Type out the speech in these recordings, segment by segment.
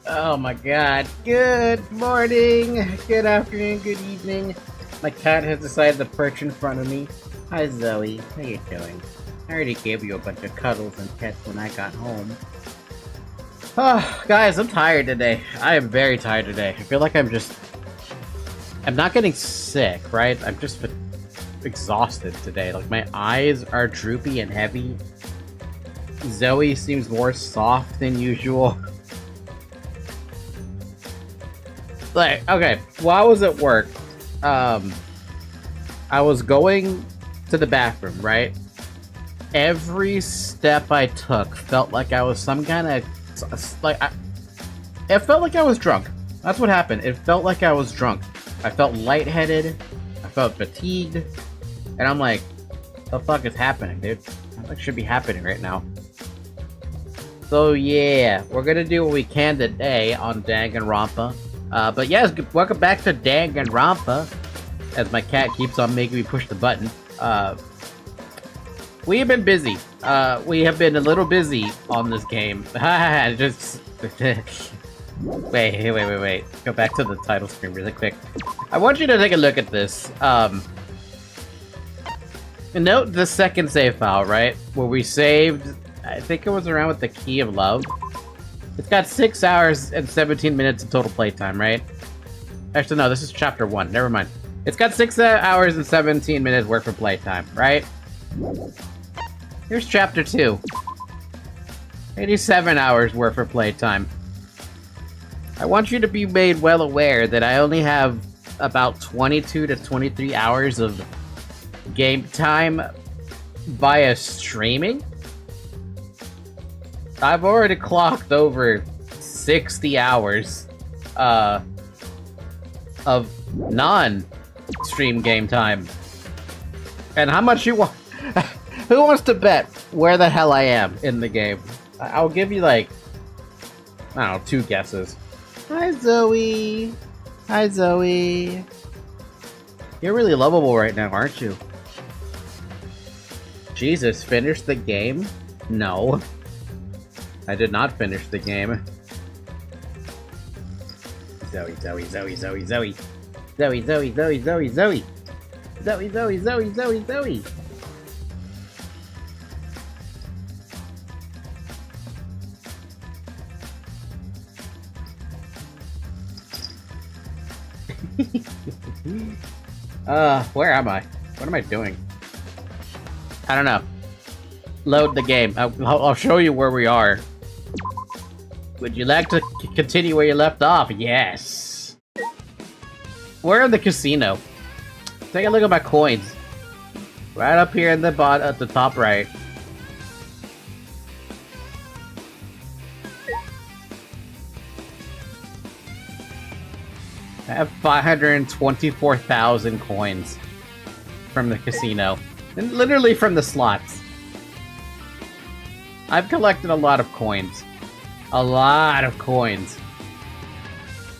Oh my god. Good morning, good afternoon, good evening. My cat has decided to perch in front of me. Hi Zoe, how you doing? I already gave you a bunch of cuddles and pets when I got home. Oh, guys, I'm tired today. I am very tired today. I feel like I'm not getting sick, right? I'm just exhausted today. Like, my eyes are droopy and heavy. Zoe seems more soft than usual. Like, okay, while I was at work, I was going to the bathroom, right? Every step I took felt like I was some kind of, it felt like I was drunk. That's what happened. It felt like I was drunk. I felt lightheaded. I felt fatigued. And I'm like, the fuck is happening, dude? What should be happening right now? So yeah, we're gonna do what we can today on Danganronpa. But yes, welcome back to Danganronpa. As my cat keeps on making me push the button. We have been busy. We have been a little busy on this game. Just wait. Go back to the title screen really quick. I want you to take a look at this. Note the second save file, right? Where we saved, I think it was around with the Key of Love. It's got 6 hours and 17 minutes of total playtime, right? Actually, no, this is chapter 1. Never mind. It's got 6 hours and 17 minutes worth of playtime, right? Here's chapter 2. 87 hours worth of playtime. I want you to be made well aware that I only have about 22 to 23 hours of game time via streaming. I've already clocked over 60 hours of non-stream game time. And how much you want? Who wants to bet where the hell I am in the game? I'll give you, like, I don't know, 2 guesses. Hi, Zoe. Hi, Zoe. You're really lovable right now, aren't you? Jesus, finish the game? No. I did not finish the game. Zoe. Where am I? What am I doing? I don't know. Load the game. I'll show you where we are. Would you like to continue where you left off? Yes. We're in the casino. Take a look at my coins. Right up here in the bottom, at the top right. I have 524,000 coins from the casino. And literally from the slots. I've collected a lot of coins. A lot of coins.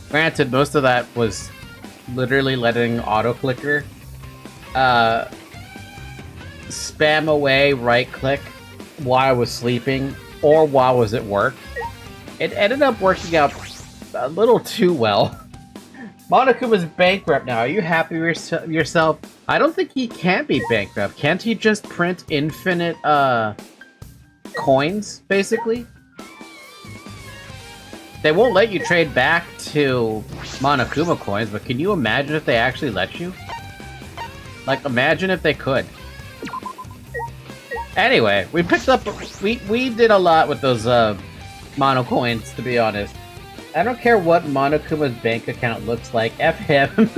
Granted, most of that was literally letting auto-clicker spam away right-click while I was sleeping or while I was at work. It ended up working out a little too well. Monokuma's bankrupt now. Are you happy with yourself? I don't think he can be bankrupt. Can't he just print infinite, coins, basically? They won't let you trade back to Monokuma coins, but can you imagine if they actually let you? Like, imagine if they could. Anyway, we picked up... We did a lot with those, Mono coins, to be honest. I don't care what Monokuma's bank account looks like. F him.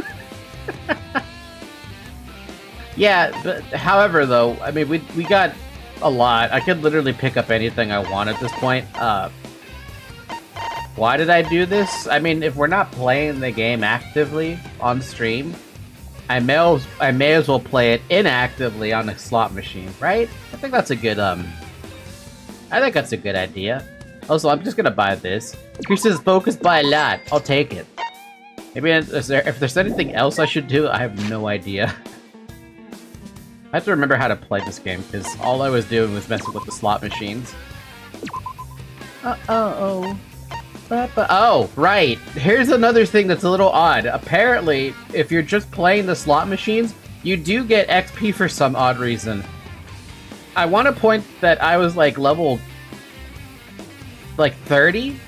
Yeah, but however, though, I mean, we got a lot. I could literally pick up anything I want at this point. Why did I do this? I mean, if we're not playing the game actively on stream, I may as well play it inactively on a slot machine, right? I think that's a good idea. Also, I'm just gonna buy this. Increases focus by a lot. I'll take it. Maybe if there's anything else I should do, I have no idea. I have to remember how to play this game, because all I was doing was messing with the slot machines. Uh-oh. Oh, right. Here's another thing that's a little odd. Apparently, if you're just playing the slot machines, you do get XP for some odd reason. I want to point that I was like level 30,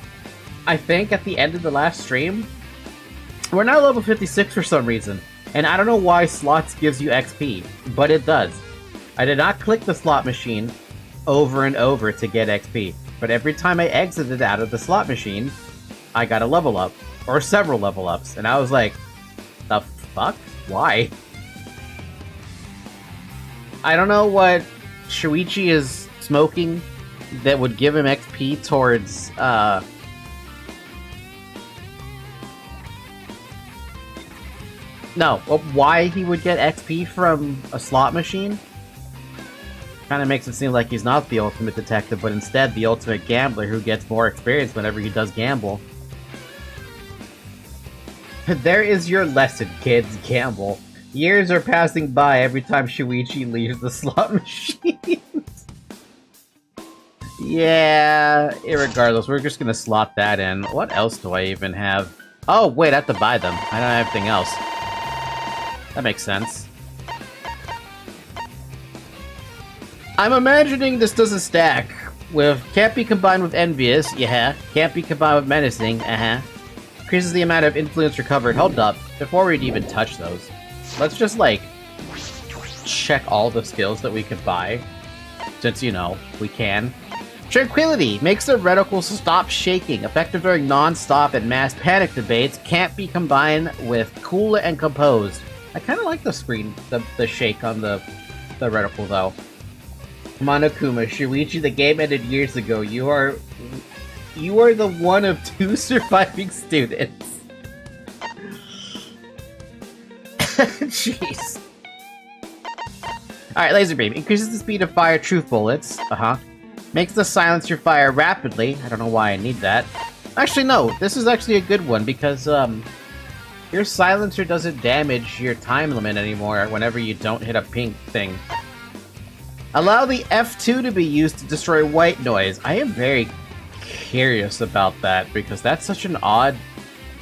I think, at the end of the last stream. We're now level 56 for some reason, and I don't know why slots gives you XP, but it does. I did not click the slot machine over and over to get XP, but every time I exited out of the slot machine, I got a level up, or several level ups, and I was like, the fuck? Why? I don't know what Shuichi is smoking that would give him XP towards, No, why he would get XP from a slot machine? Kind of makes it seem like he's not the ultimate detective, but instead the ultimate gambler who gets more experience whenever he does gamble. There is your lesson, kids. Gamble. Years are passing by every time Shuichi leaves the slot machine. Yeah, irregardless, we're just gonna slot that in. What else do I even have? Oh, wait, I have to buy them. I don't have anything else. That makes sense. I'm imagining this doesn't stack with can't be combined with envious, yeah. Can't be combined with menacing, Increases the amount of influence recovered. Hold up, before we'd even touch those, let's just like check all the skills that we could buy, since you know we can. Tranquility makes the reticle stop shaking. Effective during non-stop and mass panic debates. Can't be combined with cool and composed. I kind of like the screen, the shake on the reticle though. Monokuma, Shuichi, the game ended years ago. You are the one of 2 surviving students. Jeez. Alright, laser beam. Increases the speed of fire truth bullets. Makes the silencer fire rapidly. I don't know why I need that. Actually, no. This is actually a good one because, your silencer doesn't damage your time limit anymore whenever you don't hit a pink thing. Allow the F2 to be used to destroy white noise. I am very curious about that because that's such an odd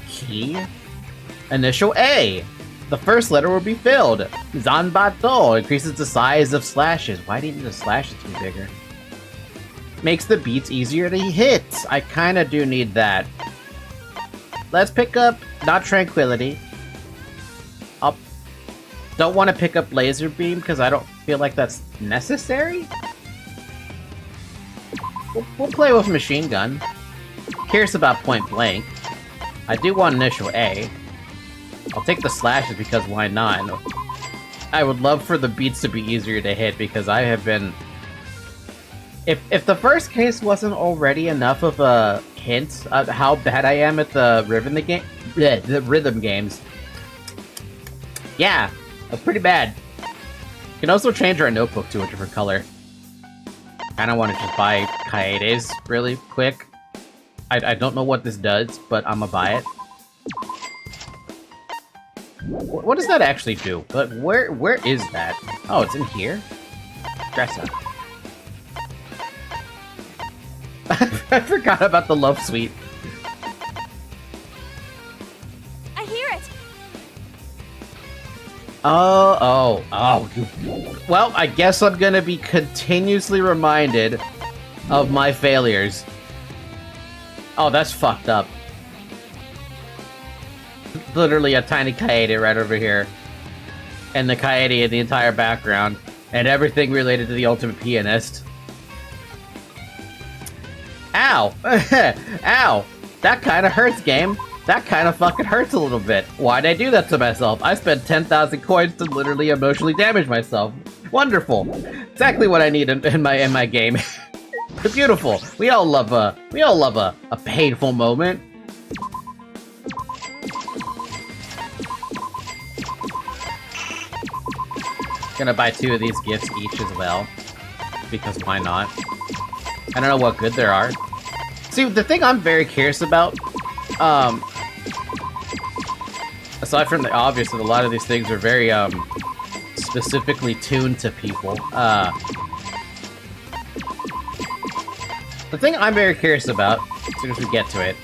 key. Initial A. The first letter will be filled. Zanbato increases the size of slashes. Why do you need the slashes to be bigger? Makes the beats easier to hit. I kind of do need that. Let's pick up not tranquility. Don't want to pick up laser beam because I don't feel like that's necessary. We'll play with machine gun. Curious about point blank. I do want initial A. I'll take the slashes because why not? I would love for the beats to be easier to hit because I have been... If the first case wasn't already enough of a hint of how bad I am at the rhythm games. Yeah, that's pretty bad. You can also change our notebook to a different color. I don't want to just buy Kaedes really quick. I don't know what this does, but I'm gonna buy it. What does that actually do? But where is that? Oh, it's in here? Dress up. I forgot about the love suite. I hear it. Oh. Well, I guess I'm gonna be continuously reminded of my failures. Oh, that's fucked up. Literally a tiny Kaede right over here. And the Kaede in the entire background. And everything related to the Ultimate Pianist. Ow! Ow! That kinda hurts, game. That kinda fucking hurts a little bit. Why'd I do that to myself? I spent 10,000 coins to literally emotionally damage myself. Wonderful. Exactly what I need in my game. Beautiful. We all love a painful moment. Gonna buy 2 of these gifts each as well. Because why not? I don't know what good there are. See, the thing I'm very curious about, aside from the obvious that a lot of these things are very, specifically tuned to people, the thing I'm very curious about, as soon as we get to it,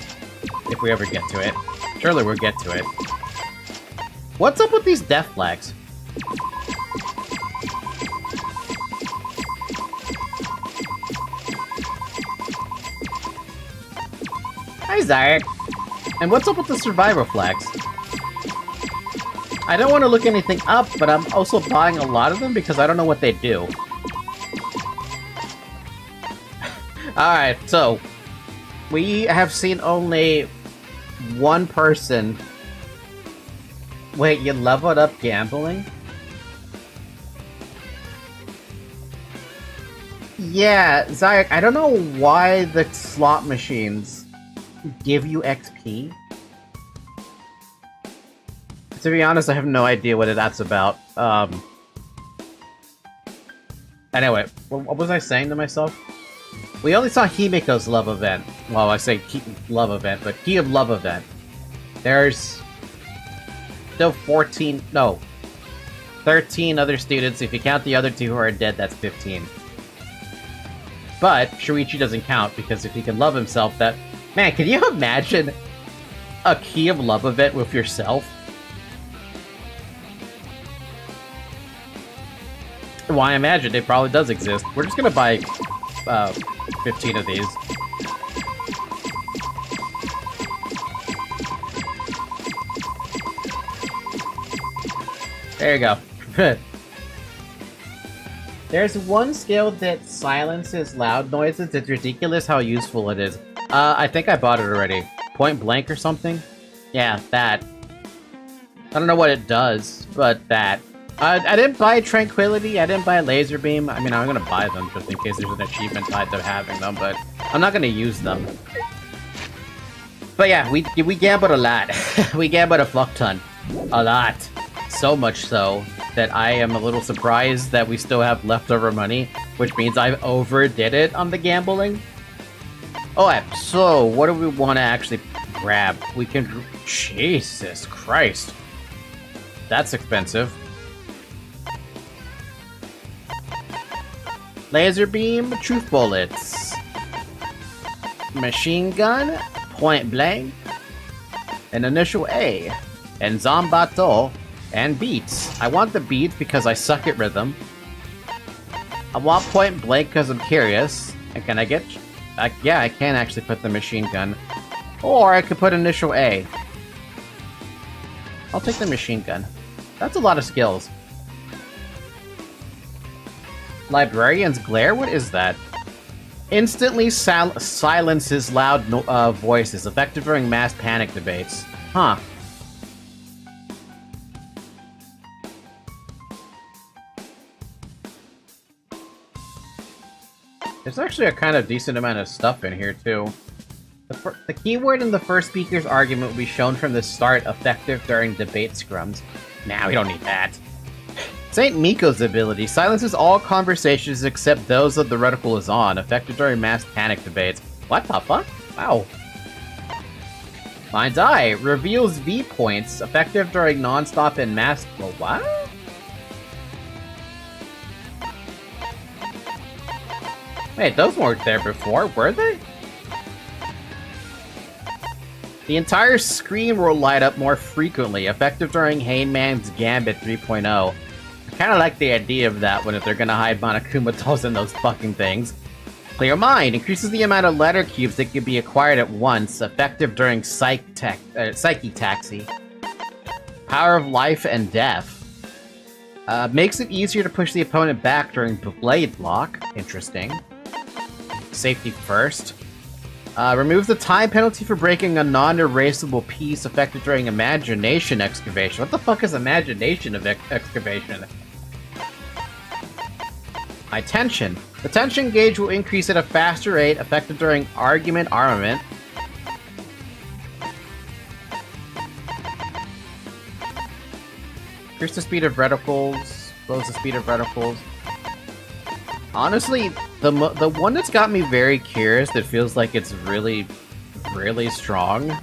If we ever get to it. Surely we'll get to it. What's up with these death flags? Hi, Zarek. And what's up with the survivor flags? I don't want to look anything up, but I'm also buying a lot of them because I don't know what they do. Alright, so we have seen only one person. Wait, you leveled up gambling? Yeah, Zayak, I don't know why the slot machines give you XP. To be honest, I have no idea what that's about. Anyway, what was I saying to myself? We only saw Himiko's love event. Well, I say love event, but Key of Love event. There's still 13 other students. If you count the other two who are dead, that's 15. But Shuichi doesn't count, because if he can love himself, that... Man, can you imagine a Key of Love event with yourself? Well, I imagine it probably does exist. We're just gonna buy 15 of these. There you go. There's one skill that silences loud noises. It's ridiculous how useful it is. I think I bought it already. Point blank or something? Yeah, that. I don't know what it does, but that. I didn't buy Tranquility, I didn't buy Laser Beam. I mean, I'm gonna buy them just in case there's an achievement tied to having them, but I'm not gonna use them. But yeah, we gambled a lot. We gambled a fuck ton. A lot. So much so that I am a little surprised that we still have leftover money, which means I overdid it on the gambling. Oh, so what do we want to actually grab? We can... Jesus Christ. That's expensive. Laser beam, truth bullets, machine gun, point blank, an initial A, and Zombato, and beats. I want the beats because I suck at rhythm. I want point blank because I'm curious. And can I get... yeah, I can actually put the machine gun. Or I could put initial A. I'll take the machine gun. That's a lot of skills. Librarian's Glare? What is that? Instantly silences loud voices, effective during mass panic debates. Huh. There's actually a kind of decent amount of stuff in here, too. The keyword in the first speaker's argument will be shown from the start, effective during debate scrums. Nah, we don't need that. Saint Miko's ability silences all conversations except those that the reticle is on, effective during mass panic debates. What the fuck? Wow. Mind's Eye reveals V points, effective during non-stop and mass... Well, what? Wait, those weren't there before, were they? The entire screen will light up more frequently, effective during Hangman's Gambit 3.0. I kinda like the idea of that one if they're gonna hide Monokuma dolls in those fucking things. Clear Mind increases the amount of letter cubes that can be acquired at once, effective during Psyche Taxi. Power of Life and Death. Makes it easier to push the opponent back during Blade Block. Interesting. Safety First. Removes the time penalty for breaking a non-erasable piece, effective during Imagination Excavation. What the fuck is Imagination Excavation? High Tension. The tension gauge will increase at a faster rate, effective during Argument Armament. Increase the speed of reticles. Slows the speed of reticles. Honestly, the one that's got me very curious, that feels like it's really, really strong,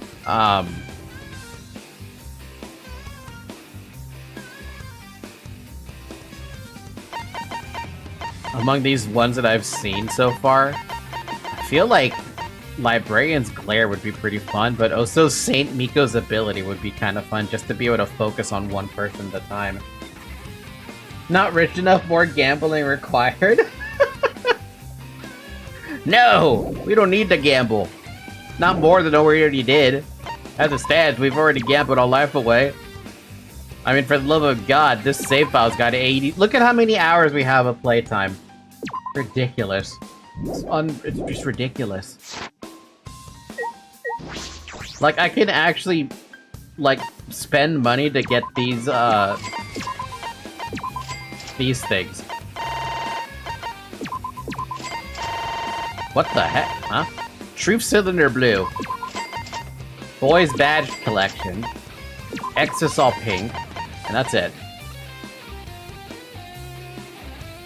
among these ones that I've seen so far, I feel like Librarian's Glare would be pretty fun, but also Saint Miko's ability would be kind of fun, just to be able to focus on one person at a time. Not rich enough, more gambling required? No! We don't need to gamble. Not more than we already did. As it stands, we've already gambled our life away. I mean, for the love of God, this save file's got 80. Look at how many hours we have of playtime. Ridiculous. It's just ridiculous. Like, I can actually, like, spend money to get these things. What the heck, huh? Truth Cylinder Blue. Boys Badge Collection. Exisol Pink. And that's it.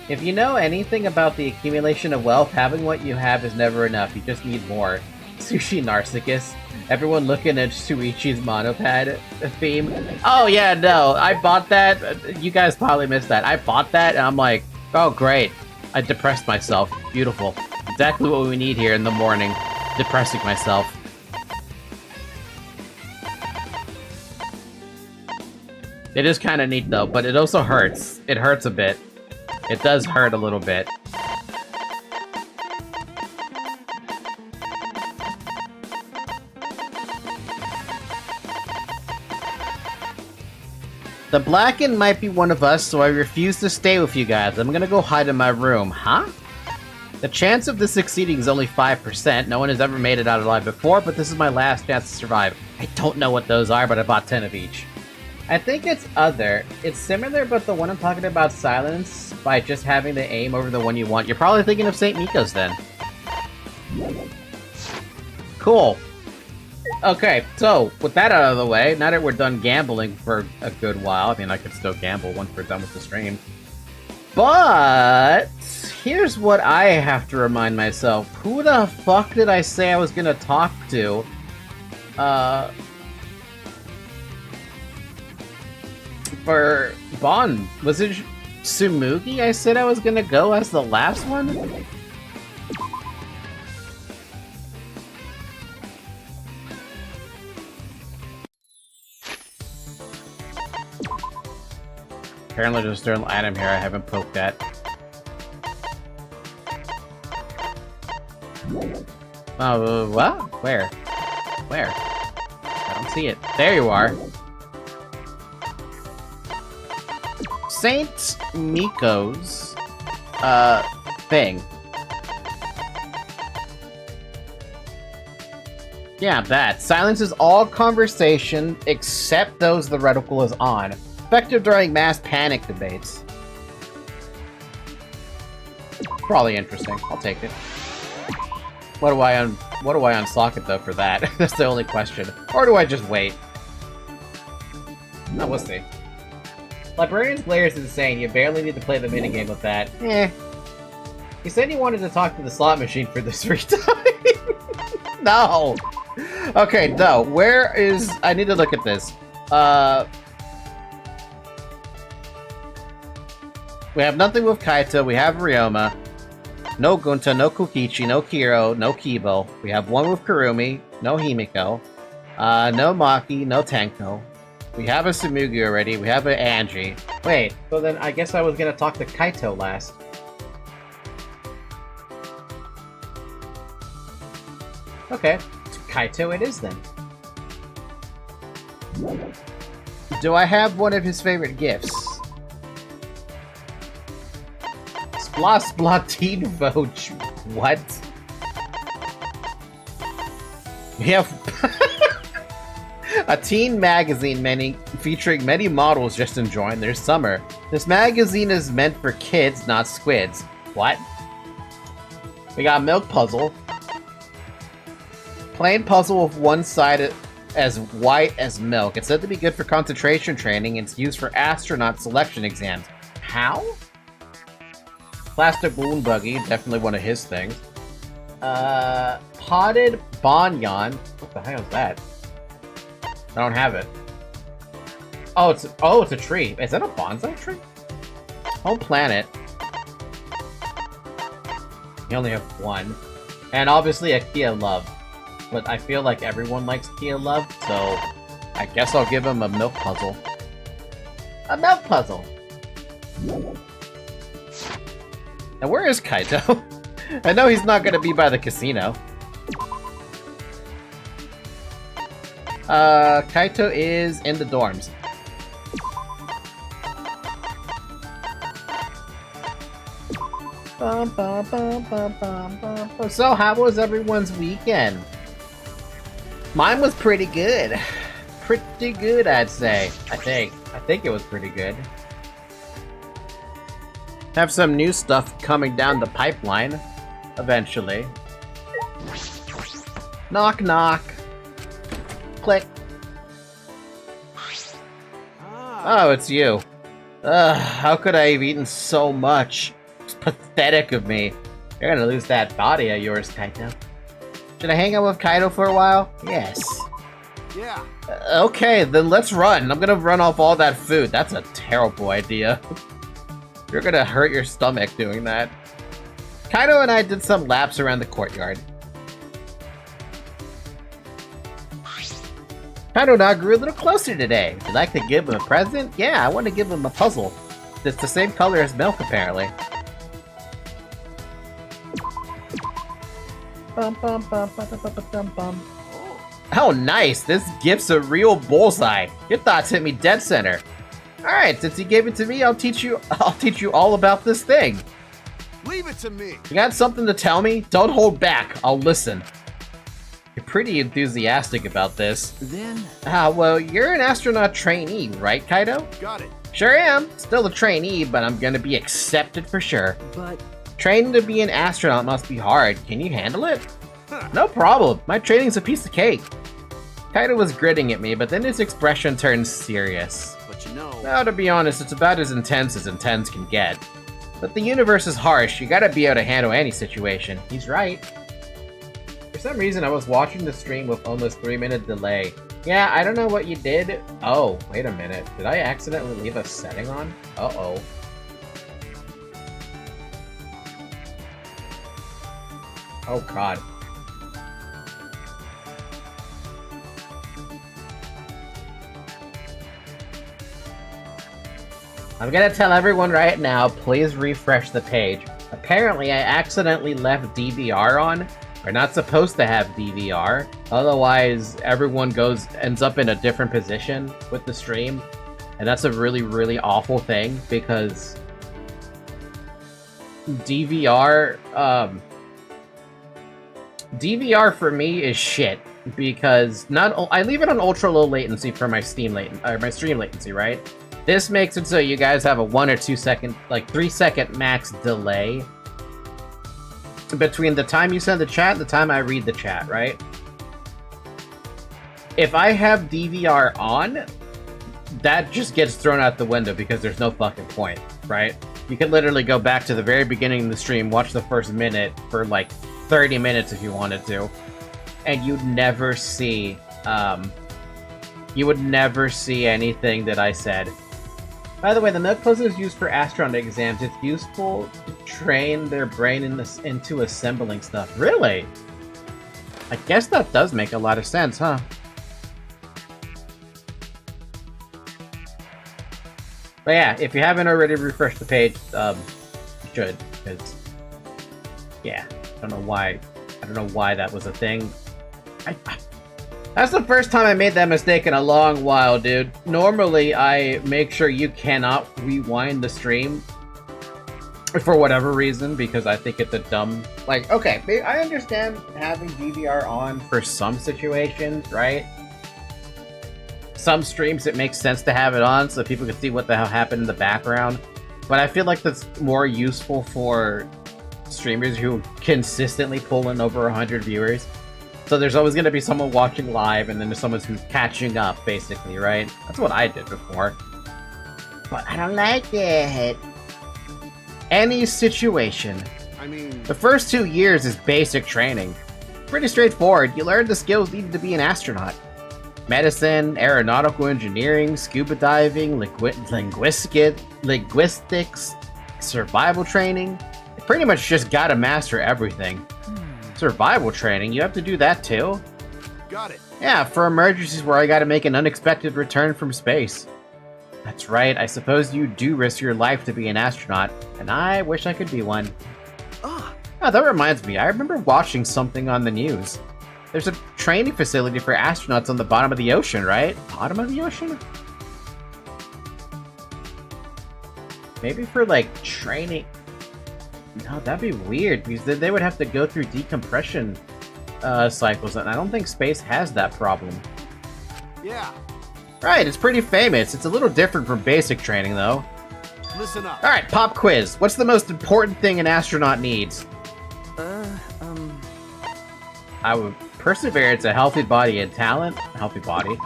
If you know anything about the accumulation of wealth, having what you have is never enough. You just need more. Sushi Narcissus. Everyone looking at Shuichi's monopad theme. Oh yeah, no, I bought that. You guys probably missed that. I bought that and I'm like, oh great. I depressed myself. Beautiful. Exactly what we need here in the morning. Depressing myself. It is kind of neat though, but it also hurts. It hurts a bit. It does hurt a little bit. The Blacken might be one of us, so I refuse to stay with you guys. I'm gonna go hide in my room. Huh? The chance of this succeeding is only 5%. No one has ever made it out alive before, but this is my last chance to survive. I don't know what those are, but I bought 10 of each. I think it's other. It's similar, but the one I'm talking about silence by just having the aim over the one you want. You're probably thinking of St. Miko's then. Cool. Okay, so with that out of the way, now that we're done gambling for a good while, I mean, I could still gamble once we're done with the stream. But here's what I have to remind myself. Who the fuck did I say I was gonna talk to? For Bond. Was it Tsumugi I said I was gonna go as the last one? Apparently there's an item here I haven't poked at. Oh, what? Where? Where? I don't see it. There you are. Saint Miko's, thing. Yeah, that. Silences all conversation except those the reticle is on. Effective during mass panic debates. Probably interesting. I'll take it. What do I unsock it though for that? That's the only question. Or do I just wait? No, we'll see. Librarian's Glare is insane. You barely need to play the minigame with that. Eh. You said you wanted to talk to the slot machine for this free time. No. Okay, no. Where is... I need to look at this. We have nothing with Kaito. We have Ryoma. No Gunta, no Kokichi, no Kiro, no Kibo. We have one with Kurumi. No Himiko. No Maki, no Tenko. We have a Tsumugi already. We have an Angie. Wait, so then I guess I was gonna talk to Kaito last. Okay, Kaito it is then. Do I have one of his favorite gifts? Splatine Vogue. What? We have a teen magazine featuring many models just enjoying their summer. This magazine is meant for kids, not squids. What? We got Milk Puzzle. Plain puzzle with one side as white as milk. It's said to be good for concentration training and it's used for astronaut selection exams. How? Plastic Balloon Buggy, definitely one of his things. Potted Banyan. What the hell is that? I don't have it. Oh, it's a tree. Is that a bonsai tree? Home Planet. You only have one. And obviously a Kia Love. but I feel like everyone likes Kia Love, so I guess I'll give him a milk puzzle. A milk puzzle! Now where is Kaito? I know he's not gonna be by the casino. Kaito is in the dorms. So how was everyone's weekend? Mine was pretty good. Pretty good, I'd say. I think it was pretty good. Have some new stuff coming down the pipeline eventually. Knock knock. Click. Oh, it's you. Ugh, how could I have eaten so much? It's pathetic of me. You're gonna lose that body of yours, Kaito. Should I hang out with Kaito for a while? Yes. Yeah. Okay, then let's run. I'm gonna run off all that food. That's a terrible idea. You're gonna hurt your stomach doing that. Kaito and I did some laps around the courtyard. Kaito and I grew a little closer today. Would you like to give him a present? Yeah, I want to give him a puzzle. It's the same color as milk, apparently. Oh, nice! This gift's a real bullseye. Your thoughts hit me dead center. Alright, since you gave it to me, I'll teach you all about this thing. Leave it to me. You got something to tell me? Don't hold back. I'll listen. You're pretty enthusiastic about this. Then? Well, you're an astronaut trainee, right, Kaito? Got it. Sure am. Still a trainee, but I'm gonna be accepted for sure. But... Training to be an astronaut must be hard. Can you handle it? No problem. My training's a piece of cake. Kaito was gritting at me, but then his expression turned serious. But you know... Now, to be honest, it's about as intense can get. But the universe is harsh. You gotta be able to handle any situation. He's right. For some reason, I was watching the stream with almost 3-minute delay. Yeah, I don't know what you did. Oh, wait a minute. Did I accidentally leave a setting on? Uh-oh. Oh, God. I'm gonna tell everyone right now, please refresh the page. Apparently, I accidentally left DVR on. We're not supposed to have DVR. Otherwise, everyone ends up in a different position with the stream. And that's a really, really awful thing, because DVR for me is shit. Because I leave it on ultra low latency for my stream latency, right? This makes it so you guys have a 1 or 2 second, like 3 second max delay between the time you send the chat and the time I read the chat, right? If I have DVR on, that just gets thrown out the window because there's no fucking point, right? You could literally go back to the very beginning of the stream, watch the first minute for like 30 minutes if you wanted to, and you'd never see, anything that I said. By the way, the milk puzzle is used for astronaut exams. It's useful to train their brain into assembling stuff. Really? I guess that does make a lot of sense, huh? But yeah, if you haven't already refreshed the page, you should, because yeah, I don't know why that was a thing. That's the first time I made that mistake in a long while, dude. Normally, I make sure you cannot rewind the stream for whatever reason, because I think it's a dumb... Like, okay, I understand having DVR on for some situations, right? Some streams, it makes sense to have it on so people can see what the hell happened in the background. But I feel like that's more useful for streamers who consistently pull in over 100 viewers. So there's always going to be someone watching live, and then there's someone who's catching up, basically, right? That's what I did before. But I don't like it. Any situation. I mean... The first 2 years is basic training. Pretty straightforward. You learn the skills needed to be an astronaut. Medicine, aeronautical engineering, scuba diving, linguistics, survival training. You pretty much just gotta master everything. Survival training? You have to do that too? Got it. Yeah, for emergencies where I gotta make an unexpected return from space. That's right, I suppose you do risk your life to be an astronaut, and I wish I could be one. Ah, Oh, that reminds me, I remember watching something on the news. There's a training facility for astronauts on the bottom of the ocean, right? Bottom of the ocean? Maybe for, like, training... No, that'd be weird, because then they would have to go through decompression cycles, and I don't think space has that problem. yeah. Right, it's pretty famous. It's a little different from basic training, though. Listen up. Alright, pop quiz. What's the most important thing an astronaut needs? I would perseverance, a healthy body, and talent. Healthy body.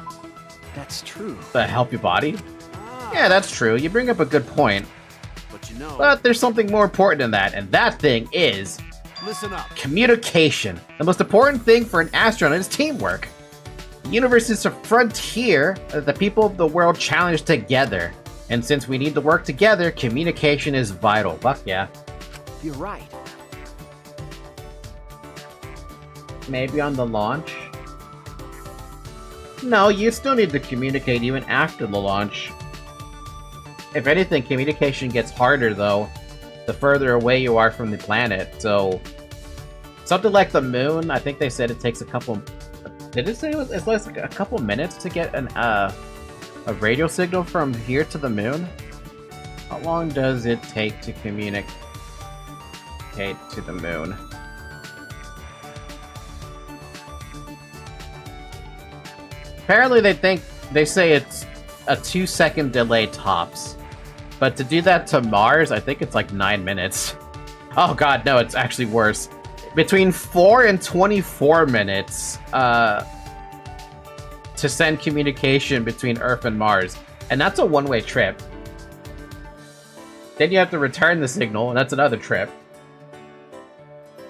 That's true. A healthy body? Yeah, that's true. You bring up a good point. But you know. But there's something more important than that, and that thing is... Listen up. communication. The most important thing for an astronaut is teamwork. The universe is a frontier that the people of the world challenge together. And since we need to work together, communication is vital. Fuck yeah. You're right. Maybe on the launch? No, you still need to communicate even after the launch. If anything, communication gets harder, though, the further away you are from the planet, so... Something like the moon, I think they said it takes a couple... Did it say it's like a couple minutes to get a radio signal from here to the moon? How long does it take to communicate to the moon? Apparently they say it's a 2-second delay tops. But to do that to Mars, I think it's like 9 minutes. Oh god, no, it's actually worse. Between 4 and 24 minutes to send communication between Earth and Mars. And that's a one-way trip. Then you have to return the signal, and that's another trip.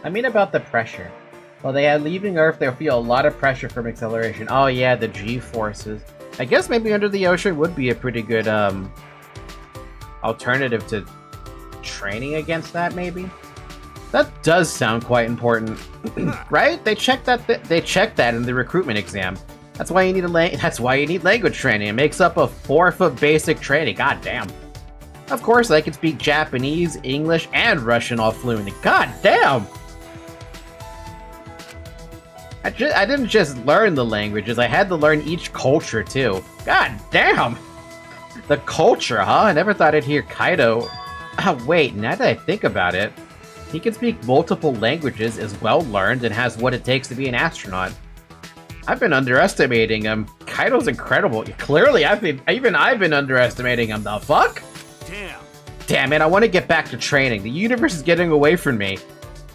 I mean about the pressure. While they are leaving Earth, they'll feel a lot of pressure from acceleration. Oh yeah, the G-forces. I guess maybe under the ocean would be a pretty good alternative to training against that, maybe? That does sound quite important, right? They check that in the recruitment exam. That's why you need language training. It makes up a fourth of basic training. God damn. Of course, I can speak Japanese, English, and Russian all fluently. God damn. I didn't just learn the languages. I had to learn each culture too. God damn. The culture, huh? I never thought I'd hear Kaido. Oh wait, now that I think about it, he can speak multiple languages, is well-learned, and has what it takes to be an astronaut. I've been underestimating him. Kaido's incredible. Clearly, I've been underestimating him. The fuck? Damn. Damn it, I want to get back to training. The universe is getting away from me.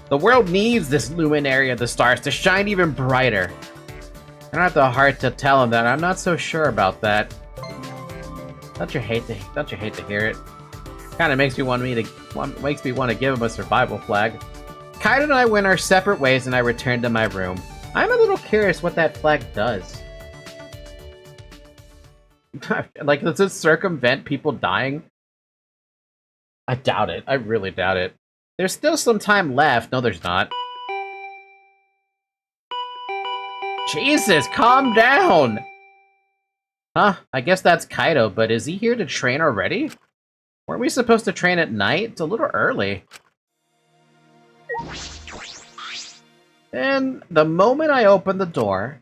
The world needs this luminary of the stars to shine even brighter. I don't have the heart to tell him that. I'm not so sure about that. Don't you hate to hear it? Kind of makes me want to give him a survival flag. Kaido and I went our separate ways, and I returned to my room. I'm a little curious what that flag does. Like, does it circumvent people dying? I doubt it. I really doubt it. There's still some time left. No, there's not. Jesus, calm down! Huh, I guess that's Kaido, but is he here to train already? Weren't we supposed to train at night? It's a little early. And the moment I opened the door...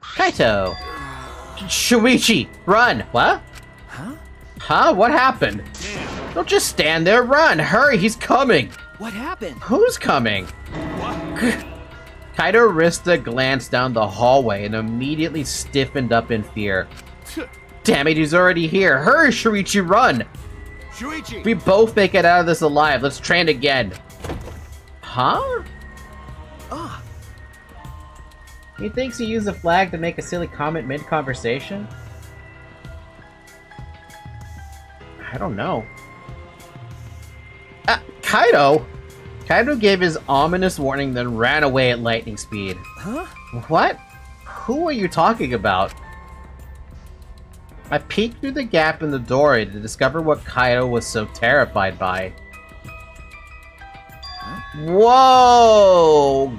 Kaito! Shuichi, run! What? Huh? Huh? What happened? Damn. Don't just stand there, run! Hurry, he's coming! What happened? Who's coming? What? Kaido risked a glance down the hallway and immediately stiffened up in fear. Damn it, he's already here! Hurry, Shuichi, run! Shuichi! We both make it out of this alive. Let's train again. Huh? Ah. He thinks he used the flag to make a silly comment mid-conversation? I don't know. Kaido! Kaido gave his ominous warning, then ran away at lightning speed. Huh? What? Who are you talking about? I peeked through the gap in the doorway to discover what Kaido was so terrified by. Huh? Whoa!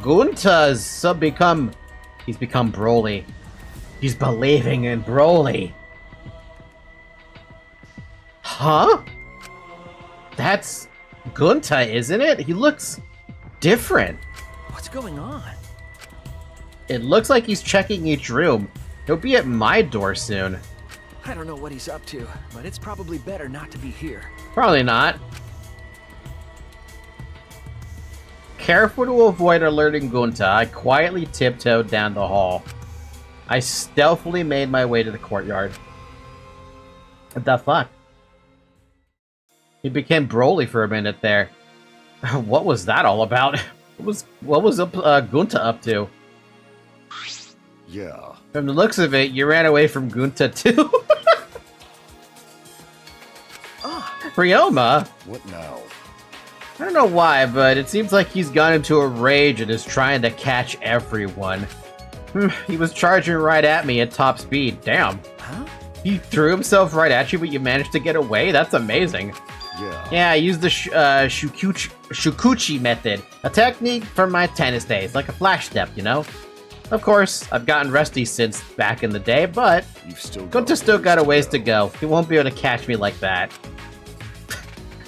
He's become Broly. He's believing in Broly. Huh? That's Gunta, isn't it? He looks different. What's going on? It looks like he's checking each room. He'll be at my door soon. I don't know what he's up to, but it's probably better not to be here. Probably not. Careful to avoid alerting Gunta, I quietly tiptoed down the hall. I stealthily made my way to the courtyard. What the fuck? He became Broly for a minute there. What was that all about? What was Gunta up to? Yeah. From the looks of it, you ran away from Gunta too. Ryoma? What now? I don't know why, but it seems like he's gone into a rage and is trying to catch everyone. He was charging right at me at top speed. Damn. Huh? He threw himself right at you, but you managed to get away? That's amazing. Yeah. Yeah, I used the Shukuchi method, a technique from my tennis days, like a flash step, you know? Of course, I've gotten rusty since back in the day, but Gunta still got a ways to go. He won't be able to catch me like that.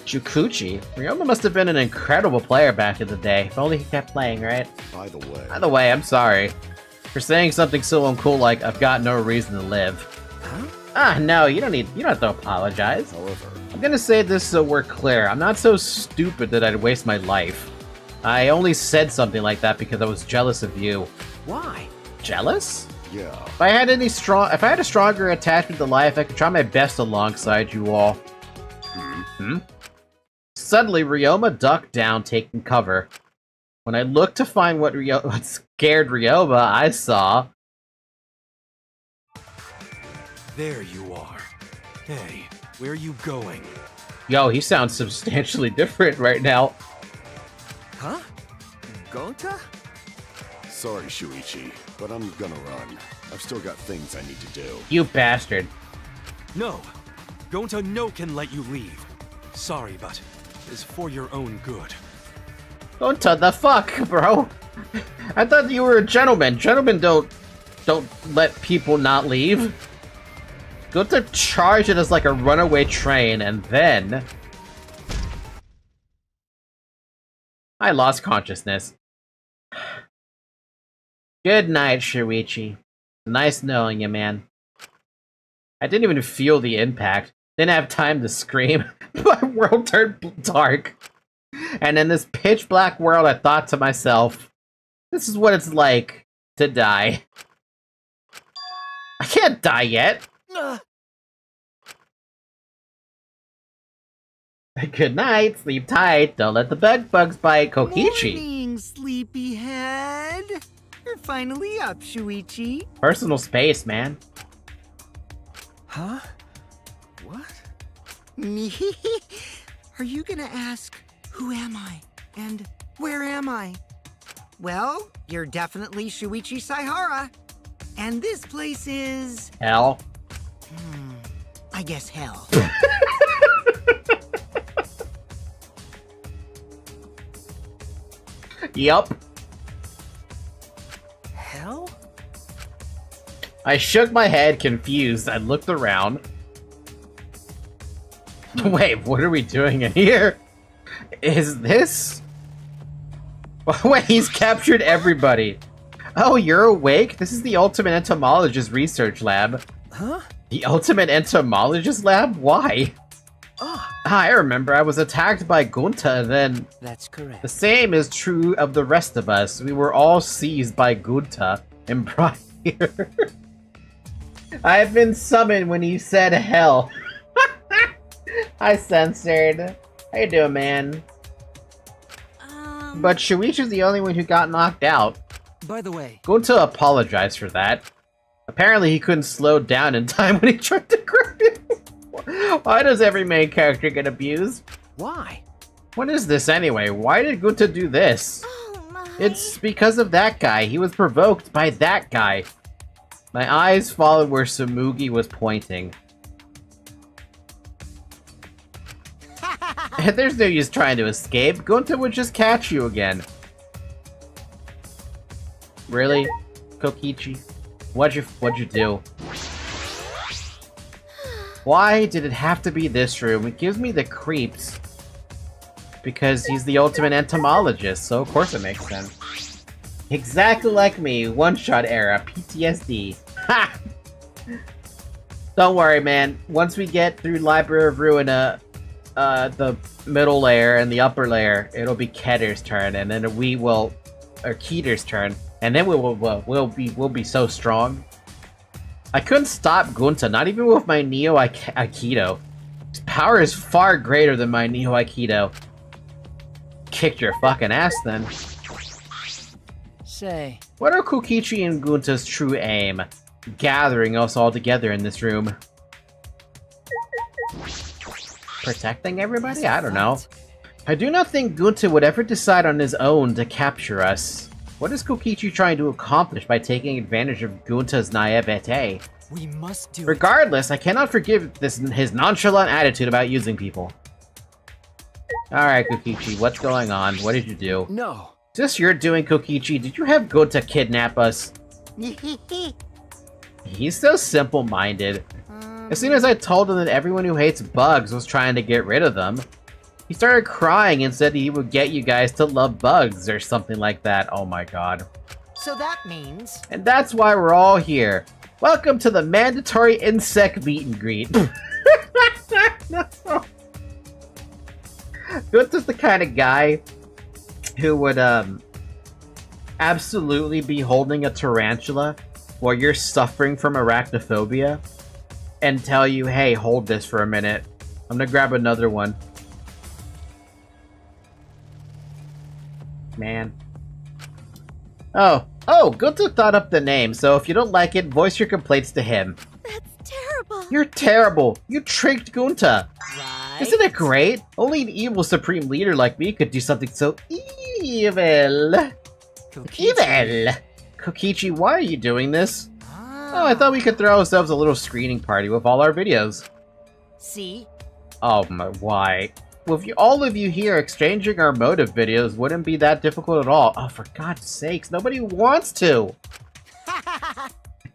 Shukuchi? Ryoma must have been an incredible player back in the day. If only he kept playing, right? By the way, I'm sorry for saying something so uncool like I've got no reason to live. Huh? No, you don't have to apologize. However, I'm gonna say this so we're clear. I'm not so stupid that I'd waste my life. I only said something like that because I was jealous of you. Why? Jealous? yeah. If I had a stronger attachment to life, I could try my best alongside you all. Suddenly, Ryoma ducked down, taking cover. When I looked to find what scared Ryoma, I saw... There you are. Hey, where are you going? Yo, he sounds substantially different right now. Huh? Gonta? Sorry, Shuichi, but I'm gonna run. I've still got things I need to do. You bastard. No. Gonta no can let you leave. Sorry, but it's for your own good. Gunta, the fuck, bro? I thought you were a gentleman. Gentlemen don't let people not leave. Gunta charged at us like a runaway train, and then... I lost consciousness. Good night, Shuichi. Nice knowing you, man. I didn't even feel the impact. Didn't have time to scream. My world turned dark. And in this pitch black world, I thought to myself, this is what it's like to die. I can't die yet. Good night, sleep tight, don't let the bed bugs bite, Kokichi. Morning, sleepyhead. You're finally up, Shuichi. Personal space, man. Huh? What? Me? Are you gonna ask, who am I? And where am I? Well, you're definitely Shuichi Saihara. And this place is... Hell. I guess hell. Yup. Hell? I shook my head, confused. I looked around. Wait, what are we doing in here? Is this... Wait, he's captured everybody. Oh, you're awake? This is the Ultimate Entomologist Research Lab. Huh? The Ultimate Entomologist Lab? Why? I remember I was attacked by Gunta, then... That's correct. The same is true of the rest of us. We were all seized by Gunta and brought here. I've been summoned when you said hell. I censored. How you doing, man? But Shuichi's the only one who got knocked out. By the way... Gunta apologized for that. Apparently he couldn't slow down in time when he tried to grab you. Why does every main character get abused? Why? What is this anyway? Why did Gunta do this? Oh my. It's because of that guy. He was provoked by that guy. My eyes followed where Samugi was pointing. There's no use trying to escape. Gunta would just catch you again. Really? Kokichi? What'd you do? Why did it have to be this room? It gives me the creeps. Because he's the ultimate entomologist, so of course it makes sense. Exactly like me, one-shot era, PTSD. Ha! Don't worry, man. Once we get through Library of Ruina, the middle layer and the upper layer, it'll be Ketter's turn, and then or Keter's turn, and then we'll be so strong. I couldn't stop Gunta, not even with my Neo Aikido. His power is far greater than my Neo Aikido. Kicked your fucking ass then. Say, What are Kokichi and Gunta's true aim? Gathering us all together in this room. Protecting everybody? I don't know. I do not think Gunta would ever decide on his own to capture us. What is Kokichi trying to accomplish by taking advantage of Gunta's naivete? we must do it. Regardless, I cannot forgive his nonchalant attitude about using people. Alright, Kokichi, what's going on? What did you do? No. Is this your doing, Kokichi? Did you have Gunta kidnap us? He's so simple-minded. As soon as I told him that everyone who hates bugs was trying to get rid of them, he started crying and said he would get you guys to love bugs or something like that. Oh my god. So that means... And that's why we're all here. Welcome to the mandatory insect meet and greet. Gunta's the kind of guy who would absolutely be holding a tarantula while you're suffering from arachnophobia and tell you, hey, hold this for a minute. I'm gonna grab another one. Man. Oh, Gunta thought up the name, so if you don't like it, voice your complaints to him. That's terrible. You're terrible. You tricked Gunta. Right? Isn't it great? Only an evil supreme leader like me could do something so evil. Evil! Kokichi, why are you doing this? Oh, I thought we could throw ourselves a little screening party with all our videos. See? Oh my, why? Well, if all of you here exchanging our motive videos wouldn't be that difficult at all. Oh, for God's sakes, nobody wants to!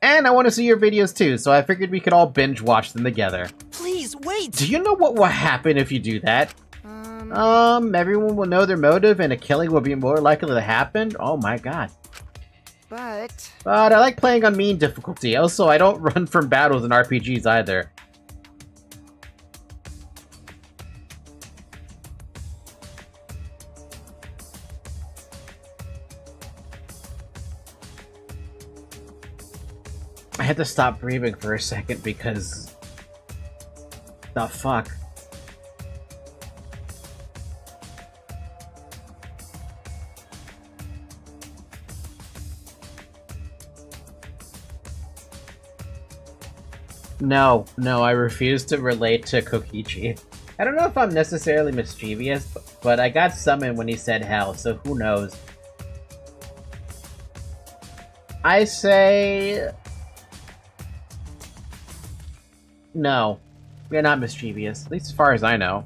And I want to see your videos too, so I figured we could all binge watch them together. Please, wait! Do you know what will happen if you do that? Everyone will know their motive and a killing will be more likely to happen? Oh my god. But But I like playing on mean difficulty. Also, I don't run from battles in RPGs either. I had to stop breathing for a second because... the fuck? No, I refuse to relate to Kokichi. I don't know if I'm necessarily mischievous, but I got summoned when he said hell, so who knows. I say... no, we're not mischievous, at least as far as I know.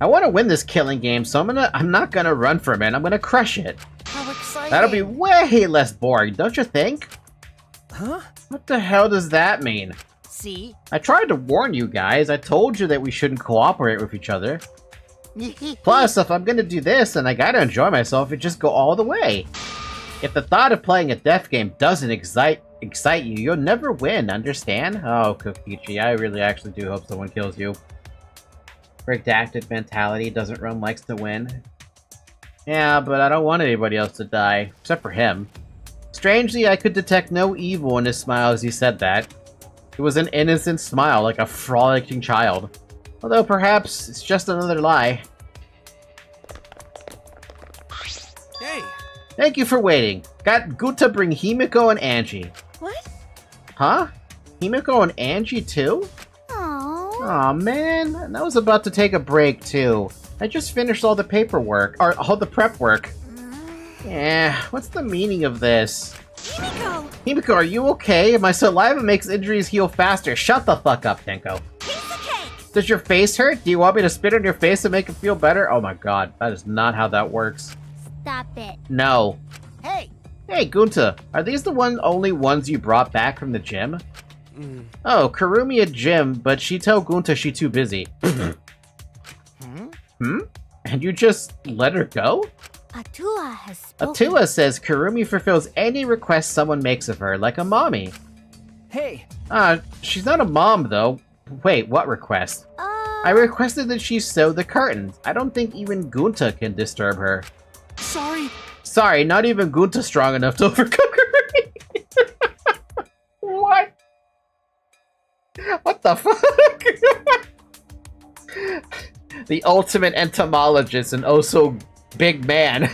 I want to win this killing game, so I'm not gonna run from it, I'm gonna crush it. how exciting! That'll be way less boring, don't you think? Huh? What the hell does that mean? See? I tried to warn you guys, I told you that we shouldn't cooperate with each other. Plus, if I'm gonna do this and I gotta enjoy myself, it just go all the way. If the thought of playing a death game doesn't excite you, you'll never win, understand? Oh, Kokichi, I really actually do hope someone kills you. Redacted mentality, doesn't run likes to win. Yeah, but I don't want anybody else to die, except for him. Strangely, I could detect no evil in his smile as he said that. It was an innocent smile, like a frolicking child. Although perhaps it's just another lie. Hey! Thank you for waiting. Got Gunta bring Himiko and Angie. What? Huh? Himiko and Angie too? Oh. Aw, man. And I was about to take a break too. I just finished all the paperwork, or all the prep work. Yeah, what's the meaning of this? Himiko! Himiko, are you okay? My saliva makes injuries heal faster. Shut the fuck up, Tenko. Piece of cake! Does your face hurt? Do you want me to spit on your face to make it feel better? Oh my god, that is not how that works. Stop it. No. Hey, Hey, Gunta, are these the only ones you brought back from the gym? Oh, Kurumi at gym, but she told Gunta she too busy. And you just let her go? Atua has spoken. Atua says Kurumi fulfills any request someone makes of her, like a mommy. Hey, She's not a mom, though. Wait, what request? I requested that she sew the curtains. I don't think even Gunta can disturb her. sorry. Sorry, not even Gunta's strong enough to overcome Kurumi. What? What the fuck? The ultimate entomologist and oh so big man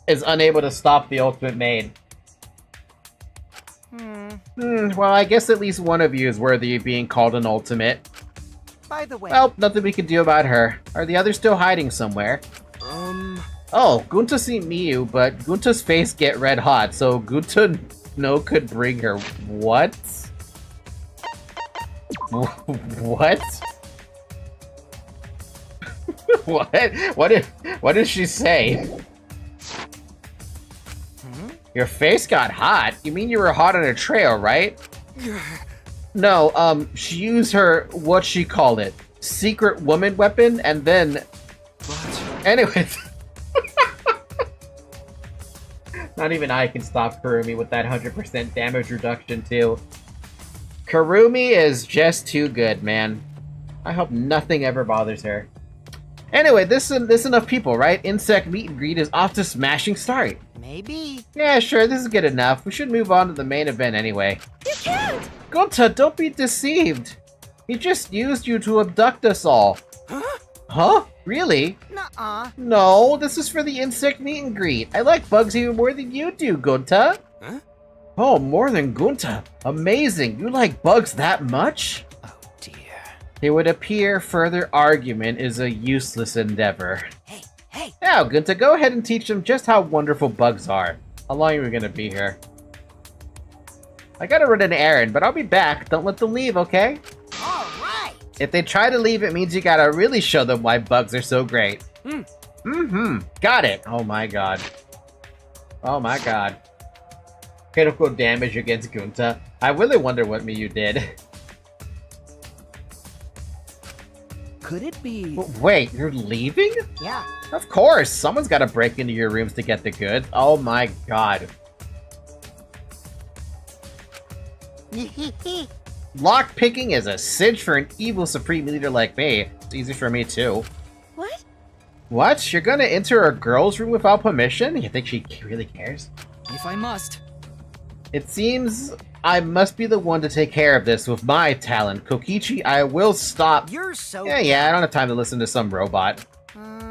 is unable to stop the ultimate maid. Well, I guess at least one of you is worthy of being called an ultimate. by the way, Well, nothing we can do about her. Are the others still hiding somewhere? Oh, Gunta seen Miyu, but Gunta's face get red hot, so Gunta no could bring her. What? What? What did she say? Your face got hot? You mean you were hot on a trail, right? No, she used her, what she called it, secret woman weapon, and then... What? Anyways. Not even I can stop Kurumi with that 100% damage reduction, too. Kurumi is just too good, man. I hope nothing ever bothers her. Anyway, this is enough people, right? Insect meet and greet is off to smashing start. maybe. Yeah, sure, this is good enough. We should move on to the main event anyway. You can't! Gunta, don't be deceived. He just used you to abduct us all. Huh? Huh? Really? Nuh-uh. No, this is for the insect meet and greet. I like bugs even more than you do, Gunta. Huh? Oh, more than Gunta. Amazing. You like bugs that much? Oh dear. It would appear further argument is a useless endeavor. Hey, Now, Gunta, go ahead and teach them just how wonderful bugs are. How long are we gonna be here? I gotta run an errand, but I'll be back. Don't let them leave, okay? all right. If they try to leave, it means you gotta really show them why bugs are so great. Got it. Oh my god. Oh my god. Critical damage against Gunta. I really wonder what Miyu did. Could it be? Wait, you're leaving? Yeah. Of course, someone's gotta break into your rooms to get the goods. Oh my god. Lock picking is a cinch for an evil supreme leader like me. It's easy for me too. What? What? You're gonna enter a girl's room without permission? You think she really cares? If I must. It seems I must be the one to take care of this with my talent. Kokichi, I will stop. You're so... Yeah, I don't have time to listen to some robot.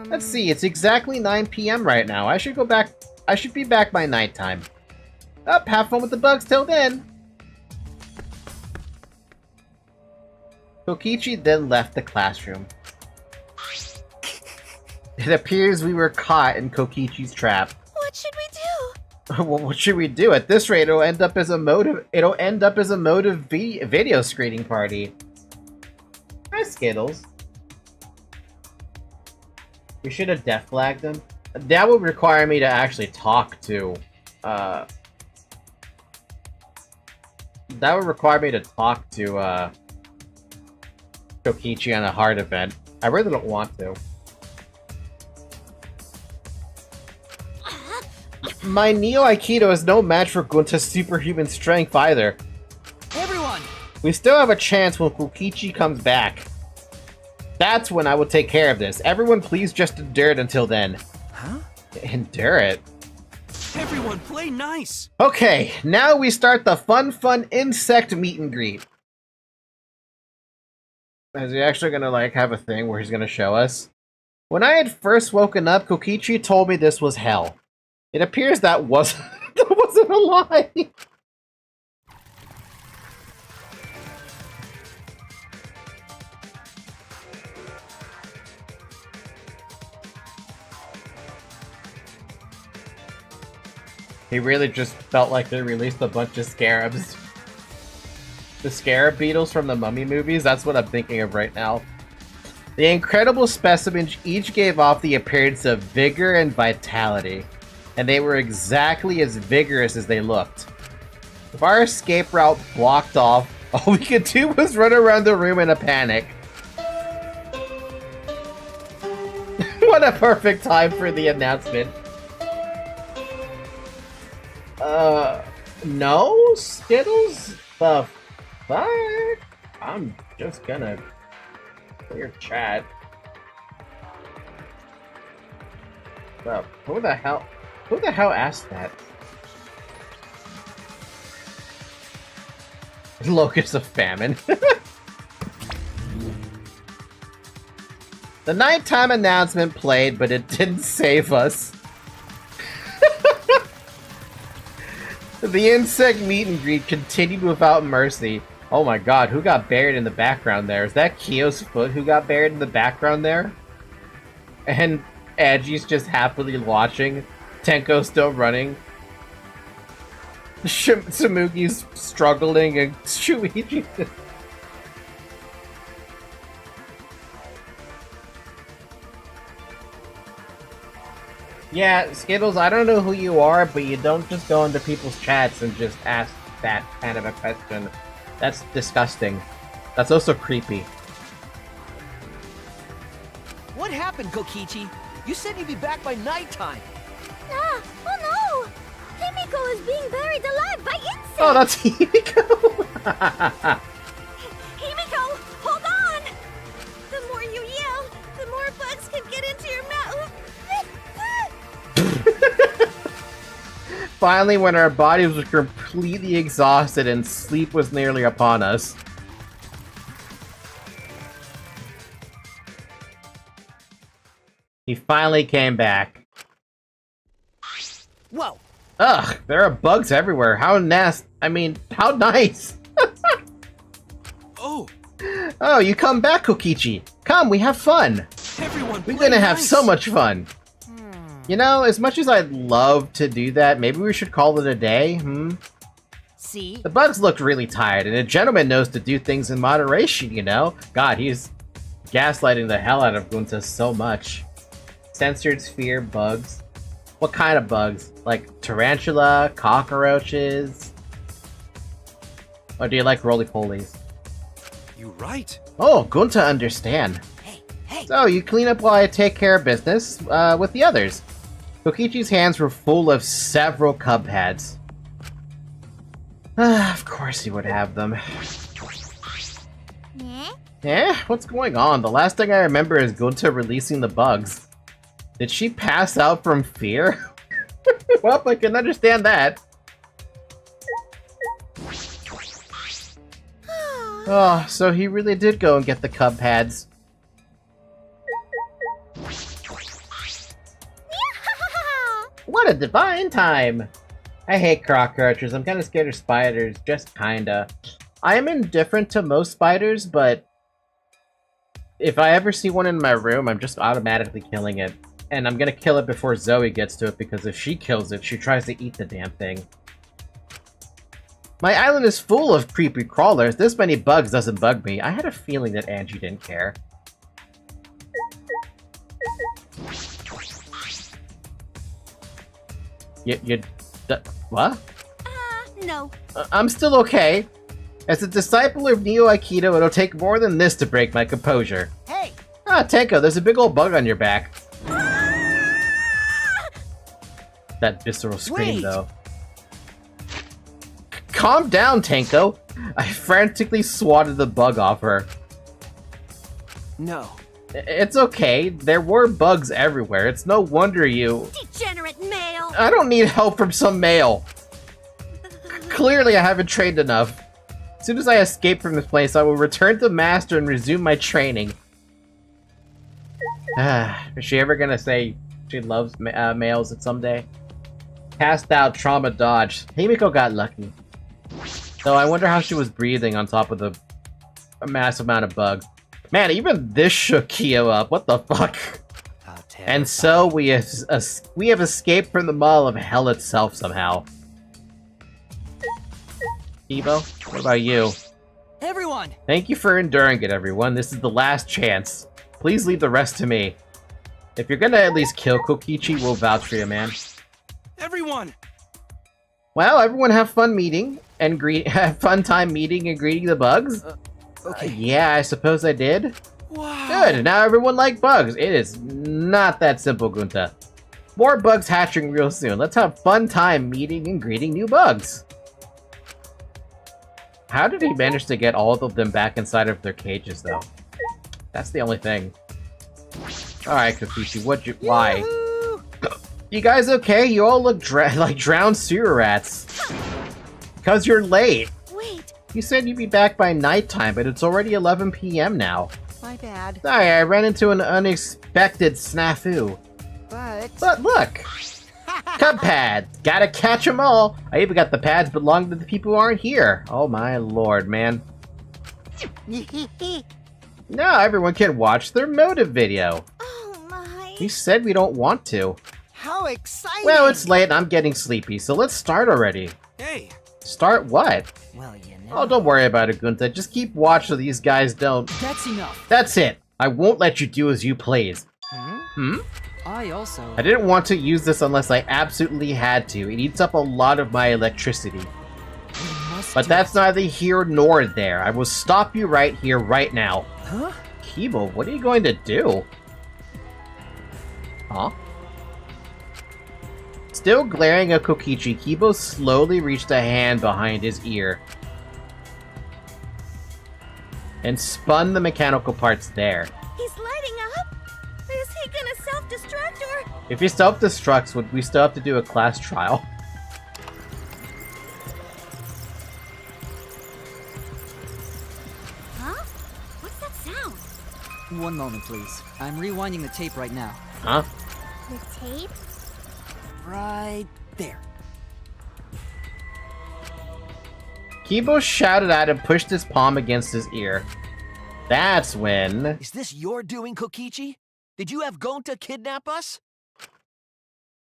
Let's see, it's exactly 9 p.m. right now. I should be back by nighttime. Up, have fun with the bugs till then. Kokichi then left the classroom. It appears we were caught in Kokichi's trap. What should we do? Well, what should we do? At this rate, it'll end up as a motive video screening party. Hi, Skittles. We should have death flagged them. That would require me to actually talk to, Kokichi on a hard event. I really don't want to. My Neo Aikido is no match for Gunta's superhuman strength either. Everyone! We still have a chance when Kokichi comes back. That's when I will take care of this. Everyone please just endure it until then. Huh? Endure it? Everyone, play nice! Okay, now we start the fun insect meet and greet. Is he actually gonna, like, have a thing where he's gonna show us? When I had first woken up, Kokichi told me this was hell. It appears that wasn't a lie. He really just felt like they released a bunch of scarabs. The scarab beetles from the Mummy movies? That's what I'm thinking of right now. The incredible specimens each gave off the appearance of vigor and vitality, and they were exactly as vigorous as they looked. If our escape route blocked off, all we could do was run around the room in a panic. What a perfect time for the announcement. No? Skittles? The fuck? I'm just gonna clear chat. Well, who the hell asked that? Locust of famine. The nighttime announcement played, but it didn't save us. The insect meet and greet continued without mercy. Oh my god, who got buried in the background there? Is that Kyo's foot who got buried in the background there? And Aji's just happily watching. Tenko's still running. Tsurugi's struggling and Shuichi. Yeah, Skittles, I don't know who you are, but you don't just go into people's chats and just ask that kind of a question. That's disgusting. That's also creepy. What happened, Kokichi? You said you'd be back by nighttime. Ah, oh no! Himiko is being buried alive by insects! Oh, that's Himiko! Himiko, hold on! The more you yell, the more bugs can get into your mouth. Finally, when our bodies were completely exhausted and sleep was nearly upon us. He finally came back. Whoa! Ugh, there are bugs everywhere. How nice. Oh, Oh, you come back, Kokichi. Come, we have fun. everyone, We're play gonna have nice. so much fun. You know, as much as I'd love to do that, maybe we should call it a day, See? The bugs looked really tired, and a gentleman knows to do things in moderation, you know? God, he's gaslighting the hell out of Gunta so much. Censored sphere bugs. What kind of bugs? Like tarantula, cockroaches? Or do you like roly-polies? You right. Oh, Gunta understand. Hey! So, you clean up while I take care of business with the others. Kokichi's hands were full of several cub pads. Of course he would have them. Yeah? Eh? What's going on? The last thing I remember is Gunta releasing the bugs. Did she pass out from fear? Well, I can understand that. Oh, so he really did go and get the cub pads. What a divine time! I hate cockroaches. I'm kinda scared of spiders. Just kinda. I am indifferent to most spiders, but if I ever see one in my room, I'm just automatically killing it. And I'm gonna kill it before Zoe gets to it, because if she kills it, she tries to eat the damn thing. My island is full of creepy crawlers. This many bugs doesn't bug me. I had a feeling that Angie didn't care. What? No. I'm still okay. As a disciple of Neo Aikido, it'll take more than this to break my composure. Hey! Ah, Tenko, there's a big old bug on your back. That visceral scream, Wait. though. Calm down, Tenko. I frantically swatted the bug off her. No. It's okay. There were bugs everywhere. It's no wonder you... Degenerate male! I don't need help from some male. Clearly, I haven't trained enough. As soon as I escape from this place, I will return to Master and resume my training. Is she ever gonna say she loves males at some day? Cast out, trauma dodge. Himiko got lucky. Though I wonder how she was breathing on top of a massive amount of bugs. Man, even this shook Kyo up. What the fuck? And so we have escaped from the maw of hell itself somehow. Evo, what about you? on! Thank you for enduring it, everyone. This is the last chance. Please leave the rest to me. If you're gonna at least kill Kokichi, we'll vouch for you, man. Everyone! Well, everyone have fun meeting and have fun time meeting and greeting the bugs. Okay. Yeah, I suppose I did. Wow! Good. Now everyone like bugs. It is not that simple, Gunta. More bugs hatching real soon. Let's have fun time meeting and greeting new bugs. How did he manage to get all of them back inside of their cages, though? That's the only thing. Alright, Kokichi, why? You guys okay? You all look like drowned sewer rats. Because you're late. Wait, You said you'd be back by nighttime, but it's already 11 p.m. now. My bad. Sorry, I ran into an unexpected snafu. But look! Cub pads! Gotta catch 'em all! I even got the pads belonging to the people who aren't here. Oh my lord, man. Now everyone can watch their motive video. oh my. We said we don't want to. How exciting! Well, it's late and I'm getting sleepy, so let's start already. Hey! Start what? Well, you know. Oh, don't worry about it, Gunta. Just keep watch so these guys don't... That's enough. That's it! I won't let you do as you please. I also... I didn't want to use this unless I absolutely had to. It eats up a lot of my electricity. But that's neither here nor there. I will stop you right here, right now. Huh? Kibo, what are you going to do? Huh? Still glaring at Kokichi, Kibo slowly reached a hand behind his ear and spun the mechanical parts there. He's lighting up? Is he gonna self-destruct or... If he self-destructs, would we still have to do a class trial? Huh? What's that sound? One moment, please. I'm rewinding the tape right now. Huh? The tape? Right there. Kibo shouted at and pushed his palm against his ear. That's when... Is this your doing, Kokichi? Did you have Gonta kidnap us?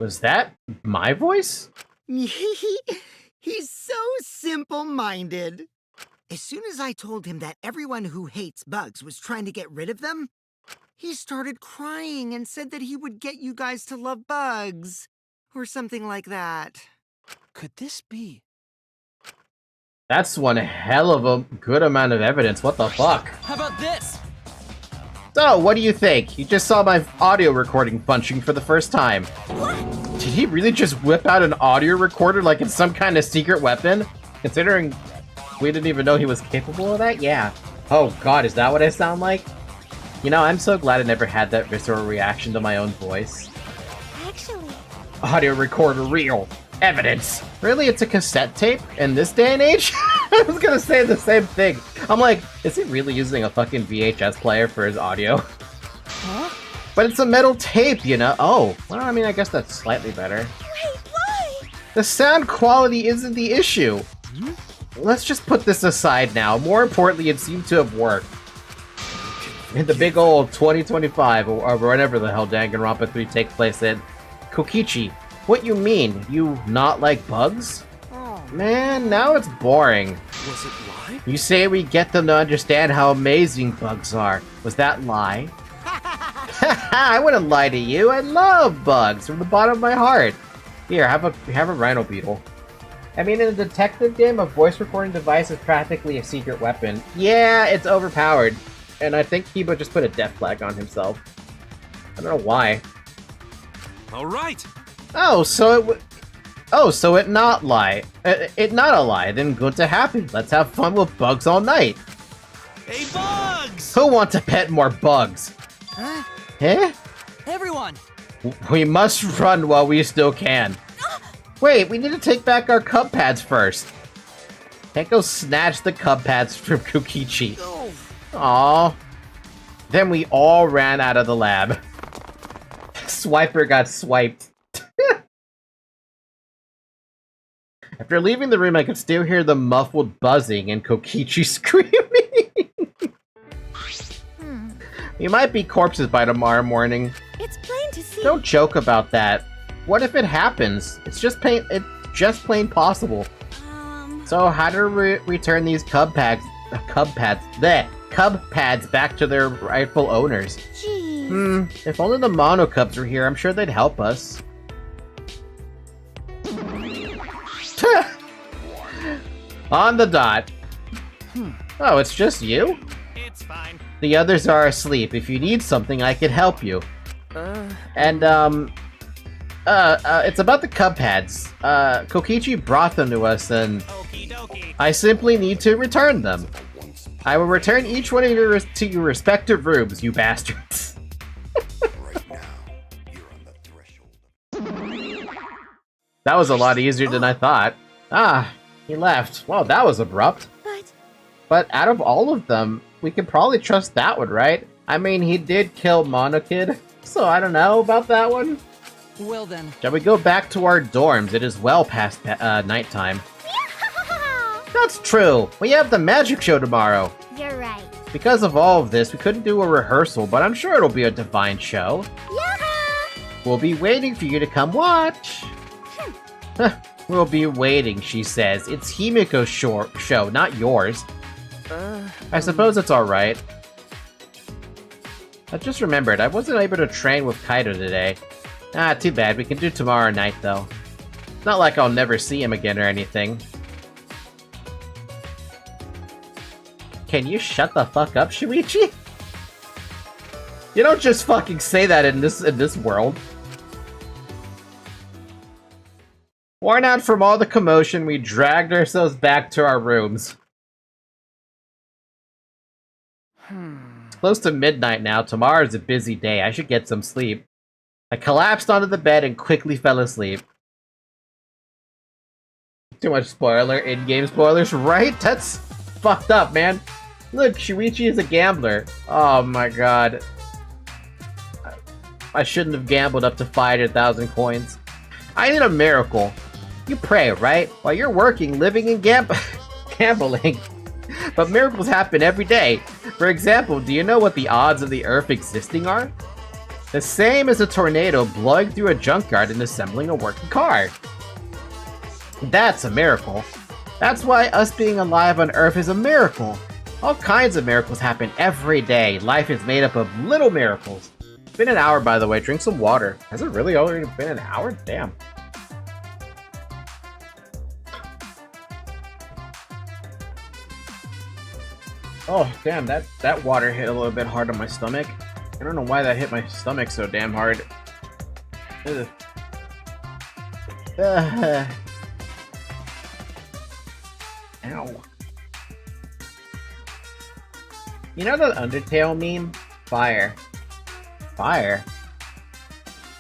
Was that my voice? He's so simple-minded. As soon as I told him that everyone who hates bugs was trying to get rid of them, he started crying and said that he would get you guys to love bugs. Or something like that. Could this be? That's one hell of a good amount of evidence. What the fuck? How about this? So, what do you think? You just saw my audio recording functioning for the first time. Did he really just whip out an audio recorder like it's some kind of secret weapon? Considering we didn't even know he was capable of that? Yeah. Oh god, is that what I sound like? You know, I'm so glad I never had that visceral reaction to my own voice. Actually, Audio recorder real. Evidence. Really, it's a cassette tape in this day and age? I was gonna say the same thing. I'm like, is he really using a fucking VHS player for his audio? Huh? But it's a metal tape, you know? Oh, well, I mean, I guess that's slightly better. wait, why? The sound quality isn't the issue. Let's just put this aside now. More importantly, it seemed to have worked. In the big old 2025, or whenever the hell Danganronpa 3 takes place in. Kokichi, what you mean? You not like bugs? Man, now it's boring. Was it live? You say we get them to understand how amazing bugs are. Was that lie? I wouldn't lie to you. I love bugs from the bottom of my heart. Here, have a rhino beetle. I mean, in a detective game, a voice recording device is practically a secret weapon. Yeah, it's overpowered. And I think Kibo just put a death flag on himself. I don't know why. All right! Oh, so it not lie. It not a lie. Then good to happy. Let's have fun with bugs all night. Hey, Bugs! Who wants to pet more bugs? Huh? Eh? Everyone! We must run while we still can. Wait, we need to take back our cub pads first. Can't go snatch the cub pads from Kokichi. Aww. Then we all ran out of the lab. Swiper got swiped. After leaving the room, I could still hear the muffled buzzing and Kokichi screaming. We might be corpses by tomorrow morning. It's plain to see. Don't joke about that. What if it happens? It's just plain possible. So how to return these cub pads cub pads back to their rightful owners. Jeez. If only the Mono Cubs were here, I'm sure they'd help us. On the dot. Oh, it's just you? It's fine. The others are asleep. If you need something, I can help you. And, it's about the cub pads. Kokichi brought them to us, and Okie dokie. I simply need to return them. I will return each one of you to your respective rooms, you bastards. Right now, you're on the threshold. That was a lot easier than I thought. Ah, he left. Well, that was abrupt. But out of all of them, we can probably trust that one, right? I mean, he did kill Monokid, so I don't know about that one. Well then. Shall we go back to our dorms? It is well past nighttime. Yeah! That's true. We have the magic show tomorrow. You're right. Because of all of this, we couldn't do a rehearsal, but I'm sure it'll be a divine show. Yeah! We'll be waiting for you to come watch. We'll be waiting, she says. It's Himiko's show, not yours. I suppose it's alright. I just remembered, I wasn't able to train with Kaido today. Ah, too bad. We can do tomorrow night, though. Not like I'll never see him again or anything. Can you shut the fuck up, Shuichi? You don't just fucking say that in this world. Worn out from all the commotion, we dragged ourselves back to our rooms. It's close to midnight now. Tomorrow's a busy day. I should get some sleep. I collapsed onto the bed and quickly fell asleep. Too much spoiler, in-game spoilers, right? That's fucked up, man. Look, Shuichi is a gambler. Oh my god. I shouldn't have gambled up to 500,000 coins. I need a miracle. You pray, right? While you're working, living, and gambling. But miracles happen every day. For example, do you know what the odds of the Earth existing are? The same as a tornado blowing through a junkyard and assembling a working car. That's a miracle. That's why us being alive on Earth is a miracle. All kinds of miracles happen every day. Life is made up of little miracles. It's been an hour, by the way. Drink some water. Has it really already been an hour? Damn. Oh, damn, that water hit a little bit hard on my stomach. I don't know why that hit my stomach so damn hard. Ugh. Ow. You know that Undertale meme? Fire. Fire?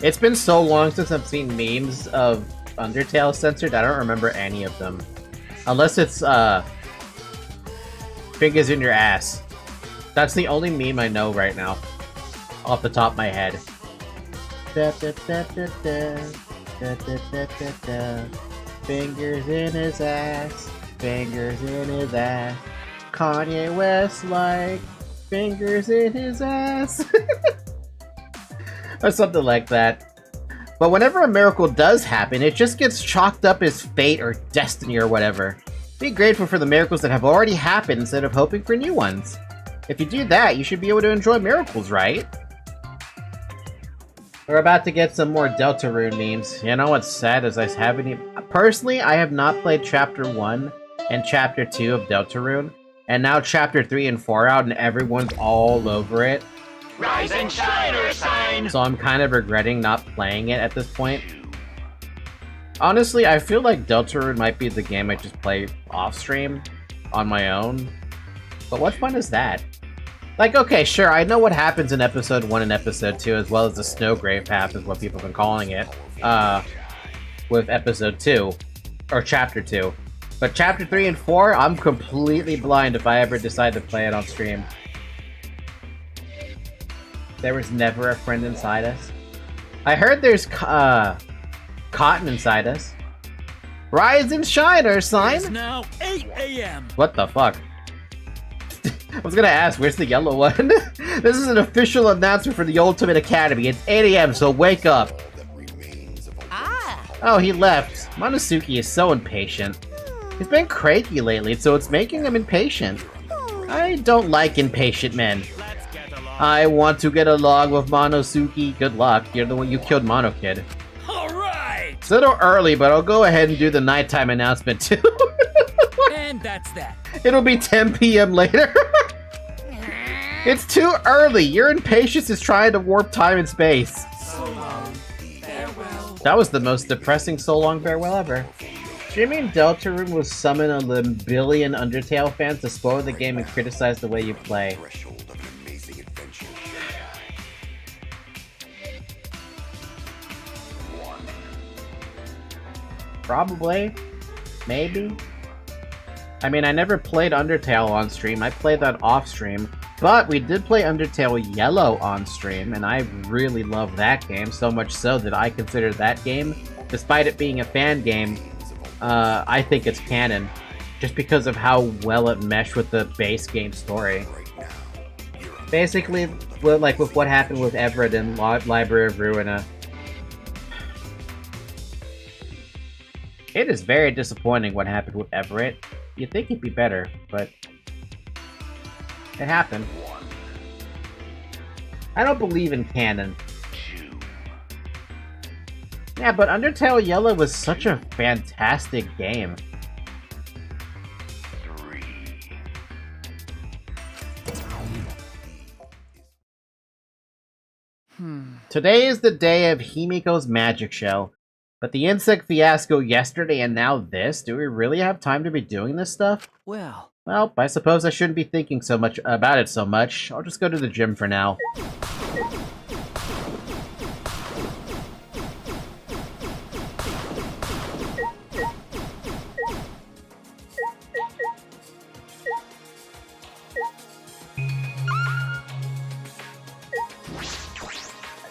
It's been so long since I've seen memes of Undertale censored, I don't remember any of them. Unless it's, fingers in your ass. That's the only meme I know right now. Off the top of my head. Fingers in his ass. Fingers in his ass. Kanye West like fingers in his ass. Or something like that. But whenever a miracle does happen, it just gets chalked up as fate or destiny or whatever. Be grateful for the miracles that have already happened instead of hoping for new ones. If you do that, you should be able to enjoy miracles, right? We're about to get some more Deltarune memes. You know what's sad is I haven't personally, I have not played Chapter 1 and Chapter 2 of Deltarune. And now Chapter 3 and 4 out and everyone's all over it. Rise and shine, Ursine! So I'm kind of regretting not playing it at this point. Honestly, I feel like Deltarune might be the game I just play off-stream on my own. But what fun is that? Like, okay, sure, I know what happens in Episode 1 and Episode 2, as well as the Snowgrave Path is what people have been calling it, with Episode 2, or Chapter 2. But Chapter 3 and 4, I'm completely blind if I ever decide to play it on stream. There was never a friend inside us. I heard there's, cotton inside us. Rise and shine, Ursine! It's now 8 a.m. What the fuck? I was gonna ask, where's the yellow one? This is an official announcement for the Ultimate Academy. It's 8 a.m., so wake up. Oh, he left. Monosuke is so impatient. He's been cranky lately, so it's making him impatient. I don't like impatient men. I want to get along with Monosuke. Good luck. You're the one you killed Mono Kid. Alright! It's a little early, but I'll go ahead and do the nighttime announcement too. And that's that. It'll be 10 p.m. later. It's too early. Your impatience is trying to warp time and space. So long. Farewell. That was the most depressing so long farewell ever. Jimmy and Deltarune will summon a billion Undertale fans to spoil the game and criticize the way you play. Probably. Maybe. I mean, I never played Undertale on stream. I played that off stream. But we did play Undertale Yellow on stream, and I really love that game, so much so that I consider that game, despite it being a fan game, I think it's canon, just because of how well it meshed with the base game story. Basically, like with what happened with Everett in Library of Ruina. It is very disappointing what happened with Everett. You'd think it'd be better, but it happened. I don't believe in canon. Yeah, but Undertale Yellow was such a fantastic game. Today is the day of Himiko's magic show. But the insect fiasco yesterday and now this? Do we really have time to be doing this stuff? Well, I suppose I shouldn't be thinking so much about it so much. I'll just go to the gym for now.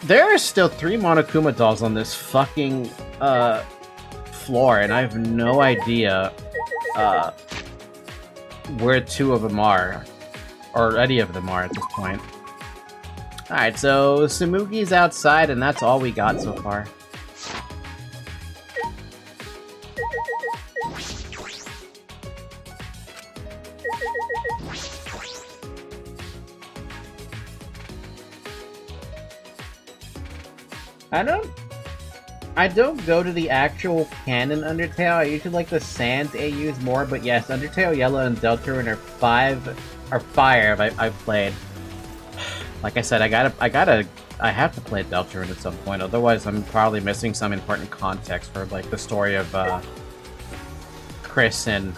There are still 3 Monokuma dolls on this fucking, floor, and I have no idea, where 2 of them are. Or any of them are at this point. Alright, so Tsumugi's outside, and that's all we got so far. I don't go to the actual canon Undertale. I usually like the Sans AUs more, but yes, Undertale Yellow and Deltarune are fire I've played. Like I said, I have to play Deltarune at some point, otherwise I'm probably missing some important context for like the story of Chris and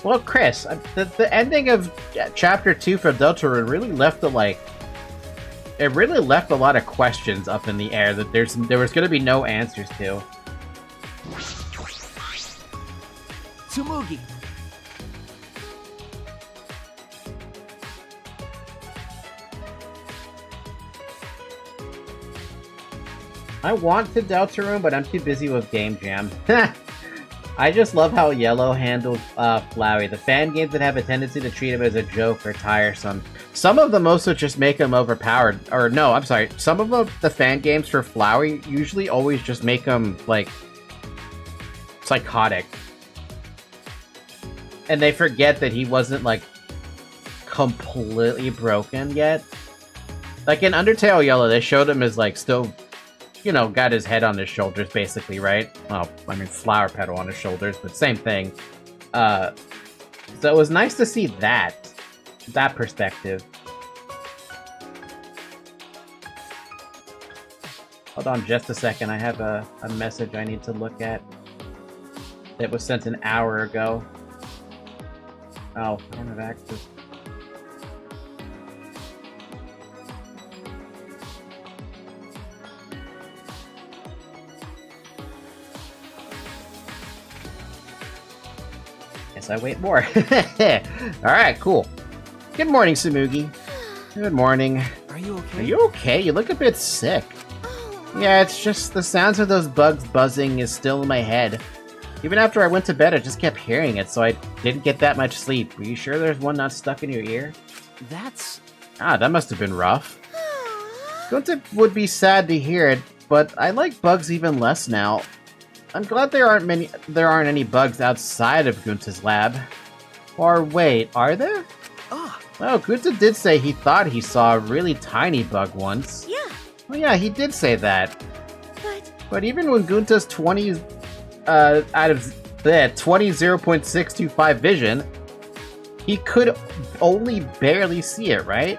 well, Chris, the ending of Chapter 2 for Deltarune really left a lot of questions up in the air that there was going to be no answers to. Tsumugi. I want to Deltarune, but I'm too busy with Game Jam. I just love how Yellow handled Flowey. The fan games that have a tendency to treat him as a joke are tiresome. Some of them also just make him overpowered. Or no, I'm sorry. Some of the fan games for Flowey usually always just make him, like, psychotic. And they forget that he wasn't, like, completely broken yet. Like, in Undertale Yellow, they showed him as, like, still, you know, got his head on his shoulders, basically, right? Well, I mean, flower petal on his shoulders, but same thing. So it was nice to see that perspective. Hold on just a second, I have a message I need to look at. It was sent an hour ago. Oh, I don't have access. Guess I wait more. Alright, cool. Good morning, Tsumugi. Good morning. Are you okay? Are you okay? You look a bit sick. Yeah, it's just the sounds of those bugs buzzing is still in my head. Even after I went to bed, I just kept hearing it, so I didn't get that much sleep. Are you sure there's one not stuck in your ear? That's... Ah, that must have been rough. Gunta would be sad to hear it, but I like bugs even less now. I'm glad there aren't any bugs outside of Gunta's lab. Or wait, are there? Ah, Well, Gunta did say he thought he saw a really tiny bug once. Yeah, Well, yeah, he did say that. but But even when Gunta's 20 out of the 20.625 vision, he could only barely see it, right?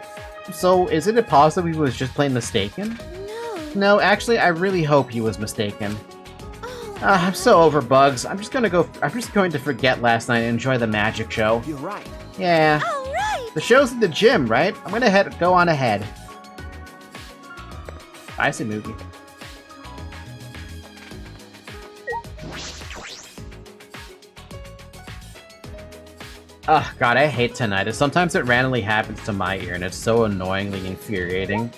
So isn't it possible he was just plain mistaken? no. No, actually, I really hope he was mistaken. Oh, I'm so over bugs. I'm just going to forget last night and enjoy the magic show. you're right. Yeah. all right. The show's in the gym, right? I'm gonna go on ahead. I see movie. Oh god, I hate tinnitus. Sometimes it randomly happens to my ear and it's so annoyingly infuriating.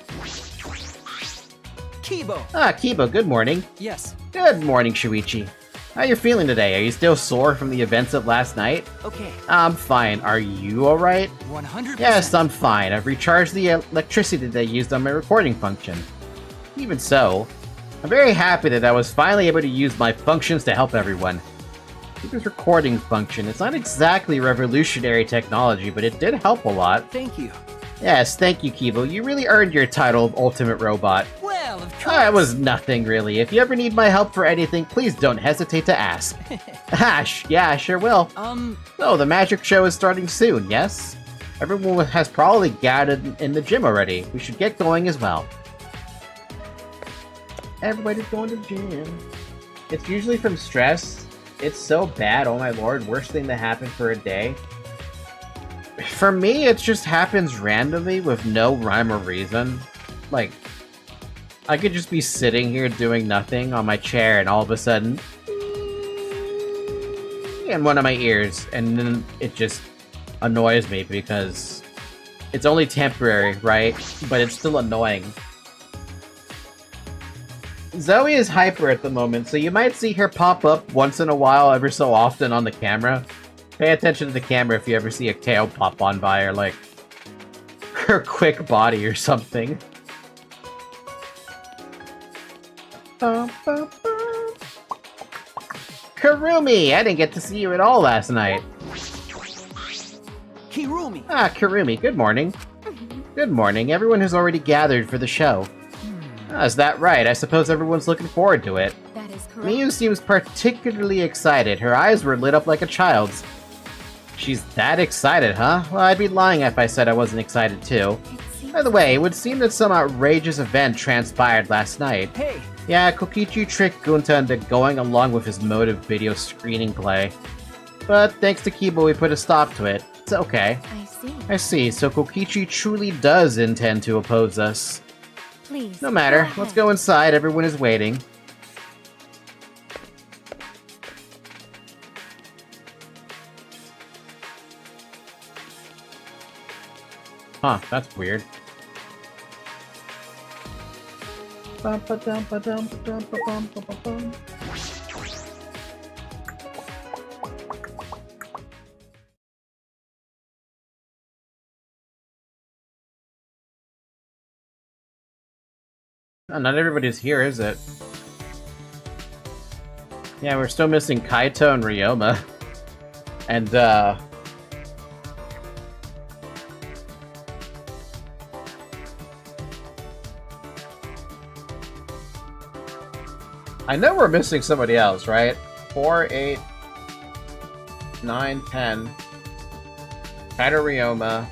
Kibo. Ah, Kibo, good morning. Yes. Good morning, Shuichi. How you feeling today? Are you still sore from the events of last night? Okay. I'm fine. Are you alright? 100%. Yes, I'm fine. I've recharged the electricity that I used on my recording function. Even so, I'm very happy that I was finally able to use my functions to help everyone. This recording function, it's not exactly revolutionary technology, but it did help a lot. Thank you. Yes, thank you, Kibo. You really earned your title of Ultimate Robot. Well, of course. It was nothing, really. If you ever need my help for anything, please don't hesitate to ask. Yeah, I sure will. So, the magic show is starting soon, yes? Everyone has probably gathered in the gym already. We should get going as well. Everybody's going to the gym. It's usually from stress. It's so bad, oh my lord, worst thing that happened for a day. For me, it just happens randomly with no rhyme or reason. Like, I could just be sitting here doing nothing on my chair and all of a sudden... in one of my ears, and then it just annoys me because it's only temporary, right? But it's still annoying. Zoe is hyper at the moment, so you might see her pop up once in a while ever so often on the camera. Pay attention to the camera if you ever see a tail pop on by or like her quick body or something. Karumi! I didn't get to see you at all last night. Kirumi. Ah, Karumi, good morning. Good morning. Everyone has already gathered for the show. Ah, is that right? I suppose everyone's looking forward to it. That is correct. Miyu seems particularly excited. Her eyes were lit up like a child's. She's that excited, huh? Well, I'd be lying if I said I wasn't excited too. It seems By the way, it would seem that some outrageous event transpired last night. Hey. Yeah, Kokichi tricked Gunta into going along with his mode of video screening play. But thanks to Kibo, we put a stop to it. It's okay. I see. I see, so Kokichi truly does intend to oppose us. Please. No matter, ahead. let's go inside, everyone is waiting. Huh, that's weird. Oh, not everybody's here, is it? Yeah, we're still missing Kaito and Ryoma. And, I know we're missing somebody else, right? 4, 8, 9, 10. Kaito, Ryoma.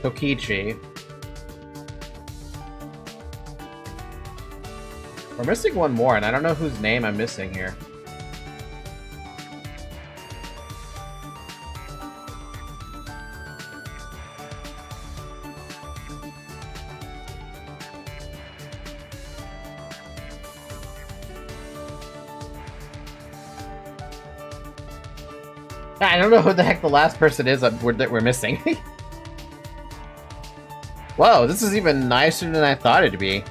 Kokichi. We're missing one more, and I don't know whose name I'm missing here. I don't know who the heck the last person is that we're missing. Whoa, this is even nicer than I thought it'd be.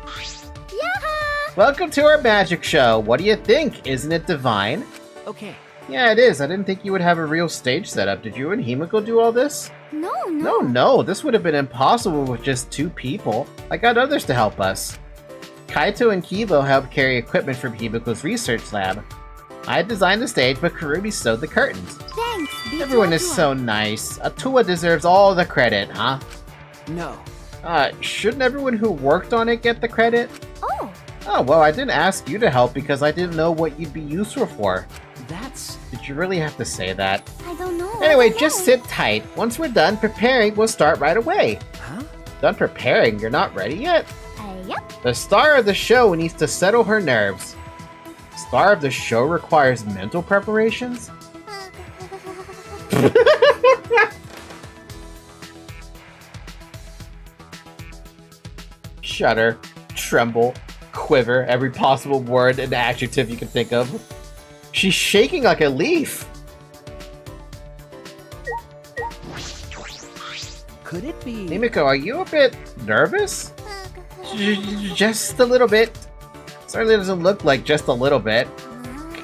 Yaha! Welcome to our magic show. What do you think? Isn't it divine? Okay. Yeah, it is. I didn't think you would have a real stage setup. Did you and Himiko do all this? No. This would have been impossible with just 2 people. I got others to help us. Kaito and Kibo helped carry equipment from Hibiko's research lab. I designed the stage, but Kurumi sewed the curtains. Thanks, Big Everyone is Atua. so nice. Atua deserves all the credit, huh? No. Shouldn't everyone who worked on it get the credit? Oh, Oh, well, I didn't ask you to help because I didn't know what you'd be useful for. That's... Did you really have to say that? I don't know. Anyway, I don't just know. sit tight. Once we're done preparing, we'll start right away. Huh? Done preparing? You're not ready yet? Yep. The star of the show needs to settle her nerves. Star of the show requires mental preparations? Shudder, tremble, quiver, every possible word and adjective you can think of. She's shaking like a leaf. Could it be... Himiko, are you a bit nervous? Just a little bit. Certainly doesn't look like just a little bit.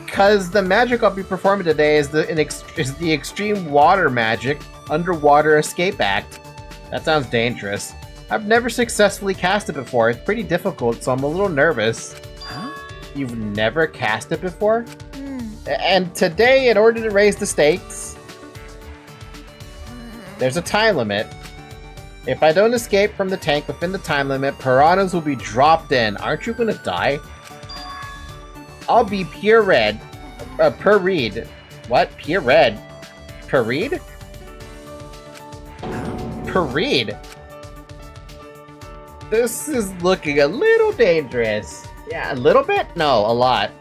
Because the magic I'll be performing today is the extreme water magic underwater escape act. That sounds dangerous. I've never successfully cast it before. It's pretty difficult, so I'm a little nervous. Huh? You've never cast it before? And today, in order to raise the stakes, there's a time limit. If I don't escape from the tank within the time limit, piranhas will be dropped in. Aren't you gonna die? I'll be pure red. Per read. What? Pure red? Per read? Per read. This is looking a little dangerous. Yeah, a little bit? No, a lot.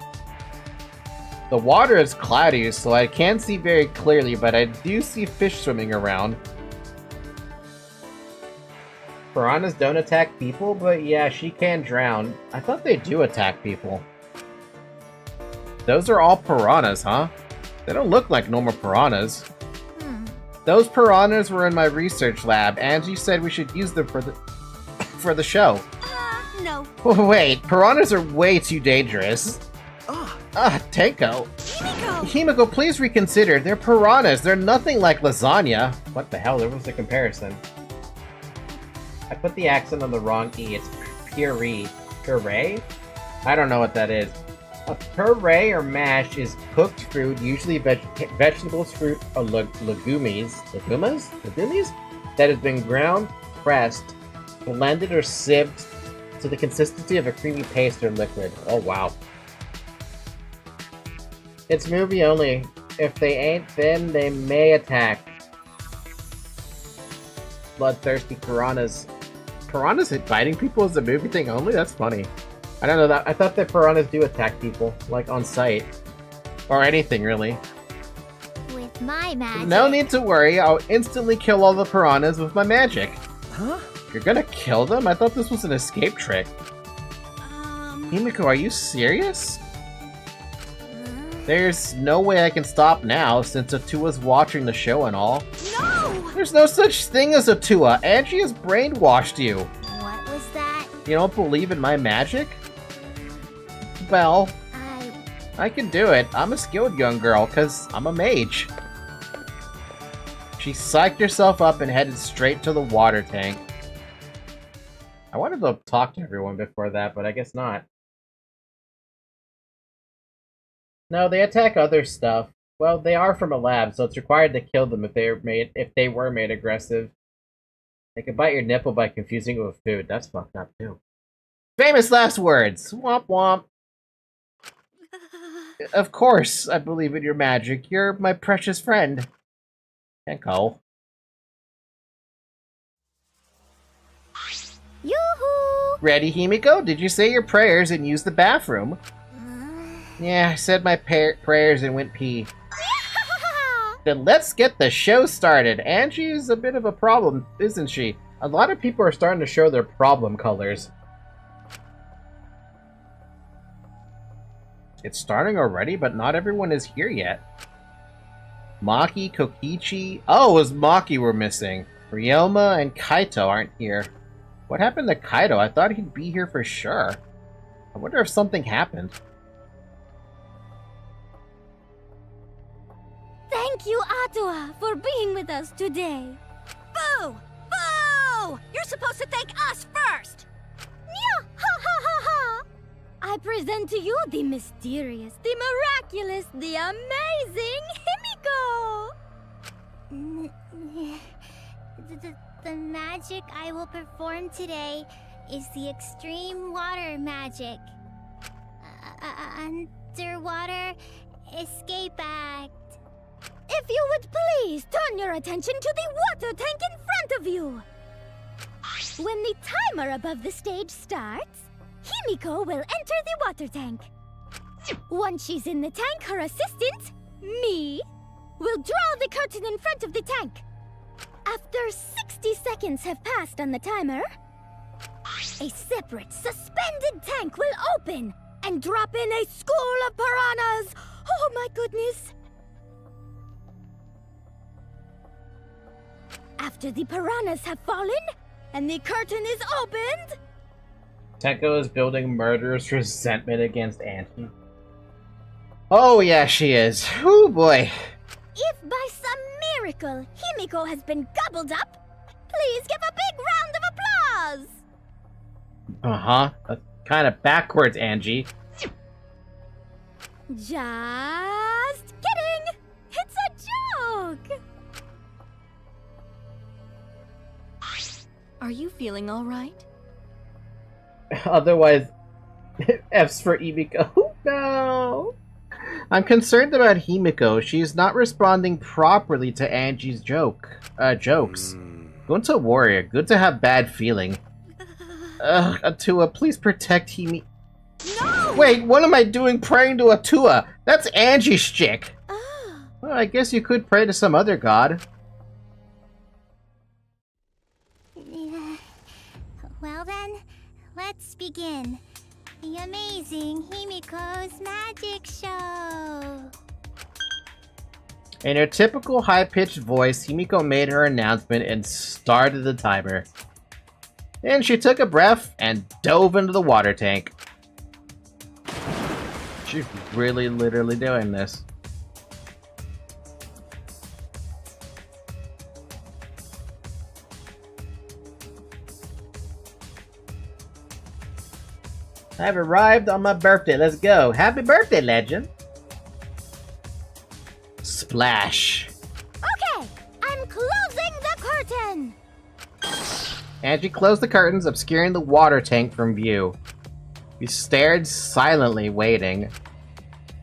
The water is cloudy, so I can't see very clearly, but I do see fish swimming around. Piranhas don't attack people, but yeah, she can drown. I thought they do attack people. Those are all piranhas, huh? They don't look like normal piranhas. Those piranhas were in my research lab. Angie said we should use them for the show. No. Wait, piranhas are way too dangerous. Tenko. Himiko, please reconsider. They're piranhas. They're nothing like lasagna. What the hell? There was a comparison. I put the accent on the wrong E. It's puree. Puree? I don't know what that is. A puree or mash is cooked fruit, usually vegetables, fruit, or legumes. Legumes? That has been ground, pressed, blended, or sieved to the consistency of a creamy paste or liquid. Oh, wow. It's movie only. If they ain't thin, they may attack. Bloodthirsty piranhas. Piranhas biting people is a movie thing only? That's funny. I don't know that. I thought that piranhas do attack people, like on sight. Or anything, really. With my magic. No need to worry. I'll instantly kill all the piranhas with my magic. Huh? You're gonna kill them? I thought this was an escape trick. Himiko, are you serious? There's no way I can stop now, since Atua's watching the show and all. No! There's no such thing as Atua. Angie has brainwashed you. What was that? You don't believe in my magic? Well, I can do it. I'm a skilled young girl, because I'm a mage. She psyched herself up and headed straight to the water tank. I wanted to talk to everyone before that, but I guess not. No, they attack other stuff. Well, they are from a lab, so it's required to kill them if they were made aggressive. They can bite your nipple by confusing it with food. That's fucked up too. Famous last words. Womp womp. Of course, I believe in your magic. You're my precious friend. Tenko. Yoo-hoo! Ready, Himiko? Did you say your prayers and use the bathroom? Yeah, I said my prayers and went pee. Then let's get the show started. Angie's a bit of a problem, isn't she? A lot of people are starting to show their problem colors. It's starting already, but not everyone is here yet. Maki, Kokichi... Oh, it was Maki we're missing. Ryoma and Kaito aren't here. What happened to Kaito? I thought he'd be here for sure. I wonder if something happened. Thank you, Atua, for being with us today. Boo! Boo! You're supposed to thank us first! Yeah, ha ha ha ha! I present to you the mysterious, the miraculous, the amazing Himiko! The magic I will perform today is the extreme water magic. Underwater escape act. If you would please turn your attention to the water tank in front of you. When the timer above the stage starts, Himiko will enter the water tank. Once she's in the tank, her assistant, me, will draw the curtain in front of the tank. After 60 seconds have passed on the timer, a separate, suspended tank will open and drop in a school of piranhas! Oh my goodness! After the piranhas have fallen and the curtain is opened... Tenko is building murderous resentment against Angie. Oh yeah, she is. Oh boy. If by some miracle Himiko has been gobbled up, please give a big round of applause! Uh-huh. That's kind of backwards, Angie. Just kidding! It's a joke! Are you feeling all right? Otherwise, F's for Himiko. No! I'm concerned about Himiko. She's not responding properly to Angie's jokes. Good to warrior. Good to have bad feeling. Atua, please protect Himi. No! Wait, what am I doing praying to Atua? That's Angie's chick. Oh. Well, I guess you could pray to some other god. Well then, let's begin. The amazing Himiko's magic show. In her typical high-pitched voice, Himiko made her announcement and started the timer. Then she took a breath and dove into the water tank. She's really literally doing this. I've arrived on my birthday. Let's go. Happy birthday, legend. Splash. Okay, I'm closing the curtain. Angie closed the curtains, obscuring the water tank from view. We stared silently, waiting.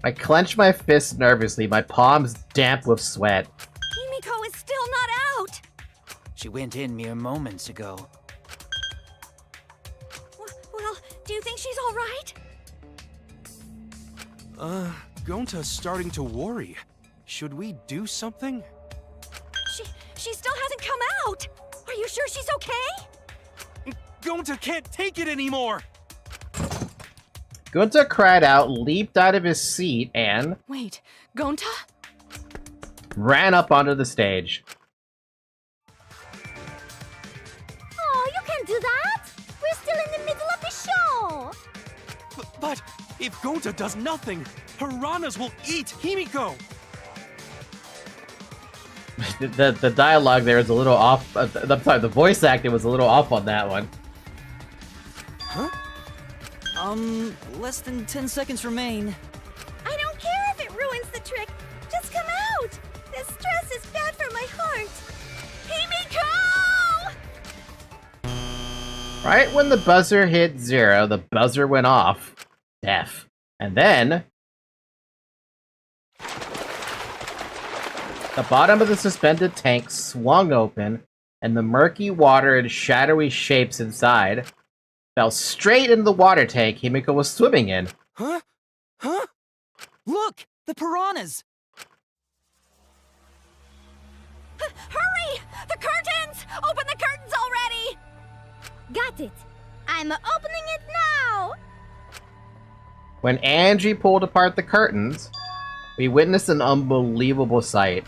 I clenched my fists nervously, my palms damp with sweat. Himiko is still not out. She went in mere moments ago. Well, do you think she's all right? Gonta's starting to worry. Should we do something? She still hasn't come out. Are you sure she's okay? Gonta can't take it anymore! Gunta cried out, leaped out of his seat, and Wait, Gonta? ran up onto the stage. Oh, you can't do that. We're still in the middle of the show. But if Gonta does nothing, piranhas will eat Himiko! The dialogue there is a little off. I'm sorry, the voice acting was a little off on that one. Huh? Less than 10 seconds remain. I don't care if it ruins the trick. Just come out. This stress is bad for my heart. Himiko! Right when the buzzer hit 0, the buzzer went off. Deaf. And then the bottom of the suspended tank swung open, and the murky water and shadowy shapes inside fell straight into the water tank Himiko was swimming in. Huh? Huh? Look! The piranhas! Hurry! The curtains! Open the curtains already! Got it. I'm opening it now. When Angie pulled apart the curtains, we witnessed an unbelievable sight.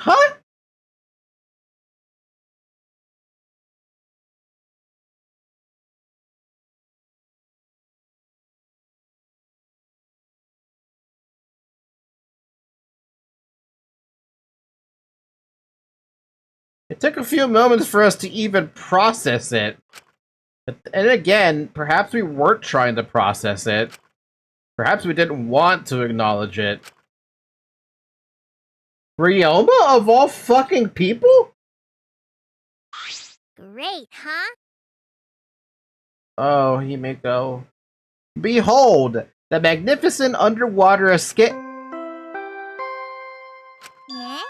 Huh? It took a few moments for us to even process it. And again, perhaps we weren't trying to process it. Perhaps we didn't want to acknowledge it. Ryoma, of all fucking people? Great, huh? Oh, Himiko. Behold, the magnificent underwater escape. Yeah?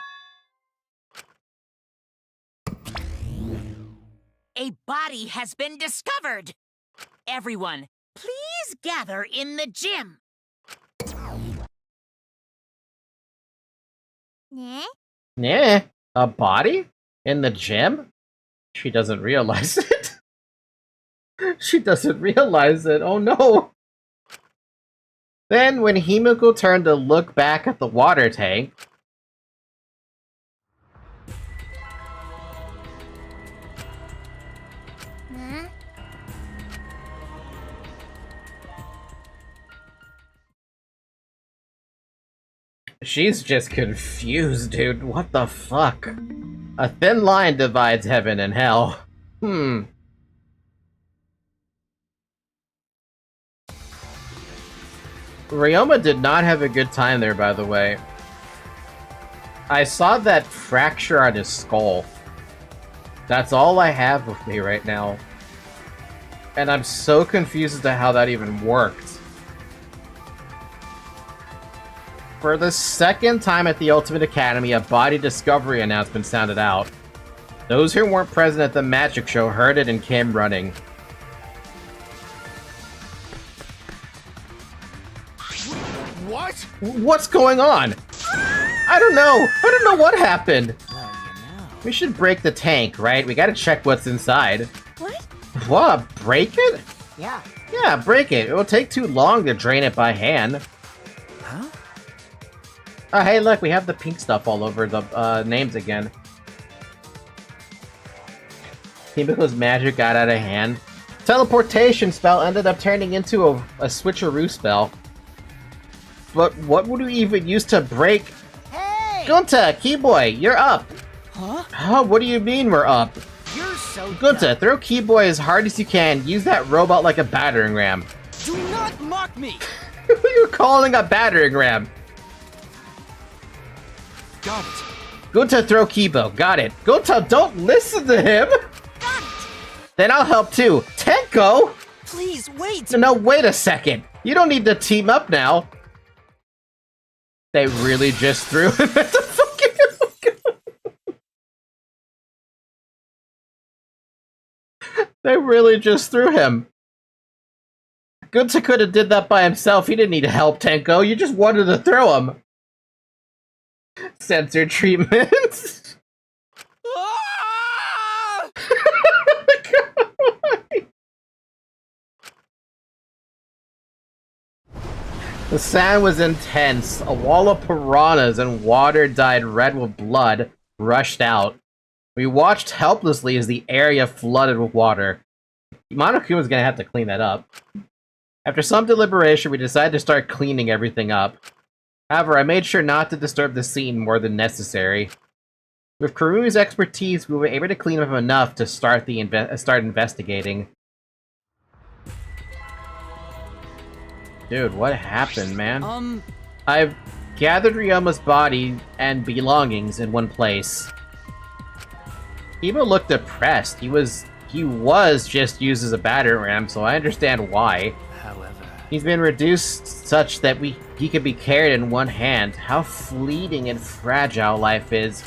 A body has been discovered! Everyone, please gather in the gym. Yeah? Yeah, a body? In the gym? She doesn't realize it. She doesn't realize it. Oh no! Then, when Himiko turned to look back at the water tank, Huh? she's just confused, dude. What the fuck? A thin line divides heaven and hell. Ryoma did not have a good time there, by the way. I saw that fracture on his skull. That's all I have with me right now. And I'm so confused as to how that even worked. For the second time at the Ultimate Academy, a body discovery announcement sounded out. Those who weren't present at the magic show heard it and came running. What? What's going on? I don't know. I don't know what happened. Well, you know. We should break the tank, right? We gotta check what's inside. What? What? Break it? Yeah. Yeah, break it. It will take too long to drain it by hand. Huh? Oh, hey, look, we have the pink stuff all over the names again. Himiko's magic got out of hand. Teleportation spell ended up turning into a switcheroo spell. But what would we even use to break? Hey! Gunta, Keyboy, you're up! Huh? Huh, what do you mean we're up? You're so Gunta, throw Keyboy as hard as you can. Use that robot like a battering ram. Do not mock me! You're calling a battering ram. Got it. Gunta, throw Kibo. Got it. Gunta, don't listen to him. Got it! Then I'll help too. Tenko! Please, wait! No, wait a second. You don't need to team up now. They really just threw him at the fucking... They really just threw him. Gunta could have did that by himself. He didn't need help, Tenko. You just wanted to throw him. Sensor treatment. Ah! The sound was intense. A wall of piranhas and water dyed red with blood rushed out. We watched helplessly as the area flooded with water. Monokuma was gonna have to clean that up. After some deliberation, we decided to start cleaning everything up. However, I made sure not to disturb the scene more than necessary. With Karumi's expertise, we were able to clean up enough to start investigating. Dude, what happened, man? I've gathered Ryoma's body and belongings in one place. Himo looked depressed. He was just used as a battering ram, so I understand why. However... He's been reduced such that he could be carried in one hand. How fleeting and fragile life is.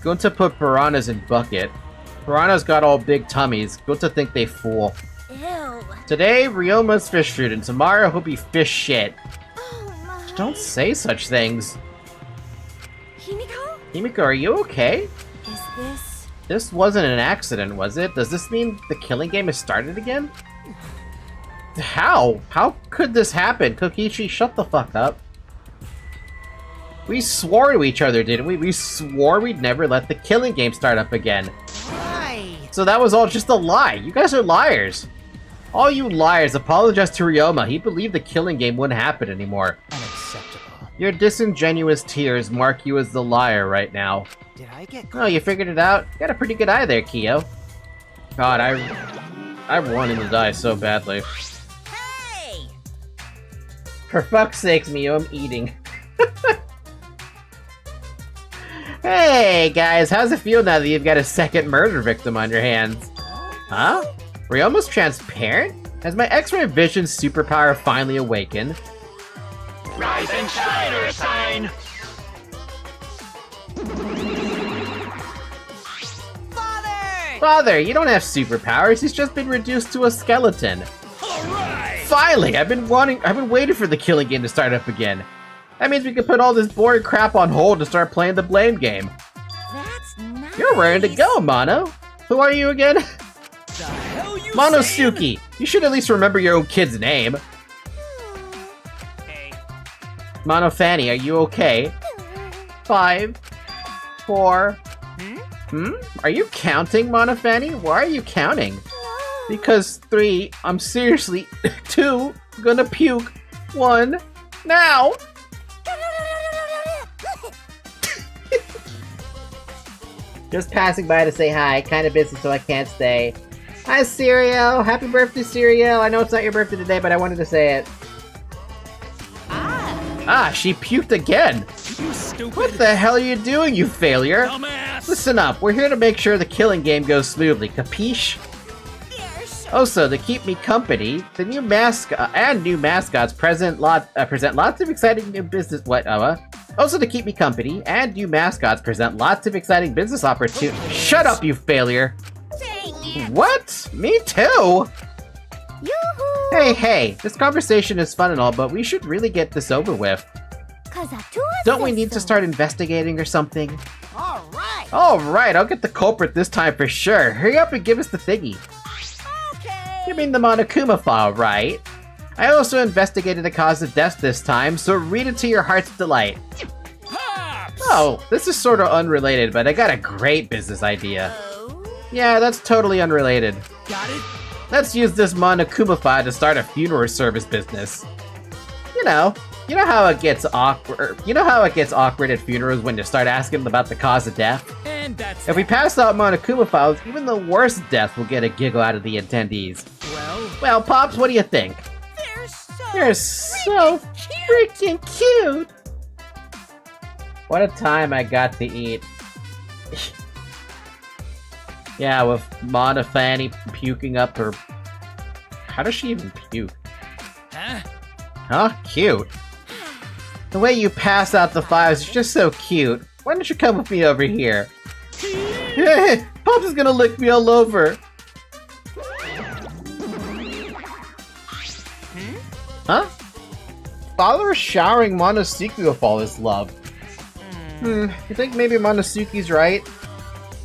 Gunta put piranhas in bucket. Piranhas got all big tummies. Gunta think they fool. Ew. Today, Ryoma's fish food, and tomorrow he'll be fish shit. Oh my. Don't say such things. Himiko? Himiko, are you okay? Is this... This wasn't an accident, was it? Does this mean the killing game has started again? How? How could this happen? Kokichi, shut the fuck up. We swore to each other, didn't we? We swore we'd never let the killing game start up again. Why? So that was all just a lie. You guys are liars. All you liars, apologize to Ryoma. He believed the killing game wouldn't happen anymore. Unacceptable. Your disingenuous tears mark you as the liar right now. Did I get Oh, you figured it out? You got a pretty good eye there, Kyo. God, I want him to die so badly. Hey! For fuck's sakes, Mio, I'm eating. Hey, guys, how's it feel now that you've got a second murder victim on your hands? Huh? Ryoma's transparent? Has my X-ray vision superpower finally awakened? Rise and shine, or sign! Father! Father, you don't have superpowers. He's just been reduced to a skeleton. Alright! Finally, I've been waiting for the killing game to start up again. That means we can put all this boring crap on hold to start playing the blame game. That's nice. You're ready to go, Mono. Who are you again? The hell you Monosuke. You should at least remember your own kid's name. Hey. Mono Fanny, are you okay? 5, 4. Are you counting, Mono Fanny? Why are you counting? Because 3, I'm seriously 2, gonna puke. 1, now. Just passing by to say hi. Kind of busy, so I can't stay. Hi, Cereal. Happy birthday, Cereal. I know it's not your birthday today, but I wanted to say it. Ah, she puked again. You stupid What the hell are you doing, you failure? dumbass! Listen up. We're here to make sure the killing game goes smoothly. Capiche? Also, to keep me company, the new mascots present lots of exciting new business. Also, to keep me company, and new mascots present lots of exciting business opportunities. Shut up, you failure! Dang it! What? Me too? Yoo-hoo! Hey, this conversation is fun and all, but we should really get this over with. Don't we need to start investigating or something? All right. Alright, I'll get the culprit this time for sure. Hurry up and give us the thingy. Okay! You mean the Monokuma file, right? I also investigated the cause of death this time, so read it to your heart's delight. Pops! Oh, this is sort of unrelated, but I got a great business idea. Oh? Yeah, that's totally unrelated. Got it? Let's use this Monokuma file to start a funeral service business. You know how it gets awkward. You know how it gets awkward at funerals when you start asking them about the cause of death? And that's If we pass out Monokuma files, even the worst death will get a giggle out of the attendees. Well, Pops, what do you think? They're You're so freaking cute! What a time I got to eat. Yeah, with Mona Fanny puking up her... How does she even puke? Huh? Huh? Cute. The way you pass out the files is just so cute. Why don't you come with me over here? Pops is gonna lick me all over. Huh? Father is showering Monosuke with all his love. You think maybe Monosuke's right?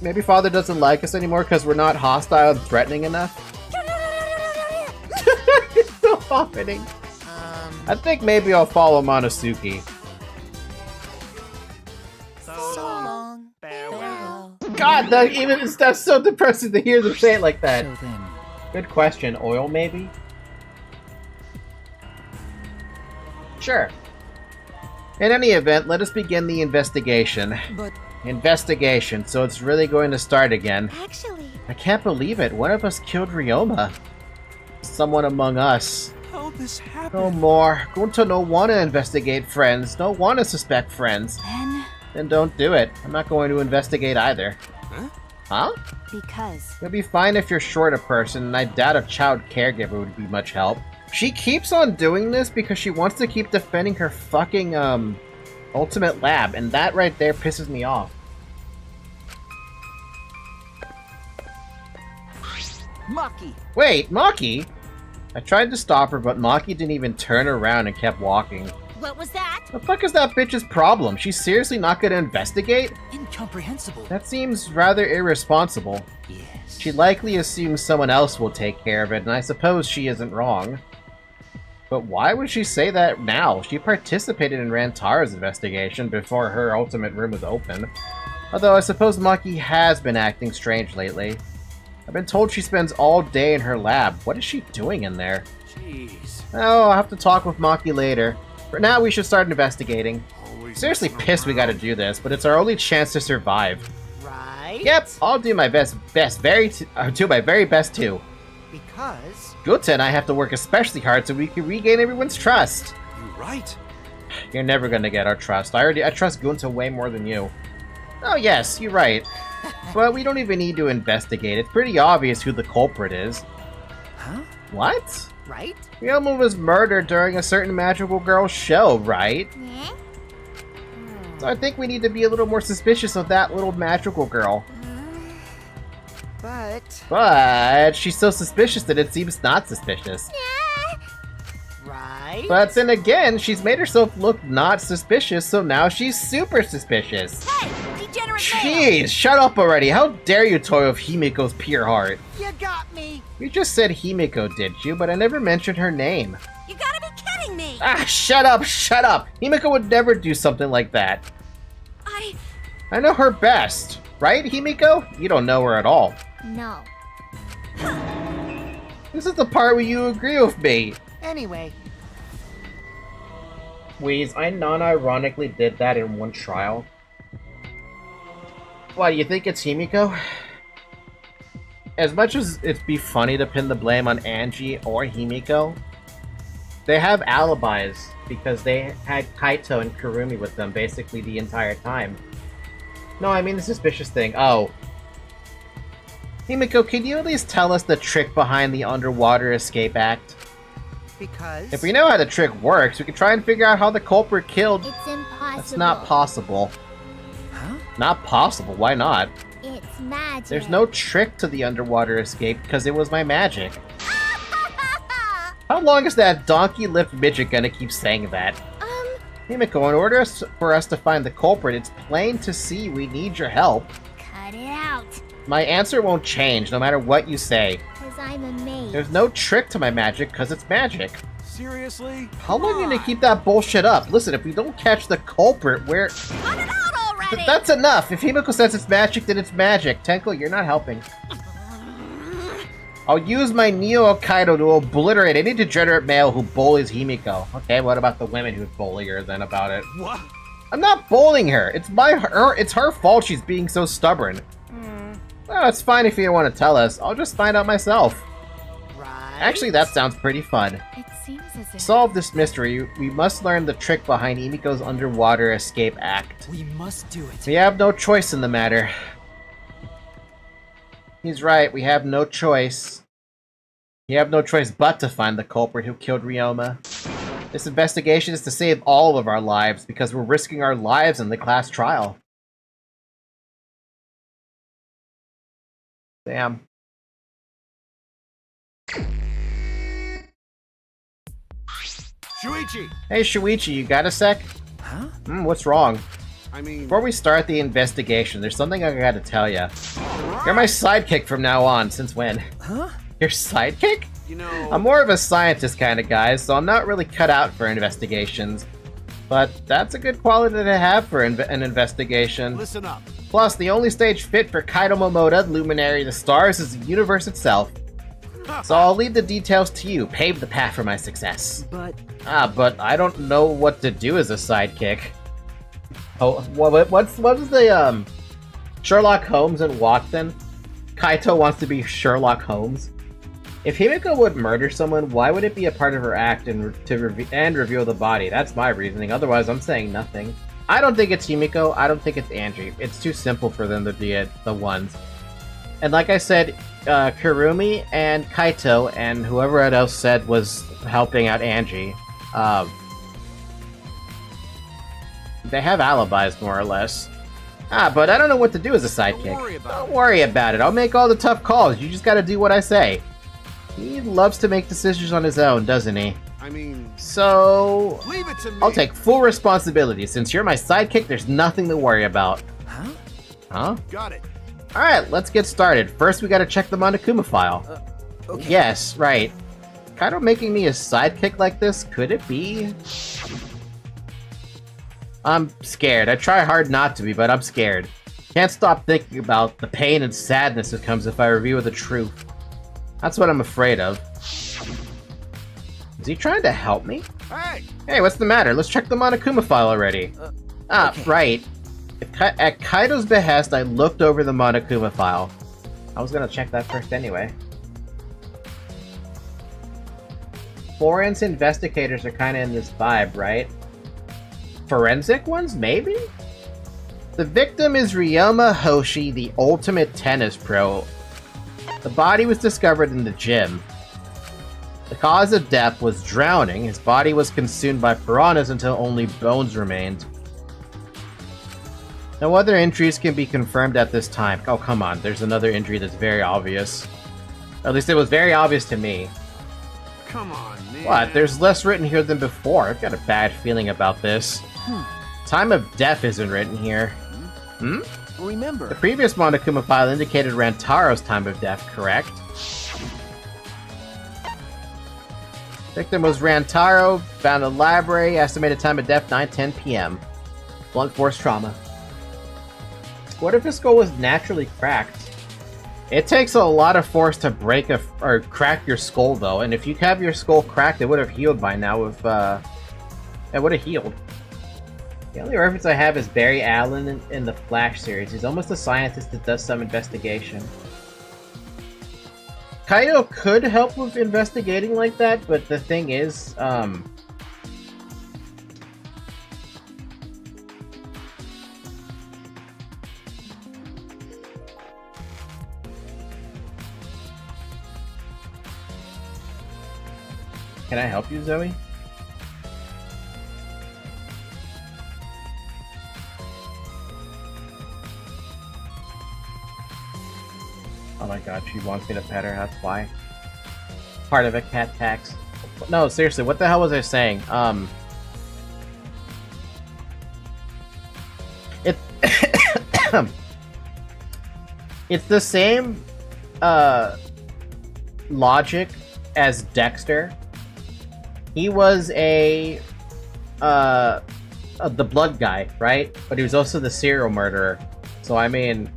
Maybe Father doesn't like us anymore because we're not hostile and threatening enough? It's still happening. I think maybe I'll follow Monosuke. so long. Farewell. God, that's so depressing to hear them say it like that. So then, Good question. Oil, maybe? Sure. In any event, let us begin the investigation. but Investigation, so it's really going to start again. Actually, I can't believe it. One of us killed Ryoma. Someone among us. How this happened? No more. Gunta no wanna investigate friends. No wanna suspect friends. Then don't do it. I'm not going to investigate either. Huh? Huh? because You'll be fine if you're short a person, and I doubt a child caregiver would be much help. She keeps on doing this because she wants to keep defending her fucking, ultimate lab, and that right there pisses me off. Maki. Wait, Maki? I tried to stop her, but Maki didn't even turn around and kept walking. What was that? The fuck is that bitch's problem? She's seriously not gonna investigate? Incomprehensible. That seems rather irresponsible. Yes. She likely assumes someone else will take care of it, and I suppose she isn't wrong. But why would she say that now? She participated in Rantara's investigation before her ultimate room was open. Although I suppose Maki has been acting strange lately. I've been told she spends all day in her lab. What is she doing in there? Jeez. Oh, I'll have to talk with Maki later. For now, we should start investigating. Always Seriously messing pissed we gotta around. do this, but it's our only chance to survive. Right? Yep, I'll do my I'll do my very best too. Because... Guta and I have to work especially hard so we can regain everyone's trust. You right? You're never gonna get our trust. I trust Gunta way more than you. Oh yes, you're right. But we don't even need to investigate. It's pretty obvious who the culprit is. Huh? What? Right? Ryoma was murdered during a certain magical girl's show, right? Eh? So I think we need to be a little more suspicious of that little magical girl. But... But she's so suspicious that it seems not suspicious. Right? But then again, she's made herself look not suspicious, so now she's super suspicious. Hey, degenerate male! Jeez, shut up already. How dare you toy with Himiko's pure heart? You got me! You just said Himiko, did you? But I never mentioned her name. You gotta be kidding me! Ah, shut up, shut up! Himiko would never do something like that. I know her best. Right, Himiko? You don't know her at all. No. This is the part where you agree with me. Anyway, Wheeze, I non-ironically did that in one trial. Why, do you think it's Himiko? As much as it'd be funny to pin the blame on Angie or Himiko, they have alibis because they had Kaito and Kurumi with them basically the entire time. No, I mean the suspicious thing. Oh. Himiko, can you at least tell us the trick behind the underwater escape act? because... If we know how the trick works, we can try and figure out how the culprit killed... It's impossible. That's not possible. Huh? Not possible, why not? It's magic. There's no trick to the underwater escape because it was my magic. How long is that donkey-lipped midget gonna keep saying that? Himiko, in order for us to find the culprit, it's plain to see we need your help. Cut it out. My answer won't change, no matter what you say. Because I'm a maid. There's no trick to my magic, because it's magic. Seriously? How long are you gonna keep that bullshit up? Listen, if we don't catch the culprit, we're... Cut it out already! That's enough! If Himiko says it's magic, then it's magic. Tenko, you're not helping. I'll use my Neo Kaido to obliterate any degenerate male who bullies Himiko. Okay, what about the women who bully her then about it? What? I'm not bullying her. It's her fault she's being so stubborn. Well, it's fine if you don't want to tell us. I'll just find out myself. Right? Actually, that sounds pretty fun. It seems as To if solve this mystery, we must learn the trick behind Himiko's underwater escape act. We must do it. We have no choice in the matter. He's right, we have no choice. We have no choice but to find the culprit who killed Ryoma. This investigation is to save all of our lives, because we're risking our lives in the class trial. Damn. Shuichi! Hey Shuichi, you got a sec? Huh? What's wrong? I mean... Before we start the investigation, there's something I gotta tell ya. You're my sidekick from now on. Since when? Huh? Your sidekick? You know... I'm more of a scientist kind of guy, so I'm not really cut out for investigations. But that's a good quality to have for an investigation. Listen up. Plus, the only stage fit for Kaido Momoda, Luminary of the Stars, is the universe itself. So I'll leave the details to you, pave the path for my success. But... But I don't know what to do as a sidekick. Oh, what's the, Sherlock Holmes and Watson? Kaito wants to be Sherlock Holmes. If Himiko would murder someone, why would it be a part of her act and reveal the body? That's my reasoning, otherwise I'm saying nothing. I don't think it's Himiko, I don't think it's Angie. It's too simple for them to be the ones. And like I said, Kurumi and Kaito and whoever else said was helping out Angie, they have alibis, more or less. But I don't know what to do as a sidekick. Don't worry about it. I'll make all the tough calls. You just gotta do what I say. He loves to make decisions on his own, doesn't he? I mean... So... Leave it to me! I'll take full responsibility. Since you're my sidekick, there's nothing to worry about. Huh? Huh? Got it. Alright, let's get started. First, we gotta check the Monokuma file. Okay. Yes, right. Kaido making me a sidekick like this? Could it be? I'm scared. I try hard not to be, but I'm scared. Can't stop thinking about the pain and sadness that comes if I reveal the truth. That's what I'm afraid of. Is he trying to help me? Hey! Hey, what's the matter? Let's check the Monokuma file already. Okay. Right. At Kaido's behest, I looked over the Monokuma file. I was gonna check that first anyway. Forensic investigators are kinda in this vibe, right? Forensic ones, maybe? The victim is Ryoma Hoshi, the ultimate tennis pro. The body was discovered in the gym. The cause of death was drowning. His body was consumed by piranhas until only bones remained. No other injuries can be confirmed at this time. Oh, come on. There's another injury that's very obvious. At least it was very obvious to me. Come on, man. What? There's less written here than before. I've got a bad feeling about this. Time of death isn't written here. Hmm? Remember. The previous Monokuma file indicated Rantaro's time of death, correct? Victim was Rantaro, found in the library, estimated time of death 9:10 p.m. Blunt force trauma. What if his skull was naturally cracked? It takes a lot of force to break or crack your skull, though, and if you have your skull cracked, it would have healed by now. It would have healed. The only reference I have is Barry Allen in the Flash series. He's almost a scientist that does some investigation. Kaido could help with investigating like that, but the thing is, Can I help you, Zoe? Oh my god, she wants me to pet her, that's why. Part of a cat tax. No, seriously, what the hell was I saying? It's the same, logic as Dexter. He was the blood guy, right? But he was also the serial murderer. So, I mean,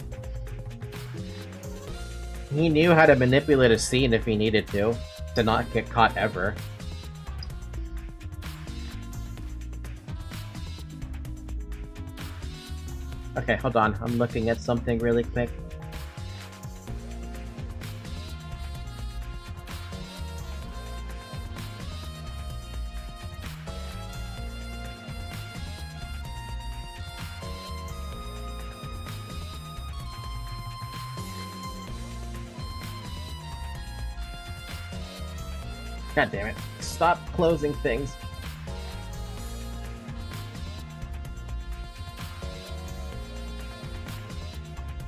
he knew how to manipulate a scene if he needed to not get caught ever. Okay, hold on. I'm looking at something really quick. God damn it. Stop closing things.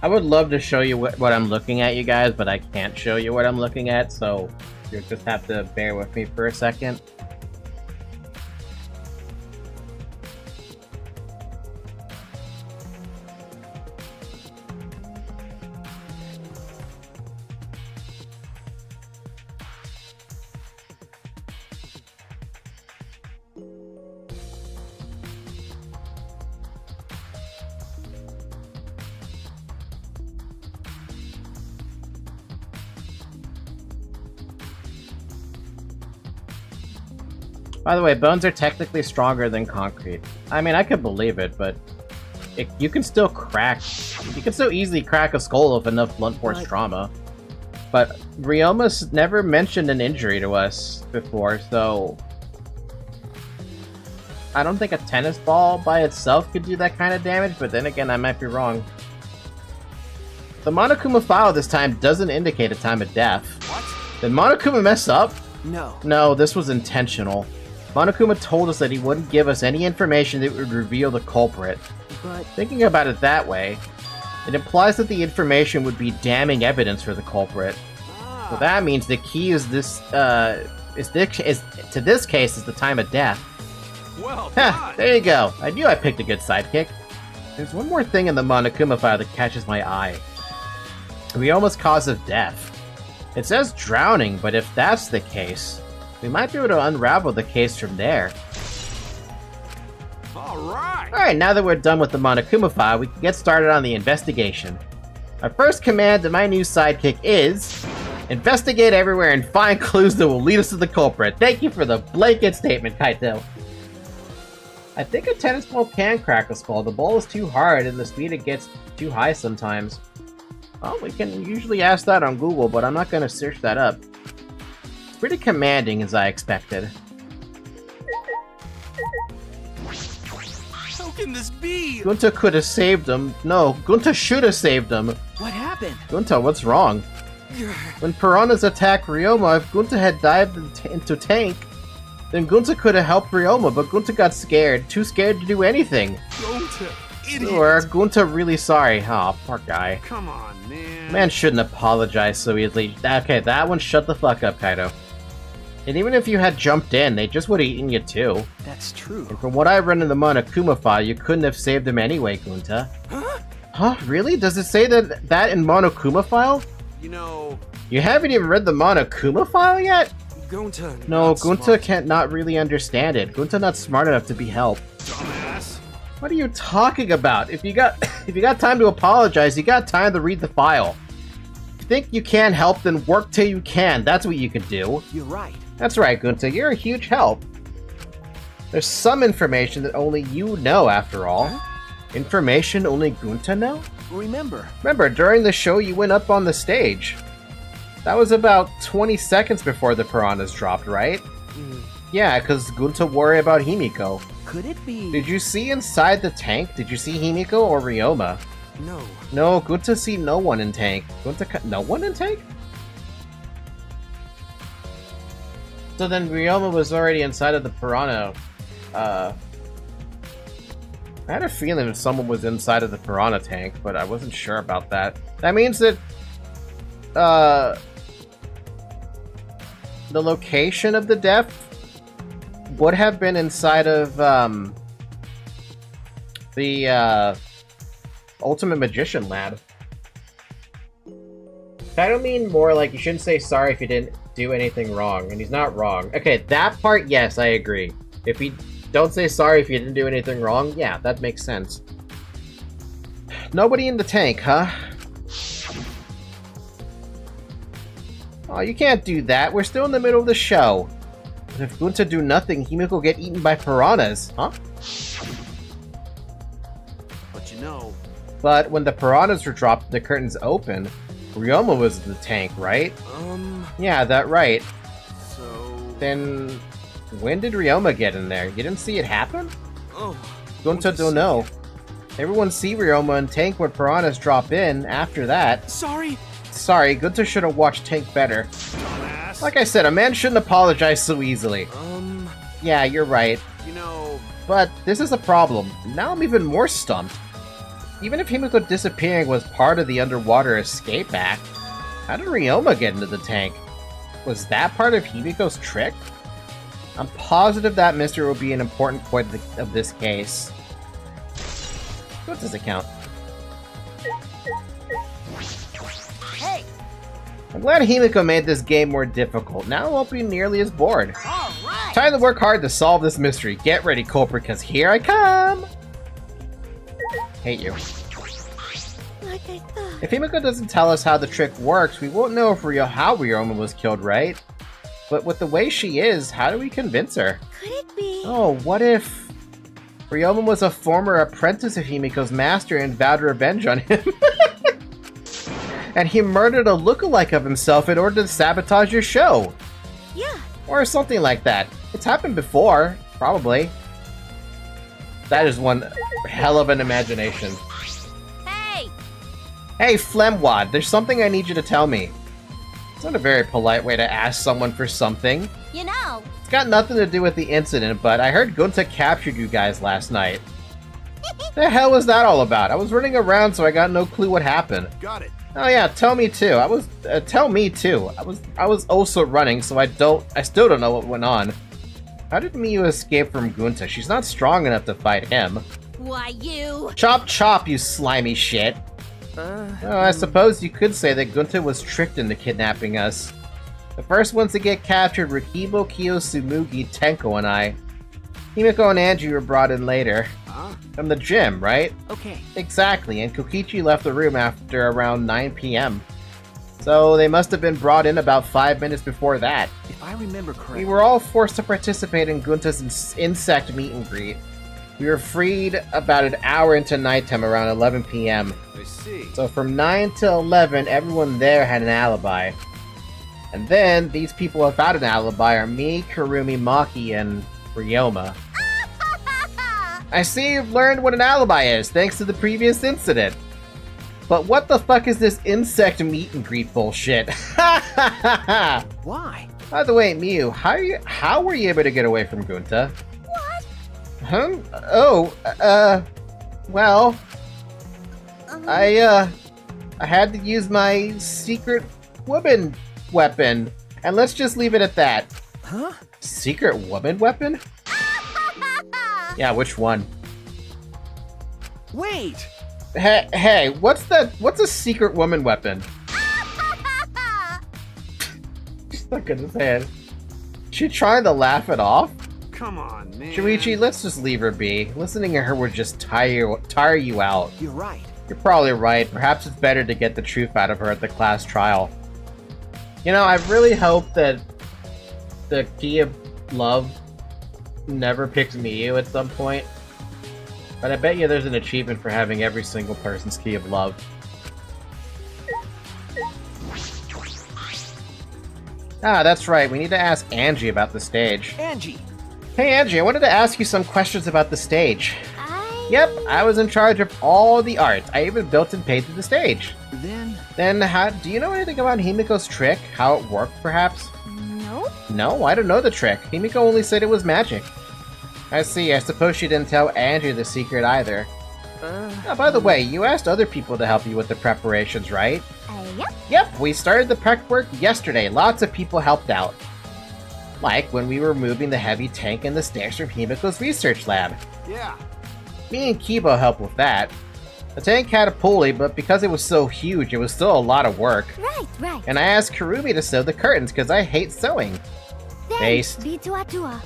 I would love to show you what I'm looking at, you guys, but I can't show you what I'm looking at, so you'll just have to bear with me for a second. By the way, bones are technically stronger than concrete. I mean, I could believe it, but you can still easily crack a skull with enough blunt force trauma. But Ryoma's never mentioned an injury to us before, so I don't think a tennis ball by itself could do that kind of damage, but then again, I might be wrong. The Monokuma file this time doesn't indicate a time of death. What? Did Monokuma mess up? No. No, this was intentional. Monokuma told us that he wouldn't give us any information that would reveal the culprit. But thinking about it that way, it implies that the information would be damning evidence for the culprit. So that means the key is this to this case is the time of death. Well Ha! There you go. I knew I picked a good sidekick. There's one more thing in the Monokuma file that catches my eye. Ryoma's cause of death. It says drowning, but if that's the case, We might be able to unravel the case from there. Alright, now that we're done with the Monokuma file, we can get started on the investigation. Our first command to my new sidekick is... investigate everywhere and find clues that will lead us to the culprit. Thank you for the blanket statement, Kaito. I think a tennis ball can crack a skull. The ball is too hard and the speed it gets too high sometimes. Well, we can usually ask that on Google, but I'm not going to search that up. It's pretty commanding as I expected. How can this be? Gunta could have saved him. No, Gunta should have saved him. What happened? Gunta, what's wrong? When piranhas attacked Ryoma, if Gunta had dived into tank, then Gunta could have helped Ryoma, but Gunta got scared. Too scared to do anything. Gunta, idiot. Or Gunta really sorry. Aw, poor guy. Come on, man. Man shouldn't apologize so easily. Okay, that one shut the fuck up, Kaito. And even if you had jumped in, they just would have eaten you too. That's true. And from what I read in the Monokuma file, you couldn't have saved him anyway, Gunta. Huh? Huh? Really? Does it say that in Monokuma file? You know... You haven't even read the Monokuma file yet? Gunta... No, Gunta can't not really understand it. Gunta not smart enough to be helped. Dumbass. What are you talking about? If you got time to apologize, you got time to read the file. If you think you can help, then work till you can. That's what you can do. You're right. That's right, Gunta. You're a huge help. There's some information that only you know, after all. Information only Gunta know? Remember, during the show you went up on the stage. That was about 20 seconds before the piranhas dropped, right? Yeah, because Gunta worried about Himiko. Could it be... Did you see inside the tank? Did you see Himiko or Ryoma? No. No, Gunta see no one in tank. No one in tank? So then Ryoma was already inside of the piranha. I had a feeling that someone was inside of the piranha tank, but I wasn't sure about that. That means that the location of the death would have been inside of the Ultimate Magician Lab. I don't mean more like you shouldn't say sorry if you didn't do anything wrong, and he's not wrong. Okay, that part, yes, I agree. If you don't say sorry if you didn't do anything wrong, yeah, that makes sense. Nobody in the tank, huh? Oh, you can't do that. We're still in the middle of the show. And if Gunta do nothing, Himiko will get eaten by piranhas, huh? But you know... But when the piranhas were dropped, the curtains open. Ryoma was in the tank, right? Yeah, that right. So... Then... when did Ryoma get in there? You didn't see it happen? Oh... Gunta don't know. Everyone see Ryoma in tank when piranhas drop in after that. Sorry! Sorry, Gunta should have watched tank better. Dumbass. Like I said, a man shouldn't apologize so easily. Yeah, you're right. You know... But this is a problem. Now I'm even more stumped. Even if Himiko disappearing was part of the underwater escape act, how did Ryoma get into the tank? Was that part of Himiko's trick? I'm positive that mystery will be an important point of this case. What does it count? Hey! I'm glad Himiko made this game more difficult. Now I won't be nearly as bored. All right! Time to work hard to solve this mystery. Get ready, culprit, because here I come! Hate you. Like I thought. If Himiko doesn't tell us how the trick works, we won't know if how Ryoma was killed, right? But with the way she is, how do we convince her? Could it be? Oh, what if Ryoma was a former apprentice of Himiko's master and vowed revenge on him? And he murdered a lookalike of himself in order to sabotage your show. Yeah. Or something like that. It's happened before, probably. That is one hell of an imagination. Hey! Hey, Flemwad, there's something I need you to tell me. It's not a very polite way to ask someone for something. You know. It's got nothing to do with the incident, but I heard Gunta captured you guys last night. The hell was that all about? I was running around, so I got no clue what happened. Got it. Oh yeah, tell me too. Tell me too. I was also running, so I still don't know what went on. How did Miyu escape from Gunta? She's not strong enough to fight him. Why, you. Chop chop, you slimy shit. Oh, I suppose you could say that Gunta was tricked into kidnapping us. The first ones to get captured were Kibo, Kyo, Tsumugi, Tenko, and I. Himiko and Angie were brought in later. Huh? From the gym, right? Okay. Exactly, and Kokichi left the room after around 9 p.m. So they must have been brought in about 5 minutes before that. If I remember correctly... We were all forced to participate in Gunta's insect meet and greet. We were freed about an hour into nighttime around 11 p.m. I see. So from 9 till 11, everyone there had an alibi. And then, these people without an alibi are me, Kurumi, Maki, and Ryoma. I see you've learned what an alibi is, thanks to the previous incident. But what the fuck is this insect meet and greet bullshit? Why? By the way, Miu, how were you able to get away from Gunta? What? Huh? Oh, well... I had to use my secret woman weapon. And let's just leave it at that. Huh? Secret woman weapon? Yeah, which one? Wait! Hey, what's a secret woman weapon? She's not gonna say it. She trying to laugh it off? Come on, man. Shuichi, let's just leave her be. Listening to her would just tire you out. You're right. You're probably right. Perhaps it's better to get the truth out of her at the class trial. You know, I really hope that the Key of Love never picks Miyu at some point. But I bet you there's an achievement for having every single person's Key of Love. Ah, that's right. We need to ask Angie about the stage. Angie! Hey Angie, I wanted to ask you some questions about the stage. Yep, Yep, I was in charge of all the art. I even built and painted the stage. Then Do you know anything about Himiko's trick? How it worked, perhaps? No? No, I don't know the trick. Himiko only said it was magic. I see, I suppose she didn't tell Andrew the secret either. Oh, by the way, you asked other people to help you with the preparations, right? Yep. Yep, we started the prep work yesterday. Lots of people helped out. Like when we were moving the heavy tank and the stairs from Himiko's research lab. Yeah. Me and Kibo helped with that. The tank had a pulley, but because it was so huge, it was still a lot of work. Right. And I asked Kurumi to sew the curtains because I hate sewing. Thanks, Based. Bitua.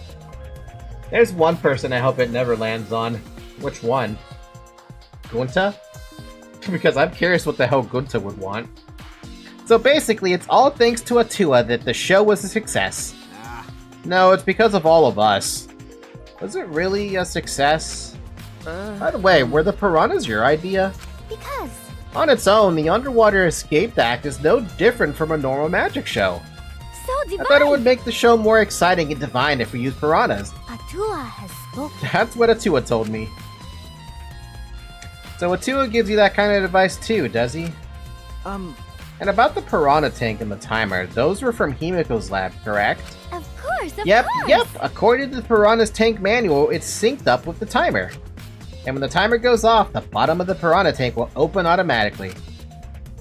There's one person I hope it never lands on. Which one? Gunta? Because I'm curious what the hell Gunta would want. So basically, it's all thanks to Atua that the show was a success. No, it's because of all of us. Was it really a success? By the way, were the piranhas your idea? Because On its own, the Underwater Escape Act is no different from a normal magic show. so I divine. thought it would make the show more exciting and divine if we used piranhas. Atua has spoken. That's what Atua told me. So Atua gives you that kind of advice too, does he? And about the piranha tank and the timer, those were from Himiko's lab, correct? Of course. Yep. According to the piranha's tank manual, it's synced up with the timer. And when the timer goes off, the bottom of the piranha tank will open automatically.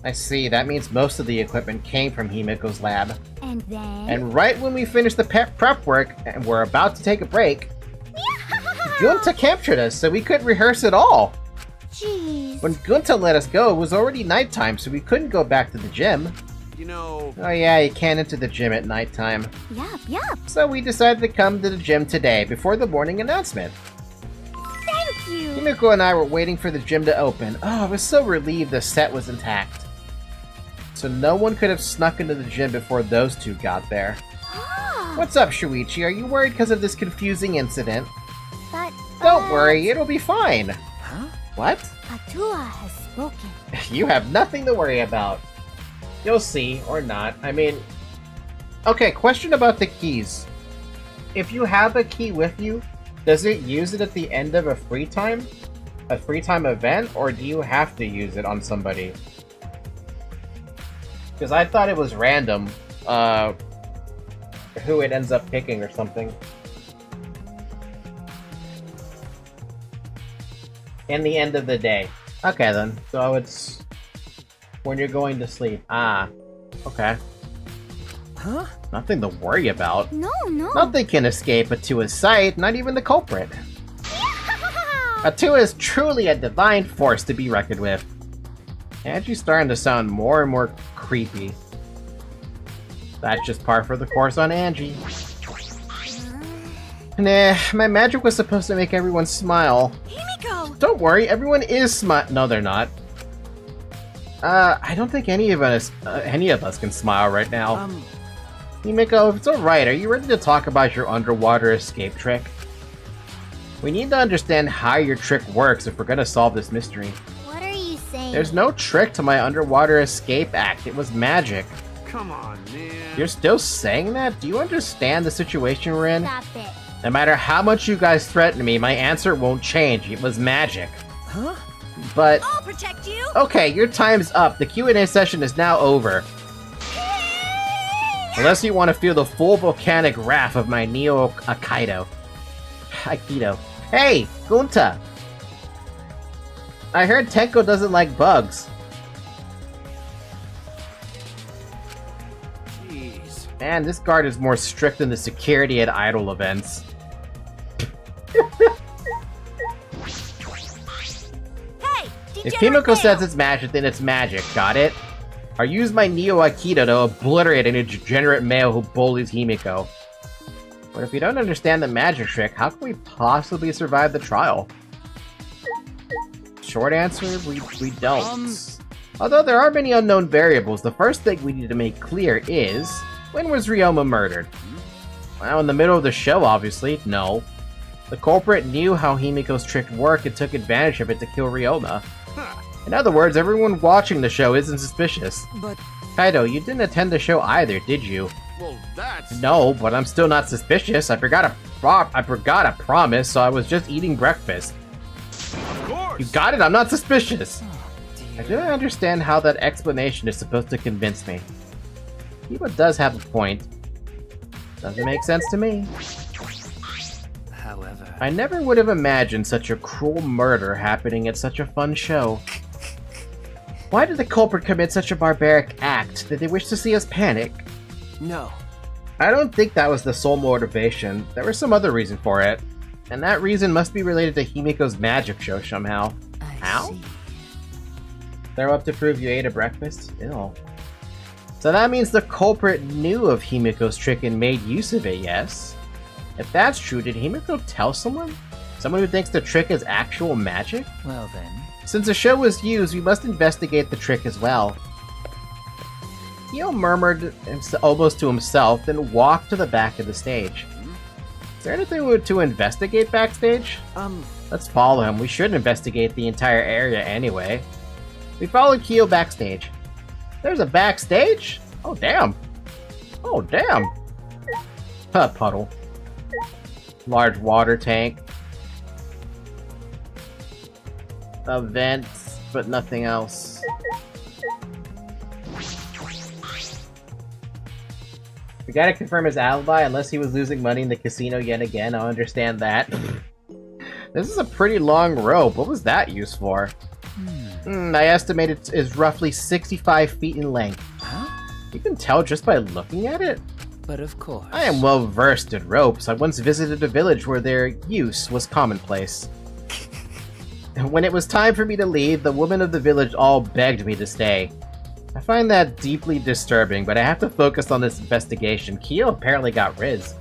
I see, that means most of the equipment came from Himiko's lab. And then. And right when we finish the prep work and we're about to take a break, Gunta captured us, so we couldn't rehearse at all. Jeez. When Gunta let us go, it was already nighttime, so we couldn't go back to the gym. You know... Oh yeah, you can't enter the gym at nighttime. Yup. So we decided to come to the gym today, before the morning announcement. Thank you. Himiko and I were waiting for the gym to open. Oh, I was so relieved the set was intact. So no one could have snuck into the gym before those two got there. Ah, What's up, Shuichi? Are you worried because of this confusing incident? but. Don't worry, it'll be fine. Huh? What? Atua has spoken. You have nothing to worry about. You'll see, or not. I mean... Okay, question about the keys. If you have a key with you, does it use it at the end of a free time event, or do you have to use it on somebody? Because I thought it was random, who it ends up picking or something. In the end of the day. Okay then, so it's when you're going to sleep. Ah, okay. Huh? Nothing to worry about. No. Nothing can escape Atua's sight, not even the culprit. Atua is truly a divine force to be reckoned with. Angie's starting to sound more and more creepy. That's just par for the course on Angie. Nah, my magic was supposed to make everyone smile. Himiko! Don't worry, everyone is No, they're not. I don't think any of us can smile right now. Himiko, if it's alright, are you ready to talk about your underwater escape trick? We need to understand how your trick works if we're gonna solve this mystery. What are you saying? There's no trick to my underwater escape act. It was magic. Come on, man. You're still saying that? Do you understand the situation we're in? Stop it. No matter how much you guys threaten me, my answer won't change. It was magic. Huh? But I'll protect you! okay, your time's up. The Q&A session is now over. Unless you want to feel the full volcanic wrath of my Neo Aikido. Hey, Gunta! I heard Tenko doesn't like bugs. Jeez. Man, this guard is more strict than the security at idol events. Hey! If Himiko says it's magic, then it's magic. Got it? I'll use my Neo Aikido to obliterate any degenerate male who bullies Himiko. But if you don't understand the magic trick, how can we possibly survive the trial? Short answer, we don't. Although there are many unknown variables, the first thing we need to make clear is, when was Ryoma murdered? Well, in the middle of the show, obviously. No. The culprit knew how Himiko's trick worked and took advantage of it to kill Ryoma. In other words, everyone watching the show isn't suspicious. But Kaido, you didn't attend the show either, did you? Well, that's... No, but I'm still not suspicious. I forgot a promise, so I was just eating breakfast. Of course! You got it? I'm not suspicious. I dear. don't understand how that explanation is supposed to convince me. Kiba does have a point. Doesn't make sense to me. However, I never would have imagined such a cruel murder happening at such a fun show. Why did the culprit commit such a barbaric act? Did they wish to see us panic? no. I don't think that was the sole motivation. There was some other reason for it. And that reason must be related to Himiko's magic show somehow. How? See. Throw up to prove you ate a breakfast? Ew. So that means the culprit knew of Himiko's trick and made use of it, yes? If that's true, did Himiko tell someone? Someone who thinks the trick is actual magic? Well then. Since the show was used, we must investigate the trick as well. Kyo murmured almost to himself, then walked to the back of the stage. Is there anything to investigate backstage? Let's follow him. We should investigate the entire area anyway. We followed Kyo backstage. There's a backstage? Oh, damn. Oh, damn. Puddle. Large water tank. Vents, but nothing else. We gotta confirm his alibi, unless he was losing money in the casino yet again. I'll understand that. This is a pretty long rope. What was that used for? I estimate it is roughly 65 feet in length. Huh? You can tell just by looking at it. But of course. I am well versed in ropes. I once visited a village where their use was commonplace. When it was time for me to leave, the women of the village all begged me to stay. I find that deeply disturbing, but I have to focus on this investigation. Kyo apparently got Riz.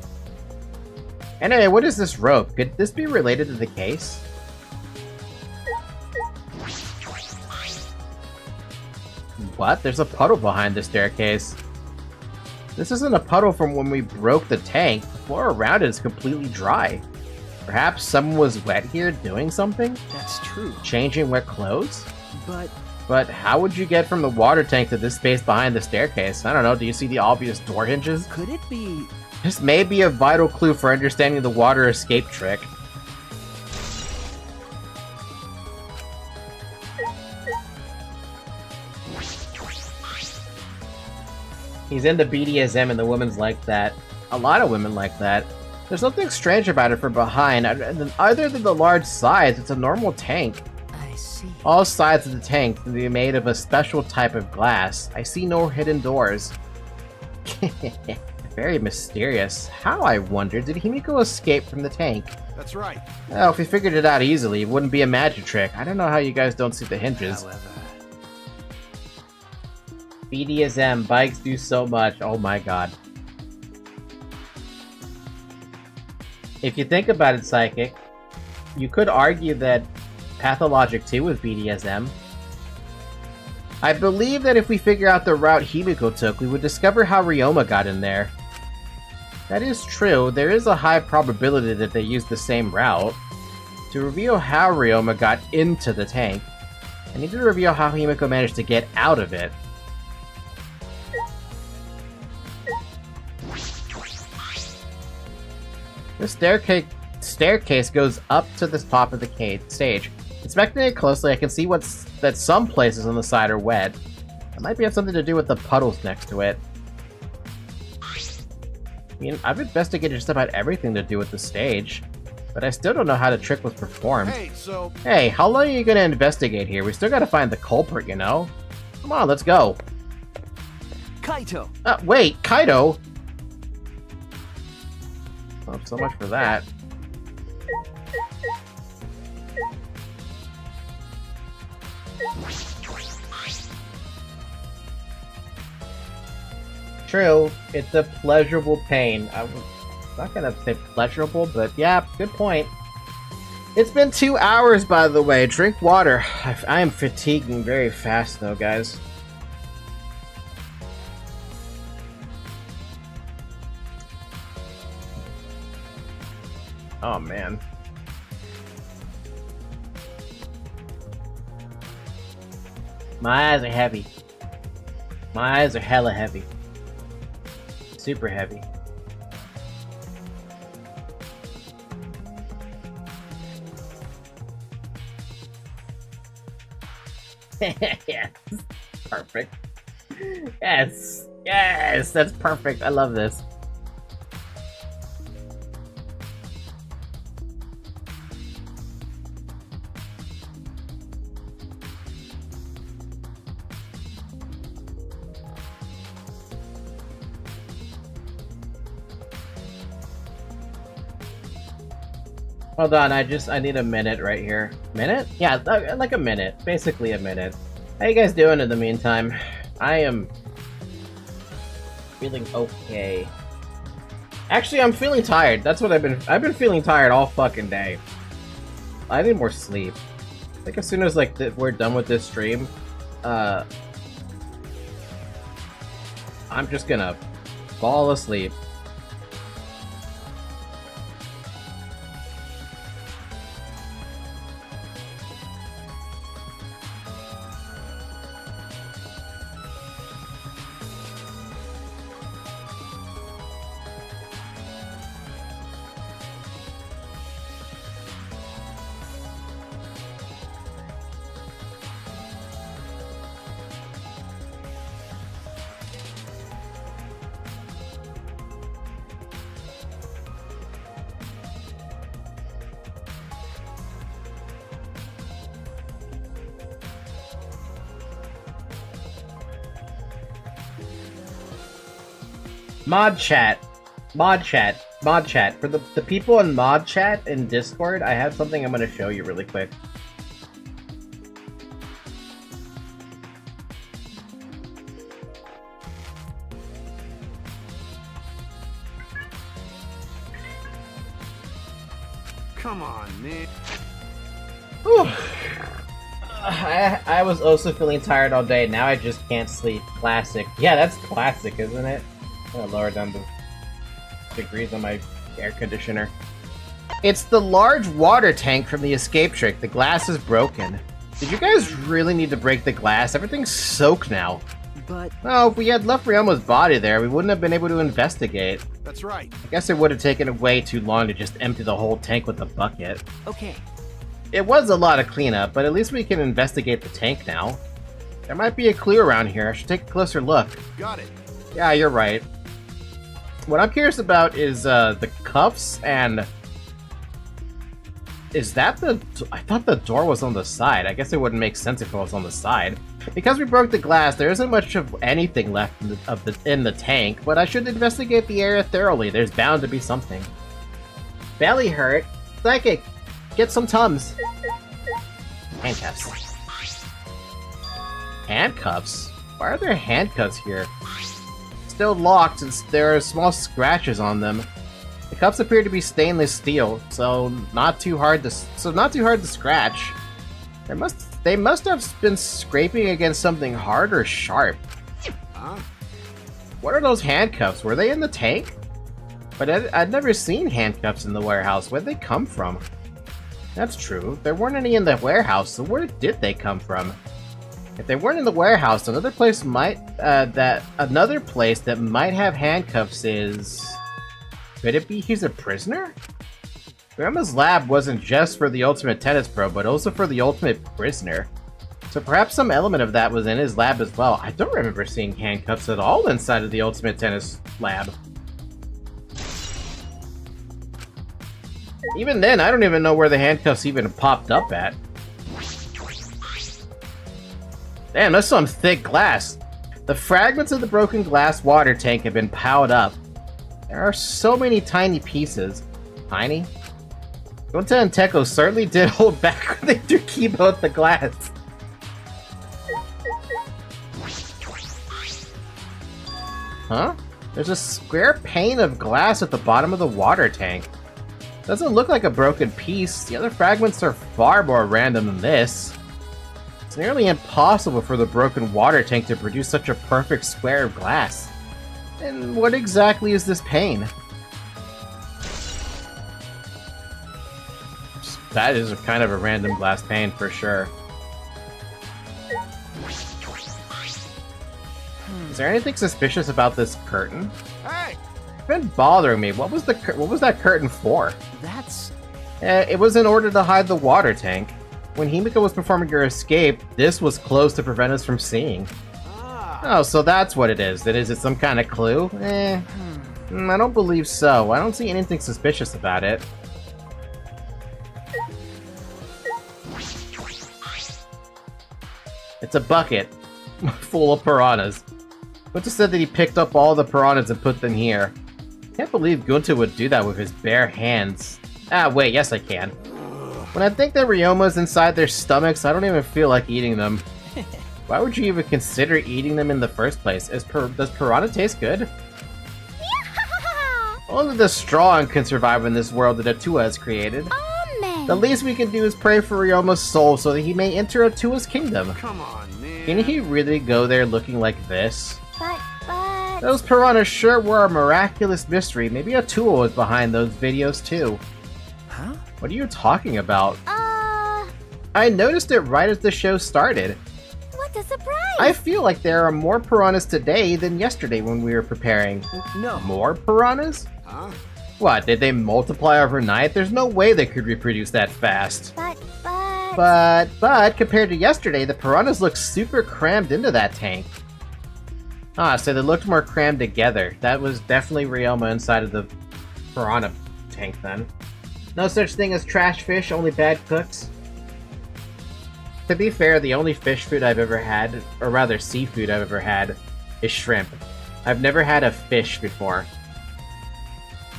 Anyway, what is this rope? Could this be related to the case? What? There's a puddle behind the staircase. This isn't a puddle from when we broke the tank. The floor around it is completely dry. Perhaps someone was wet here doing something? That's true. Changing wet clothes? But How would you get from the water tank to this space behind the staircase? I don't know, do you see the obvious door hinges? could it be? This may be a vital clue for understanding the water escape trick. He's into BDSM and the women's like that. A lot of women like that. There's nothing strange about it from behind. Other than the large size, it's a normal tank. I see. All sides of the tank can be made of a special type of glass. I see no hidden doors. Very mysterious. How, I wonder, did Himiko escape from the tank? That's right. Well, if we figured it out easily, it wouldn't be a magic trick. I don't know how you guys don't see the hinges. However, BDSM, bikes do so much. Oh my god. If you think about it, Psychic, you could argue that Pathologic 2 was BDSM. I believe that if we figure out the route Himiko took, we would discover how Ryoma got in there. That is true. There is a high probability that they used the same route. To reveal how Ryoma got into the tank, I need to reveal how Himiko managed to get out of it. This staircase goes up to the top of the stage. Inspecting it closely, I can see that some places on the side are wet. It might have something to do with the puddles next to it. I mean, I've investigated just about everything to do with the stage, but I still don't know how the trick was performed. Hey, how long are you gonna investigate here? We still gotta find the culprit, you know? Come on, let's go. Kaito! Wait, Kaito? Oh, so much for that. True, it's a pleasurable pain. I'm not gonna say pleasurable, but yeah, good point. It's been 2 hours, by the way. Drink water. I am fatiguing very fast, though, guys. Oh, man. My eyes are heavy. My eyes are hella heavy. Super heavy. Yes. Perfect. Yes. Yes, that's perfect. I love this. Hold on, I need a minute right here. Minute? Yeah, like a minute. Basically a minute. How you guys doing in the meantime? I am feeling okay. Actually, I'm feeling tired. That's what I've been feeling tired all fucking day. I need more sleep. I think as soon as like we're done with this stream, I'm just gonna fall asleep. Mod chat. For the people in mod chat in Discord, I have something I'm gonna show you really quick. Come on, man. Whew. I was also feeling tired all day. Now I just can't sleep. Classic. Yeah, that's classic, isn't it? I'm gonna lower down the degrees on my air conditioner. It's the large water tank from the escape trick. The glass is broken. Did you guys really need to break the glass? Everything's soaked now. But... Oh, if we had left Ryoma's body there, we wouldn't have been able to investigate. That's right. I guess it would have taken way too long to just empty the whole tank with a bucket. Okay. It was a lot of cleanup, but at least we can investigate the tank now. There might be a clue around here. I should take a closer look. Got it. Yeah, you're right. What I'm curious about is the cuffs and... Is that the... I thought the door was on the side. I guess it wouldn't make sense if it was on the side. Because we broke the glass, there isn't much of anything left in the tank, but I should investigate the area thoroughly. There's bound to be something. Belly hurt? Psychic! Get some Tums! Handcuffs. Handcuffs? Why are there handcuffs here? Still locked, and there are small scratches on them. The cuffs appear to be stainless steel, so not too hard to scratch. They must have been scraping against something hard or sharp. Huh? What are those handcuffs? Were they in the tank? But I'd never seen handcuffs in the warehouse. Where'd they come from? That's true. There weren't any in the warehouse, so where did they come from? If they weren't in the warehouse, another place that might have handcuffs is... Could it be he's a prisoner? Grandma's lab wasn't just for the Ultimate Tennis Pro, but also for the Ultimate Prisoner. So perhaps some element of that was in his lab as well. I don't remember seeing handcuffs at all inside of the Ultimate Tennis lab. Even then, I don't even know where the handcuffs even popped up at. Damn, that's some thick glass. The fragments of the broken glass water tank have been piled up. There are so many tiny pieces. Tiny? Gonta and Teko certainly did hold back when they threw Kibo at the glass. Huh? There's a square pane of glass at the bottom of the water tank. Doesn't look like a broken piece. The other fragments are far more random than this. It's nearly impossible for the broken water tank to produce such a perfect square of glass. And what exactly is this pane? That is kind of a random glass pane for sure. Is there anything suspicious about this curtain? Hey! It's been bothering me. What was that curtain for? That's... It was in order to hide the water tank. When Himiko was performing her escape, this was closed to prevent us from seeing. Oh, so that's what it is. Is it some kind of clue? I don't believe so. I don't see anything suspicious about it. It's a bucket full of piranhas. Gunta said that he picked up all the piranhas and put them here. Can't believe Gunta would do that with his bare hands. Ah, wait, yes I can. When I think that Ryoma's inside their stomachs, I don't even feel like eating them. Why would you even consider eating them in the first place? Does piranha taste good? Only the strong can survive in this world that Atua has created. Amen. The least we can do is pray for Ryoma's soul so that he may enter Atua's kingdom. Come on, man. Can he really go there looking like this? But... Those piranhas sure were a miraculous mystery. Maybe Atua was behind those videos too. Huh? What are you talking about? I noticed it right as the show started. What a surprise! I feel like there are more piranhas today than yesterday when we were preparing. No. More piranhas? Huh? What, did they multiply overnight? There's no way they could reproduce that fast. But compared to yesterday, the piranhas look super crammed into that tank. Ah, so they looked more crammed together. That was definitely Ryoma inside of the piranha tank then. No such thing as trash fish, only bad cooks. To be fair, the only fish food I've ever had, or rather seafood I've ever had, is shrimp. I've never had a fish before.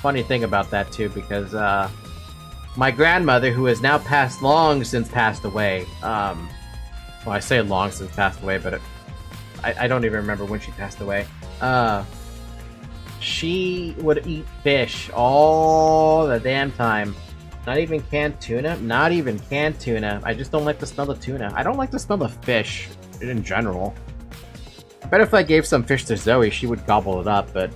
Funny thing about that too, because my grandmother, who has now long since passed away, well, I say long since passed away, but I don't even remember when she passed away. She would eat fish all the damn time. Not even canned tuna? Not even canned tuna. I just don't like the smell of tuna. I don't like the smell of fish in general. I bet if I gave some fish to Zoe, she would gobble it up, but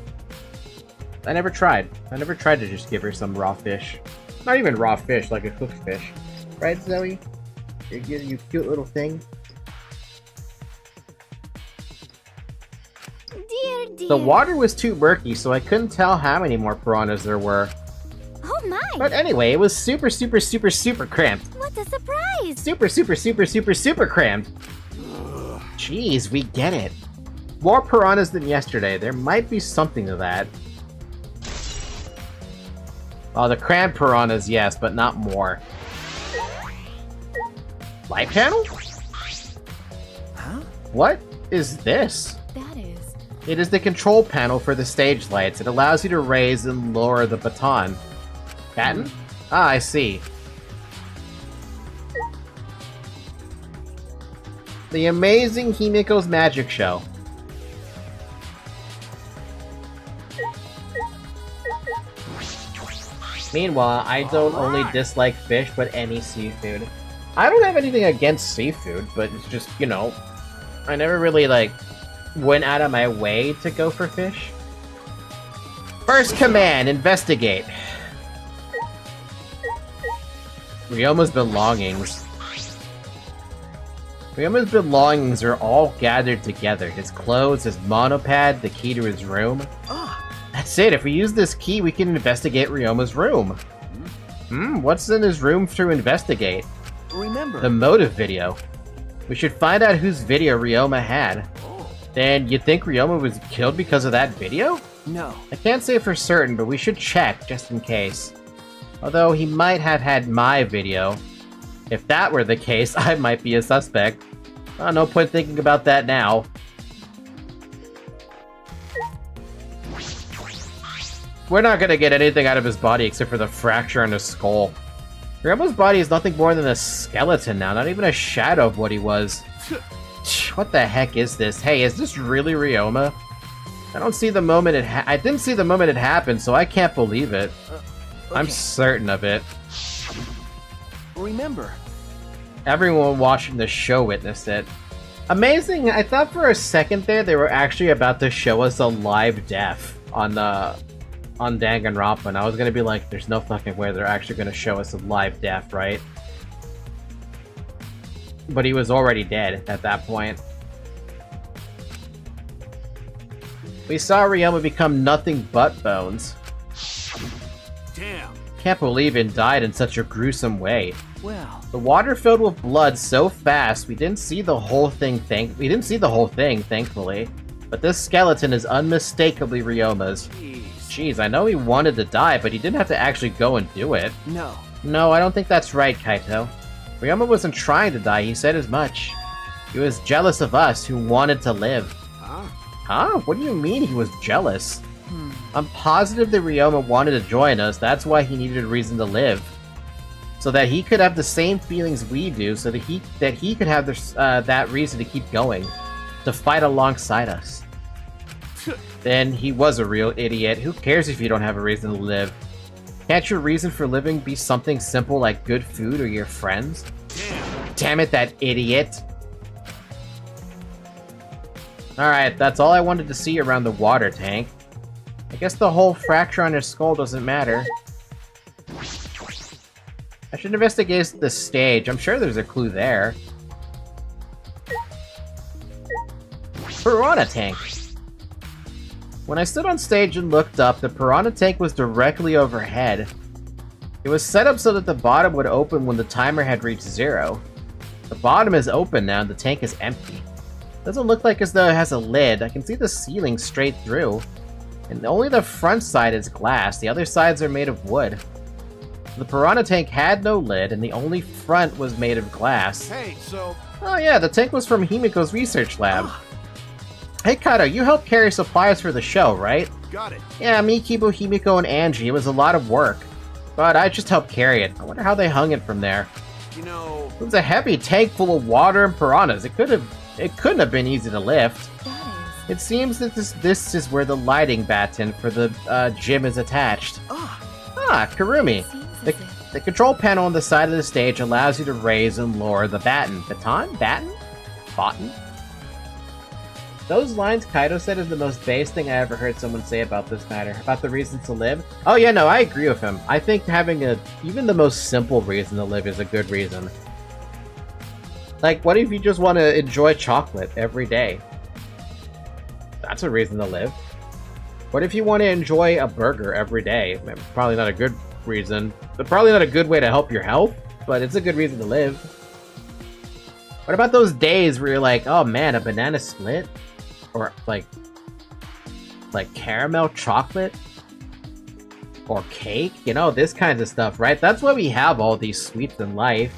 I never tried. I never tried to just give her some raw fish. Not even raw fish, like a cooked fish. Right, Zoe? You cute little thing. Dear. The water was too murky, so I couldn't tell how many more piranhas there were. Oh my! But anyway, it was super cramped. What a surprise! Super cramped. Jeez, we get it. More piranhas than yesterday. There might be something to that. Oh, the crammed piranhas, yes, but not more. Light panel? Huh? What is this? That is... It is the control panel for the stage lights. It allows you to raise and lower the baton. Baton? Ah, I see. The amazing Himiko's magic show. Meanwhile, I don't only dislike fish, but any seafood. I don't have anything against seafood, but it's just, you know, I never really, like, went out of my way to go for fish. First command, investigate. Ryoma's belongings. Ryoma's belongings are all gathered together. His clothes, his monopad, the key to his room. That's it. If we use this key, we can investigate Ryoma's room. What's in his room to investigate? Remember. The motive video. We should find out whose video Ryoma had. Then you think Ryoma was killed because of that video? No. I can't say for certain, but we should check just in case. Although he might have had my video. If that were the case, I might be a suspect. No point thinking about that now. We're not gonna get anything out of his body except for the fracture on his skull. Ryoma's body is nothing more than a skeleton now, not even a shadow of what he was. What the heck is this? Hey, is this really Ryoma? I don't see the moment I didn't see the moment it happened, so I can't believe it. Okay. I'm certain of it. Remember. Everyone watching the show witnessed it. Amazing, I thought for a second there they were actually about to show us a live death on Danganronpa, and I was gonna be like, there's no fucking way they're actually gonna show us a live death, right? But he was already dead at that point. We saw Ryoma become nothing but bones. Damn. Can't believe it died in such a gruesome way. Well. The water filled with blood so fast, we didn't see the whole thing, thankfully. But this skeleton is unmistakably Ryoma's. Jeez, I know he wanted to die, but he didn't have to actually go and do it. No. No, I don't think that's right, Kaito. Ryoma wasn't trying to die, he said as much. He was jealous of us, who wanted to live. Huh? What do you mean he was jealous? I'm positive that Ryoma wanted to join us, that's why he needed a reason to live. So that he could have the same feelings we do, so that he could have that reason to keep going. To fight alongside us. Then he was a real idiot. Who cares if you don't have a reason to live? Can't your reason for living be something simple like good food or your friends? Damn it, that idiot. Alright, that's all I wanted to see around the water tank. I guess the whole fracture on his skull doesn't matter. I should investigate the stage. I'm sure there's a clue there. Piranha tank. When I stood on stage and looked up, the piranha tank was directly overhead. It was set up so that the bottom would open when the timer had reached 0. The bottom is open now and the tank is empty. Doesn't look like as though it has a lid. I can see the ceiling straight through. And only the front side is glass, the other sides are made of wood. The piranha tank had no lid and the only front was made of glass. Hey, so... Oh yeah, the tank was from Himiko's research lab. Hey Kaito, you helped carry supplies for the show, right? Got it. Yeah, me, Kibo, Himiko, and Angie. It was a lot of work. But I just helped carry it. I wonder how they hung it from there. You know... It was a heavy tank full of water and piranhas. It couldn't have been easy to lift. It seems that this is where the lighting batten for the gym is attached. Karumi. The control panel on the side of the stage allows you to raise and lower the batten. Batten? Those lines Kaito said is the most base thing I ever heard someone say about this matter. About the reasons to live. Oh yeah, no, I agree with him. I think having even the most simple reason to live is a good reason. Like, what if you just want to enjoy chocolate every day? That's a reason to live. What if you want to enjoy a burger every day? Probably not a good reason. But probably not a good way to help your health, but it's a good reason to live. What about those days where you're like, oh man, a banana split? Or like caramel chocolate? Or cake? You know, this kind of stuff, right? That's why we have all these sweets in life.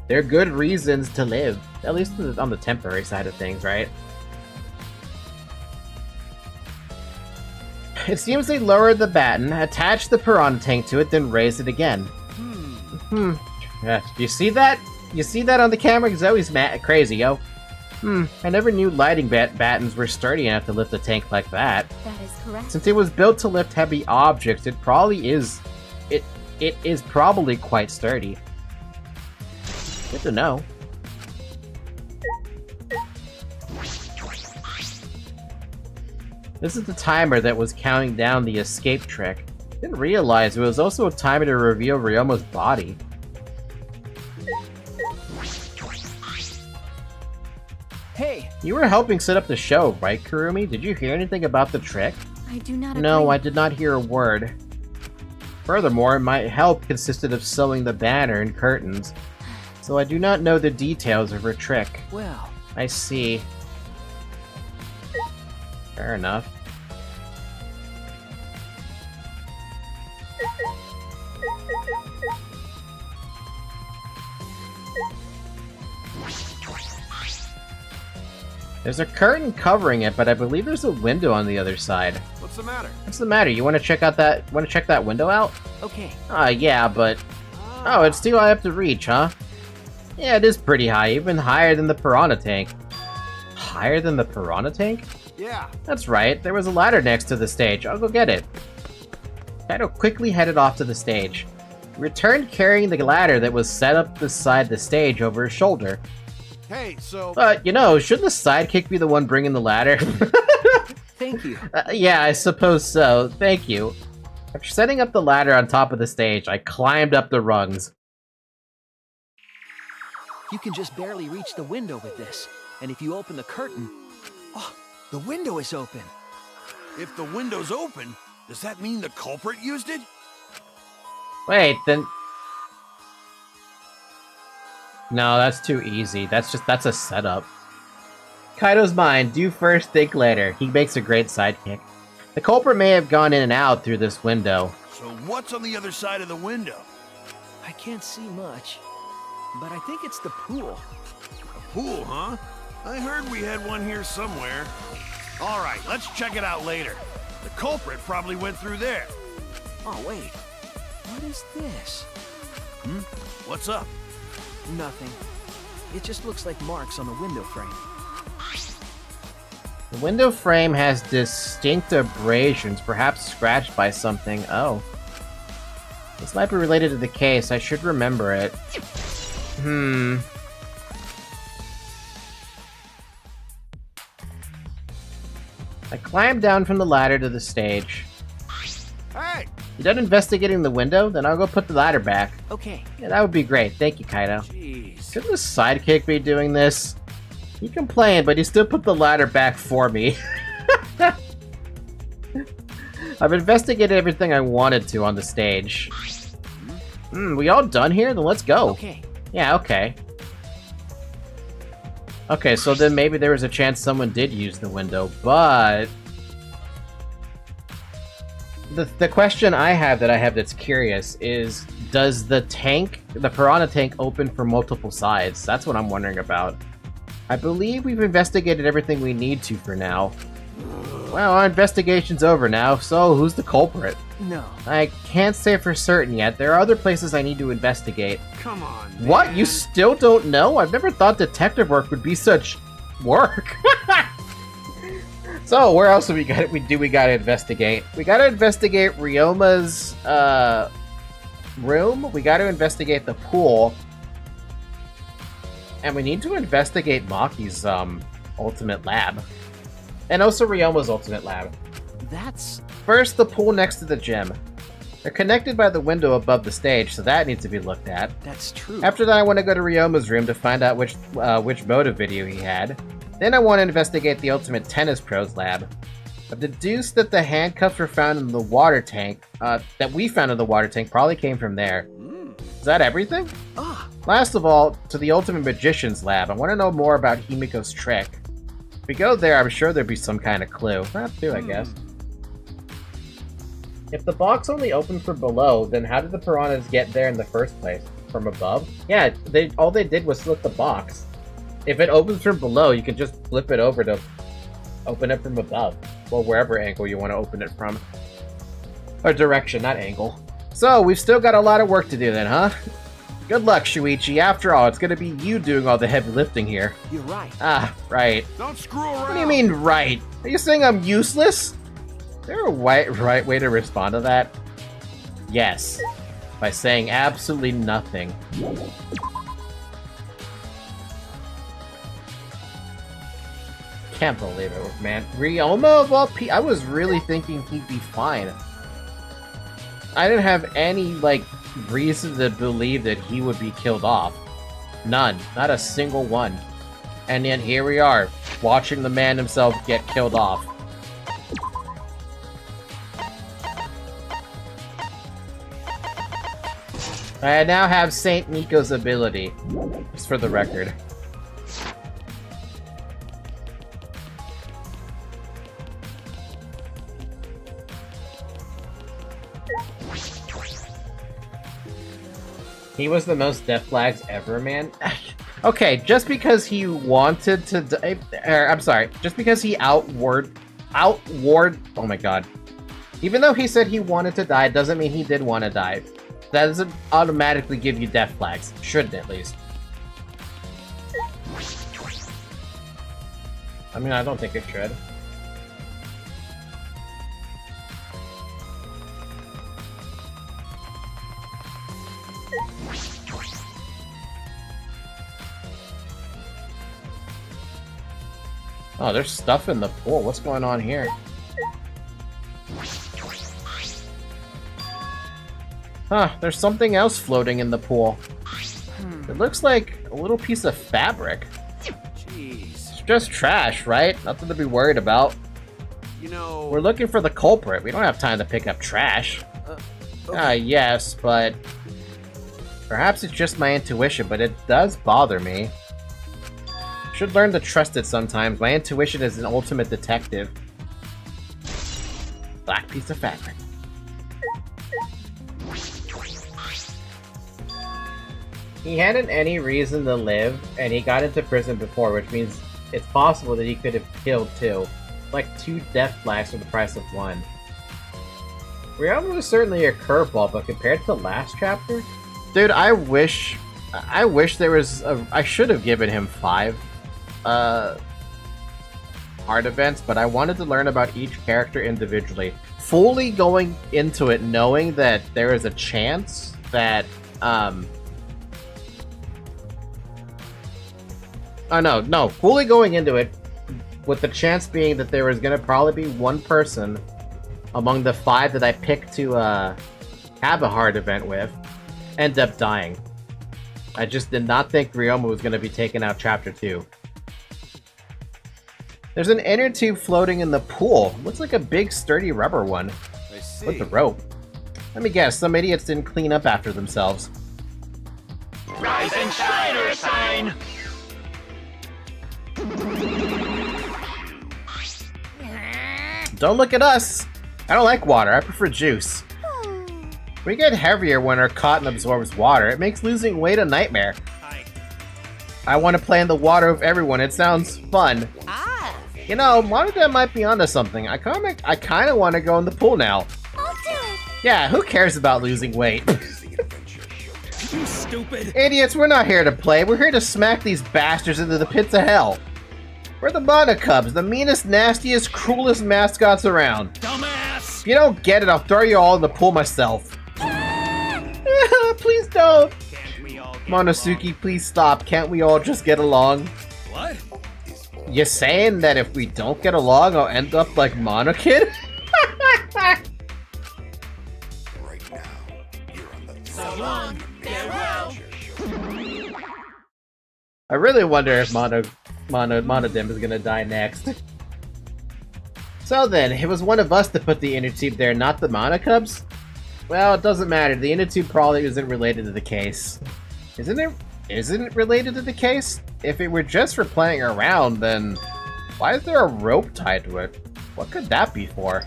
They're good reasons to live. At least on the temporary side of things, right? It seems they lowered the batten, attached the piranha tank to it, then raised it again. Yeah, you see that? You see that on the camera? Zoe's crazy, yo. I never knew lighting battens were sturdy enough to lift a tank like that. That is correct. Since it was built to lift heavy objects, it probably is... It is probably quite sturdy. Good to know. This is the timer that was counting down the escape trick. Didn't realize it was also a timer to reveal Ryoma's body. Hey, You were helping set up the show, right, Kurumi? Did you hear anything about the trick? I do not No, agree. I did not hear a word. Furthermore, my help consisted of sewing the banner and curtains, so I do not know the details of her trick. well, I see. Fair enough. There's a curtain covering it, but I believe there's a window on the other side. What's the matter? What's the matter? You want to check that window out? okay. Yeah, but oh, it's too high up to reach, huh? Yeah, it is pretty high, even higher than the piranha tank. Higher than the piranha tank? Yeah. That's right, there was a ladder next to the stage. I'll go get it. Kaido quickly headed off to the stage. He returned carrying the ladder that was set up beside the stage over his shoulder. Hey, so... But, you know, shouldn't the sidekick be the one bringing the ladder? Thank you. Yeah, I suppose so. Thank you. After setting up the ladder on top of the stage, I climbed up the rungs. You can just barely reach the window with this. And if you open the curtain... Oh, the window is open. If the window's open, does that mean the culprit used it? Wait, then... No, that's too easy. That's a setup. Kaido's mind, do first, think later. He makes a great sidekick. The culprit may have gone in and out through this window. So what's on the other side of the window? I can't see much. But I think it's the pool. A pool, huh? I heard we had one here somewhere. All right, let's check it out later. The culprit probably went through there. Oh, wait. What is this? What's up? Nothing. It just looks like marks on the window frame. The window frame has distinct abrasions, perhaps scratched by something. Oh. This might be related to the case. I should remember it. I climbed down from the ladder to the stage. Hey! You done investigating the window? Then I'll go put the ladder back. Okay. Yeah, that would be great. Thank you, Kaido. Jeez. Shouldn't the sidekick be doing this? He complained, but he still put the ladder back for me. I've investigated everything I wanted to on the stage. We all done here? Then let's go. Okay. Yeah, okay. Okay, so then maybe there was a chance someone did use the window, but... The question I have that's curious is, does the piranha tank open for multiple sides? That's what I'm wondering about. I believe we've investigated everything we need to for now. Well, our investigation's over now, so who's the culprit? No. I can't say for certain yet. There are other places I need to investigate. Come on, What? man. You still don't know? I've never thought detective work would be such work. So, where else do we gotta investigate? We gotta investigate Ryoma's, room. We gotta investigate the pool. And we need to investigate Maki's, ultimate lab. And also Ryoma's ultimate lab. That's... First, the pool next to the gym. They're connected by the window above the stage, so that needs to be looked at. That's true. After that, I want to go to Ryoma's room to find out which motive video he had. Then I want to investigate the Ultimate Tennis Pro's lab. I've deduced that the handcuffs were found in the water tank, that we found in the water tank probably came from there. Is that everything? Ah, Last of all, to the Ultimate Magician's lab. I want to know more about Himiko's trick. If we go there, I'm sure there'd be some kind of clue. Not two, I guess. If the box only opened from below, then how did the piranhas get there in the first place? From above? Yeah, all they did was flip the box. If it opens from below, you can just flip it over to open it from above. Or wherever angle you want to open it from. Or direction, not angle. So, we've still got a lot of work to do then, huh? Good luck, Shuichi. After all, it's gonna be you doing all the heavy lifting here. You're right. Ah, right. Don't screw around. What do you mean, right? Are you saying I'm useless? Is there a right way to respond to that? Yes. By saying absolutely nothing. Can't believe it, man. Ryoma of all I was really thinking he'd be fine. I didn't have any, like, reason to believe that he would be killed off. None. Not a single one. And yet here we are, watching the man himself get killed off. I now have Saint Nico's ability, just for the record. He was the most death flags ever, man. Okay, just because he wanted to die, I'm sorry, just because he outward, oh my god. Even though he said he wanted to die, doesn't mean he did want to die. That doesn't automatically give you death flags. Shouldn't, at least. I mean, I don't think it should. Oh, there's stuff in the pool. What's going on here? Huh, there's something else floating in the pool. It looks like a little piece of fabric. Jeez. It's just trash, right? Nothing to be worried about. You know... We're looking for the culprit. We don't have time to pick up trash. Okay. Yes, but... Perhaps it's just my intuition, but it does bother me. Should learn to trust it sometimes. My intuition is an ultimate detective. Black piece of fabric. He hadn't any reason to live, and he got into prison before, which means it's possible that he could have killed two. Like 2 death flags for the price of 1. Ryoma was certainly a curveball, but compared to the last chapter... Dude, I wish there was a... I should have given him 5 hard events, but I wanted to learn about each character individually. Fully going into it knowing that there is a chance that, fully going into it with the chance being that there was going to probably be one person among the 5 that I picked to have a hard event with end up dying. I just did not think Ryoma was going to be taking out Chapter 2. There's an inner tube floating in the pool. Looks like a big sturdy rubber one. I see. With the rope. Let me guess, some idiots didn't clean up after themselves. Rise and shine, Ursine! Don't look at us! I don't like water, I prefer juice. We get heavier when our cotton absorbs water. It makes losing weight a nightmare. I want to play in the water with everyone, it sounds fun. You know, Monodem might be onto something. I kind of want to go in the pool now. I'll do it. Yeah, who cares about losing weight? You stupid! Idiots, we're not here to play. We're here to smack these bastards into the pits of hell. We're the Monokubs, the meanest, nastiest, cruelest mascots around. Dumbass! If you don't get it, I'll throw you all in the pool myself. Please don't. Monosuke, please stop. Can't we all just get along? What? You saying that if we don't get along, I'll end up like Monokid? Right now, you're on the... So long, farewell! I really wonder if Monodem is gonna die next. So then, it was one of us to put the inner tube there, not the Monokubs? Well, it doesn't matter. The inner tube probably isn't related to the case. Isn't it related to the case? If it were just for playing around, then why is there a rope tied to it? What could that be for?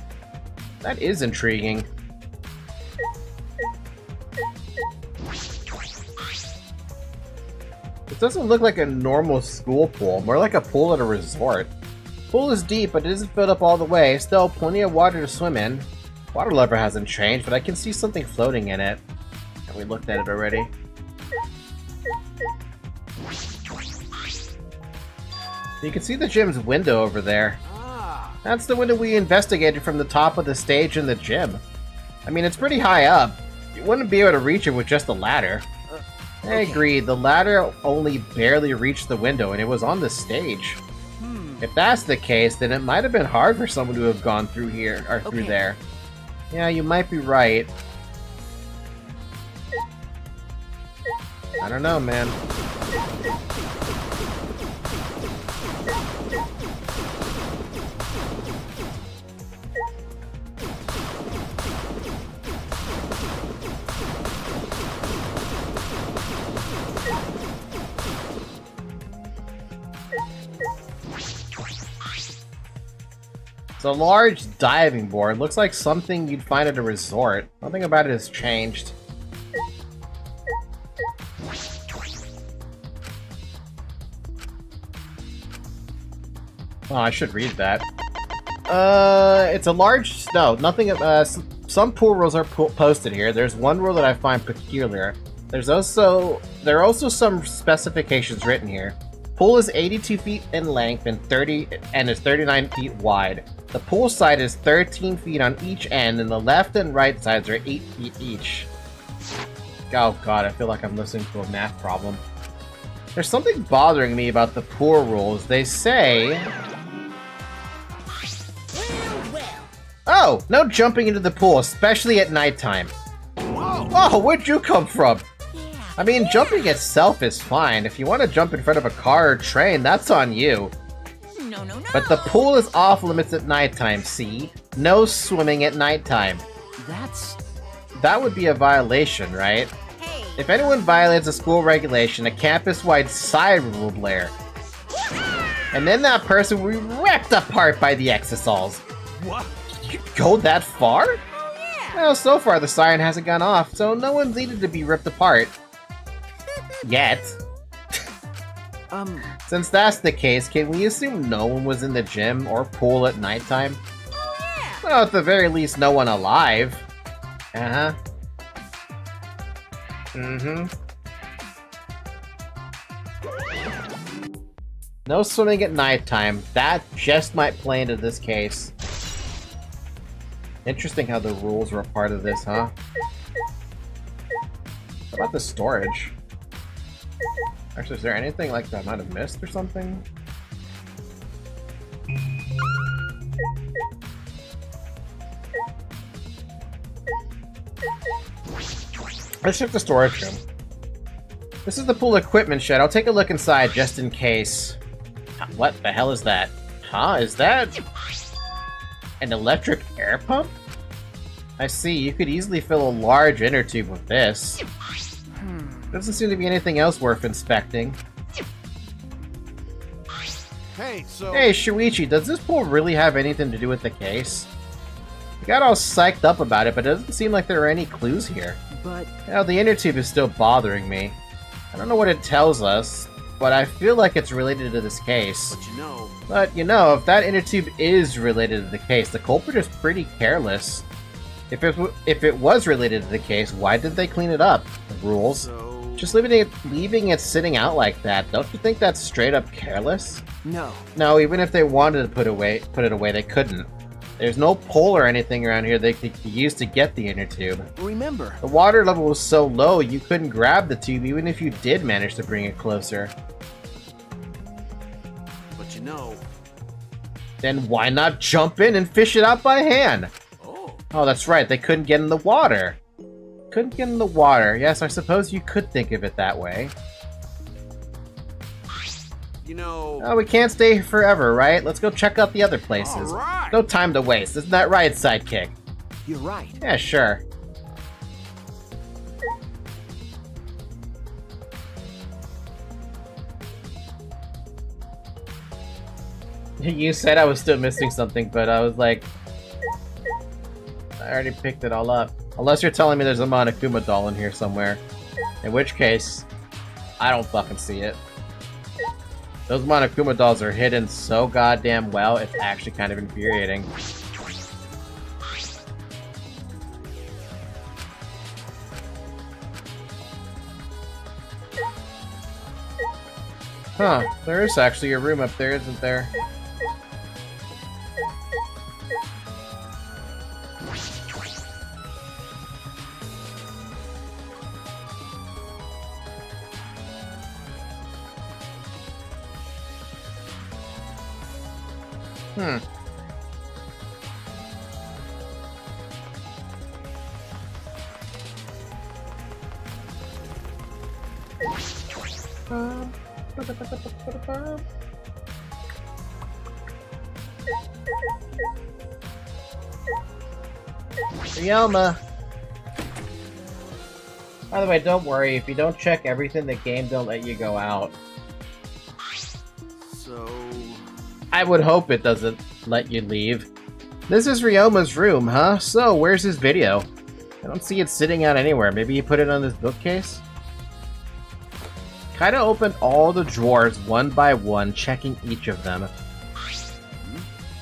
That is intriguing. It doesn't look like a normal school pool, more like a pool at a resort. Pool is deep, but it isn't filled up all the way. Still, plenty of water to swim in. Water level hasn't changed, but I can see something floating in it. And we looked at it already. You can see the gym's window over there. Ah. That's the window we investigated from the top of the stage in the gym. I mean, it's pretty high up. You wouldn't be able to reach it with just a ladder. I agree, the ladder only barely reached the window and it was on the stage. If that's the case, then it might have been hard for someone to have gone through here, or through there. Yeah, you might be right. I don't know, man. It's a large diving board. Looks like something you'd find at a resort. Nothing about it has changed. Oh, I should read that. It's a large... No, nothing... some pool rules are posted here. There's one rule that I find peculiar. There are also some specifications written here. Pool is 82 feet in length and is 39 feet wide. The pool side is 13 feet on each end, and the left and right sides are 8 feet each. Oh god, I feel like I'm listening to a math problem. There's something bothering me about the pool rules. They say... Oh, no jumping into the pool, especially at nighttime. Oh, where'd you come from? I mean, jumping itself is fine. If you want to jump in front of a car or train, that's on you. No. But the pool is off limits at nighttime, see? No swimming at nighttime. That would be a violation, right? Hey. If anyone violates a school regulation, a campus-wide siren will blare. And then that person will be ripped apart by the exosols. What? You go that far? Oh, yeah. Well, so far the siren hasn't gone off, so no one's needed to be ripped apart. Yet. Since that's the case, can we assume no one was in the gym or pool at nighttime? Oh, yeah. Well, at the very least, no one alive. Uh-huh. No swimming at nighttime. That just might play into this case. Interesting how the rules were a part of this, huh? How about the storage? Actually, is there anything like that I might have missed or something? Let's check the storage room. This is the pool equipment shed. I'll take a look inside just in case. What the hell is that? Huh? Is that an electric air pump? I see. You could easily fill a large inner tube with this. Doesn't seem to be anything else worth inspecting. Hey, so... Hey, Shuichi, does this pool really have anything to do with the case? You got all psyched up about it, but it doesn't seem like there are any clues here. But... Now, the inner tube is still bothering me. I don't know what it tells us, but I feel like it's related to this case. But you know, if that inner tube is related to the case, the culprit is pretty careless. If it was related to the case, why did they clean it up? The rules. So... Just leaving it sitting out like that, don't you think that's straight up careless? No. No, even if they wanted to put it away, they couldn't. There's no pole or anything around here they could use to get the inner tube. Remember, The water level was so low, you couldn't grab the tube even if you did manage to bring it closer. But you know... Then why not jump in and fish it out by hand? Oh, that's right, they couldn't get in the water. Couldn't get in the water. Yes, I suppose you could think of it that way. You know... Oh, we can't stay here forever, right? Let's go check out the other places. Alright. No time to waste, isn't that right, sidekick? you're right. Yeah, sure. You said I was still missing something, but I was like... I already picked it all up. Unless you're telling me there's a Monokuma doll in here somewhere. In which case, I don't fucking see it. Those Monokuma dolls are hidden so goddamn well, it's actually kind of infuriating. Huh, there is actually a room up there, isn't there? Hmm. Ryoma. By the way, don't worry, if you don't check everything, the game don't let you go out. So... I would hope it doesn't let you leave. This is Ryoma's room, huh? So, where's his video? I don't see it sitting out anywhere. Maybe you put it on this bookcase? Kinda opened all the drawers one by one, checking each of them.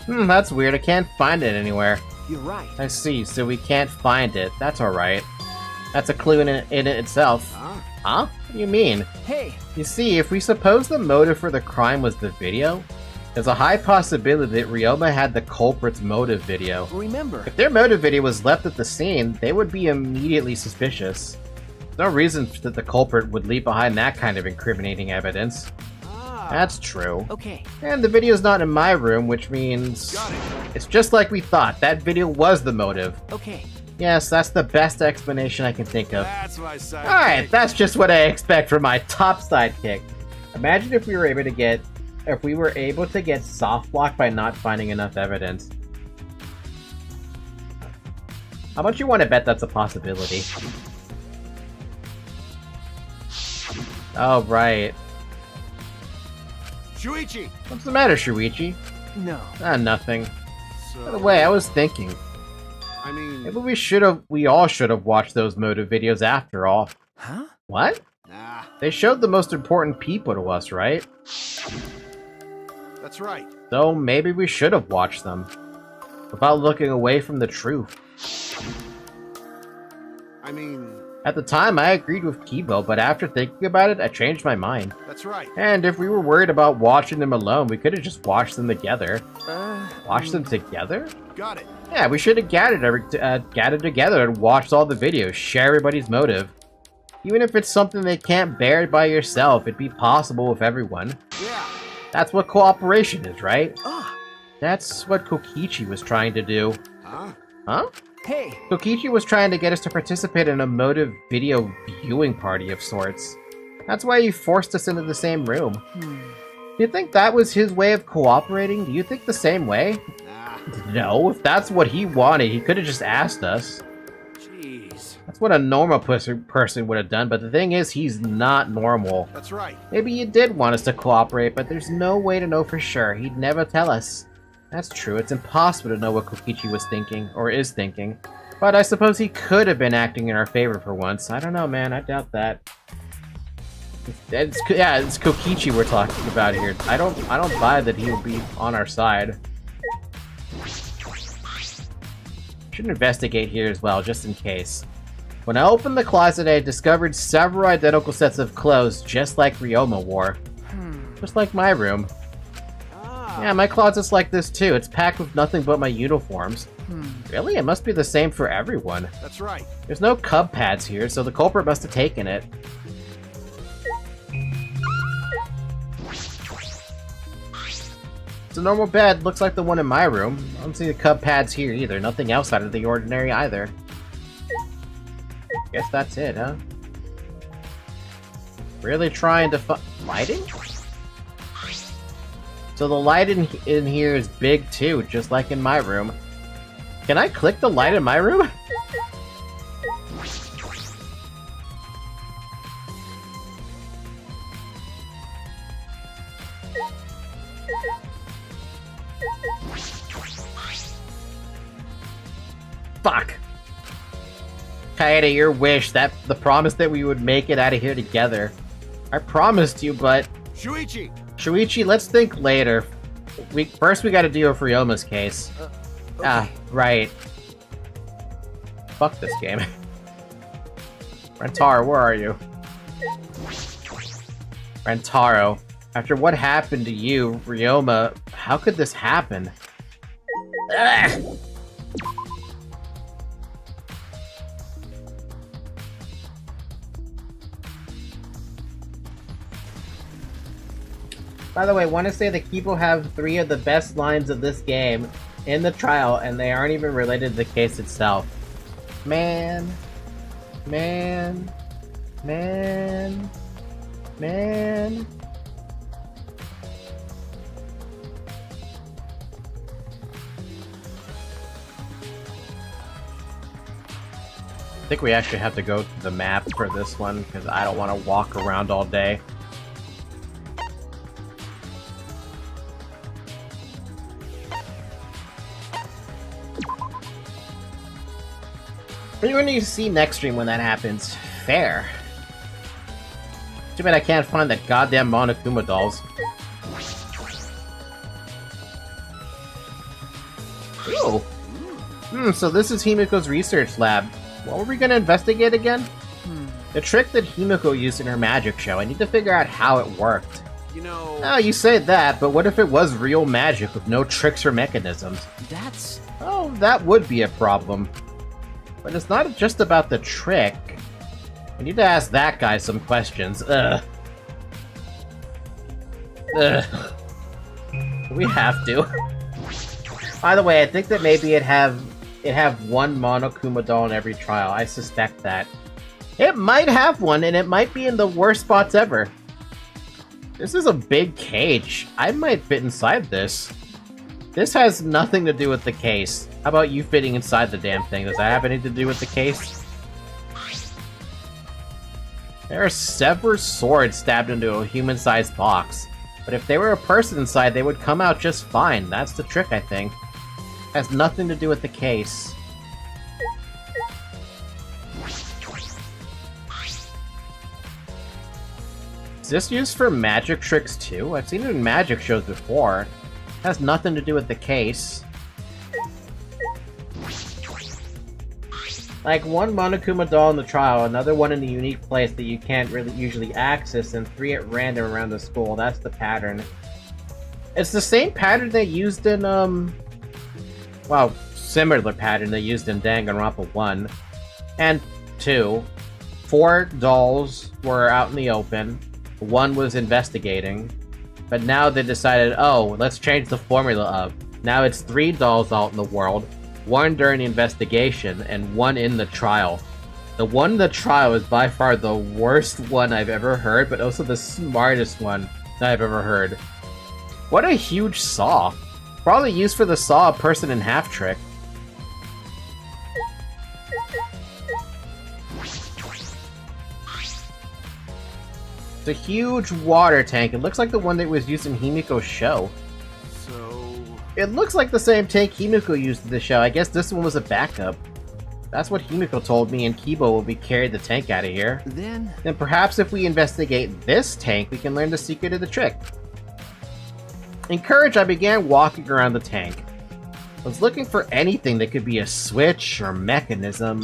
That's weird. I can't find it anywhere. You're right. I see, so we can't find it. That's alright. That's a clue in it itself. Huh? What do you mean? Hey! You see, if we suppose the motive for the crime was the video, there's a high possibility that Ryoma had the culprit's motive video. Remember, If their motive video was left at the scene, they would be immediately suspicious. There's no reason that the culprit would leave behind that kind of incriminating evidence. That's true. okay. And the video's not in my room, which means... Got it. It's just like we thought. That video was the motive. Okay. Yes, that's the best explanation I can think of. That's my sidekick. Alright, that's just what I expect from my top sidekick. Imagine if we were able to get... soft blocked by not finding enough evidence. How much you want to bet that's a possibility? Oh, right. Shuichi! What's the matter, Shuichi? No. Nothing. So... By the way, I was thinking, I mean... maybe we all should have watched those motive videos after all. Huh? What? Nah, They showed the most important people to us, right? that's right. So maybe we should have watched them. Without looking away from the truth. I mean... At the time, I agreed with Kibo, but after thinking about it, I changed my mind. That's right. And if we were worried about watching them alone, we could have just watched them together. Watch them together? Got it. Yeah, we should have gathered together and watched all the videos, share everybody's motive. Even if it's something they can't bear by yourself, it'd be possible with everyone. Yeah. That's what cooperation is, right? Ah! That's what Kokichi was trying to do. Huh? Huh? Hey! Kokichi was trying to get us to participate in a motive video viewing party of sorts. That's why he forced us into the same room. Do you think that was his way of cooperating? Do you think the same way? Nah. No, if that's what he wanted, he could have just asked us. Jeez. That's what a normal person would have done, but the thing is, he's not normal. That's right. Maybe he did want us to cooperate, but there's no way to know for sure. He'd never tell us. That's true, it's impossible to know what Kokichi was thinking, or is thinking. But I suppose he could have been acting in our favor for once. I don't know, man, I doubt that. It's Kokichi we're talking about here. I don't buy that he would be on our side. Should investigate here as well, just in case. When I opened the closet, I discovered several identical sets of clothes, just like Ryoma wore. Just like my room. Yeah, my closet's like this too. It's packed with nothing but my uniforms. Really? It must be the same for everyone. That's right. There's no cub pads here, so the culprit must have taken it. It's a normal bed, looks like the one in my room. I don't see the cub pads here either. Nothing else out of the ordinary either. Guess that's it, huh? Really trying to lighting? So the light in here is big too, just like in my room. Can I click the light in my room? Fuck! Kaede, your wish, the promise that we would make it out of here together. I promised you, but... Shuichi! Shuichi, let's think later. First we gotta deal with Ryoma's case. Okay. Ah, right. Fuck this game. Rentaro, where are you? Rentaro. After what happened to you, Ryoma, how could this happen? Ugh. By the way, I want to say that Kibo have 3 of the best lines of this game in the trial, and they aren't even related to the case itself. Man. Man. Man. Man. I think we actually have to go to the map for this one, because I don't want to walk around all day. You're going to see next stream when that happens. Fair. Too bad I can't find the goddamn Monokuma dolls. Ooh. So this is Himiko's research lab. What were we going to investigate again? The trick that Himiko used in her magic show. I need to figure out how it worked. You know... Oh, you say that, but what if it was real magic with no tricks or mechanisms? That's... Oh, that would be a problem. But it's not just about the trick. I need to ask that guy some questions. Ugh. We have to. By the way, I think that maybe it'd have one Monokuma doll in every trial. I suspect that. It might have one, and it might be in the worst spots ever. This is a big cage. I might fit inside this. This has nothing to do with the case. How about you fitting inside the damn thing? Does that have anything to do with the case? There are several swords stabbed into a human-sized box. But if they were a person inside, they would come out just fine. That's the trick, I think. Has nothing to do with the case. Is this used for magic tricks too? I've seen it in magic shows before. Has nothing to do with the case. Like one Monokuma doll in the trial, another one in a unique place that you can't really usually access, and 3 at random around the school. That's the pattern. It's the same pattern they used in, well, similar pattern they used in Danganronpa 1 and 2. 4 dolls were out in the open. 1 was investigating. But now they decided, oh, let's change the formula up. Now it's 3 dolls out in the world. 1 during the investigation, and 1 in the trial. The one in the trial is by far the worst one I've ever heard, but also the smartest one that I've ever heard. What a huge saw. Probably used for the saw a person in half trick. It's a huge water tank. It looks like the one that was used in Himiko's show. It looks like the same tank Himiko used in the show. I guess this one was a backup. That's what Himiko told me, and Kibo will be carrying the tank out of here. Then perhaps if we investigate this tank, we can learn the secret of the trick. Encouraged, I began walking around the tank. I was looking for anything that could be a switch or mechanism.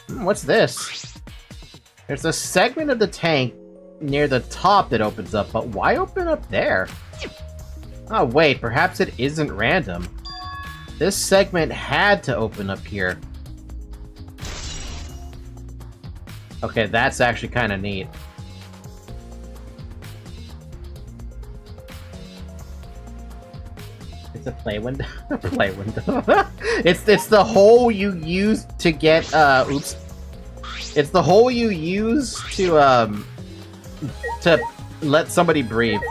What's this? There's a segment of the tank near the top that opens up, but why open up there? Oh wait, perhaps it isn't random. This segment had to open up here. Okay, that's actually kind of neat. It's a play window. Play window. It's the hole you use to get oops. It's the hole you use to let somebody breathe.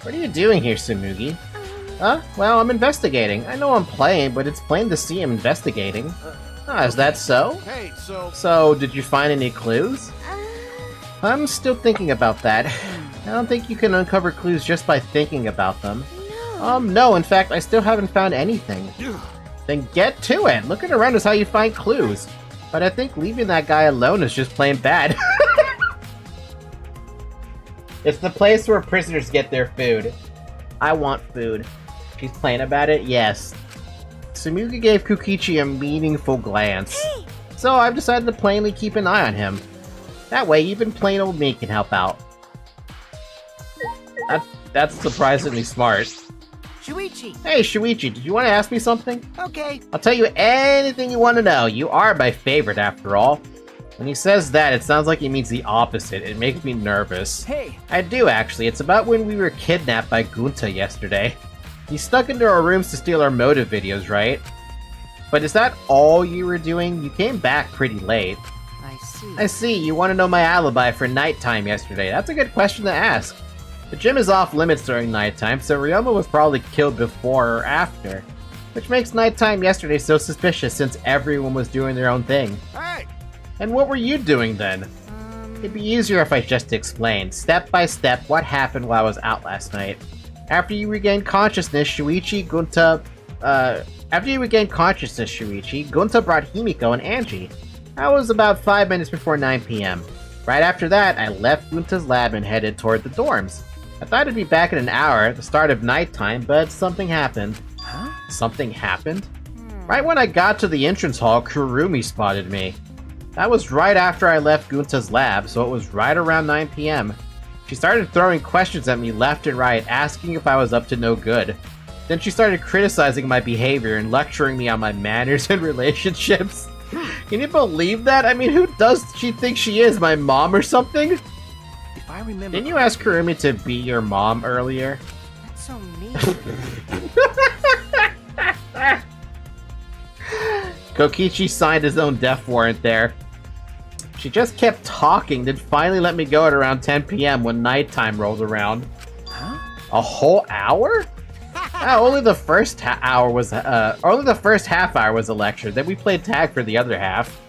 What are you doing here, Tsumugi? Huh? Well, I'm investigating. I know I'm playing, but it's plain to see I'm investigating. Is that so? Hey, So, did you find any clues? I'm still thinking about that. I don't think you can uncover clues just by thinking about them. No, in fact, I still haven't found anything. Then get to it! Looking around is how you find clues. But I think leaving that guy alone is just plain bad. It's the place where prisoners get their food. I want food. She's playing about it? Yes. Tsumugi gave Kokichi a meaningful glance. Hey! So I've decided to plainly keep an eye on him. That way, even plain old me can help out. That's surprisingly smart. Shuichi. Hey, Shuichi, did you want to ask me something? Okay. I'll tell you anything you want to know. You are my favorite, after all. When he says that, it sounds like he means the opposite. It makes me nervous. Hey, I do, actually. It's about when we were kidnapped by Gunta yesterday. He snuck into our rooms to steal our motive videos, right? But is that all you were doing? You came back pretty late. I see. I see, you want to know my alibi for nighttime yesterday. That's a good question to ask. The gym is off limits during nighttime, so Ryoma was probably killed before or after. Which makes nighttime yesterday so suspicious since everyone was doing their own thing. Hey! And what were you doing then? It'd be easier if I just explained, step by step, what happened while I was out last night. After you regained consciousness, Shuichi brought Himiko and Angie. That was about 5 minutes before 9 p.m. Right after that, I left Gunta's lab and headed toward the dorms. I thought I'd be back in an hour at the start of nighttime, but something happened. Huh? Something happened? Right when I got to the entrance hall, Kurumi spotted me. That was right after I left Gunta's lab, so it was right around 9 p.m. She started throwing questions at me left and right, asking if I was up to no good. Then she started criticizing my behavior and lecturing me on my manners and relationships. Can you believe that? I mean, who does she think she is? My mom or something? If I remember... Didn't you ask Kurumi to be your mom earlier? That's so mean. Kokichi signed his own death warrant there. She just kept talking, then finally let me go at around 10 p.m. when nighttime rolled around. Huh? A whole hour? Only the first half hour was a lecture. Then we played tag for the other half.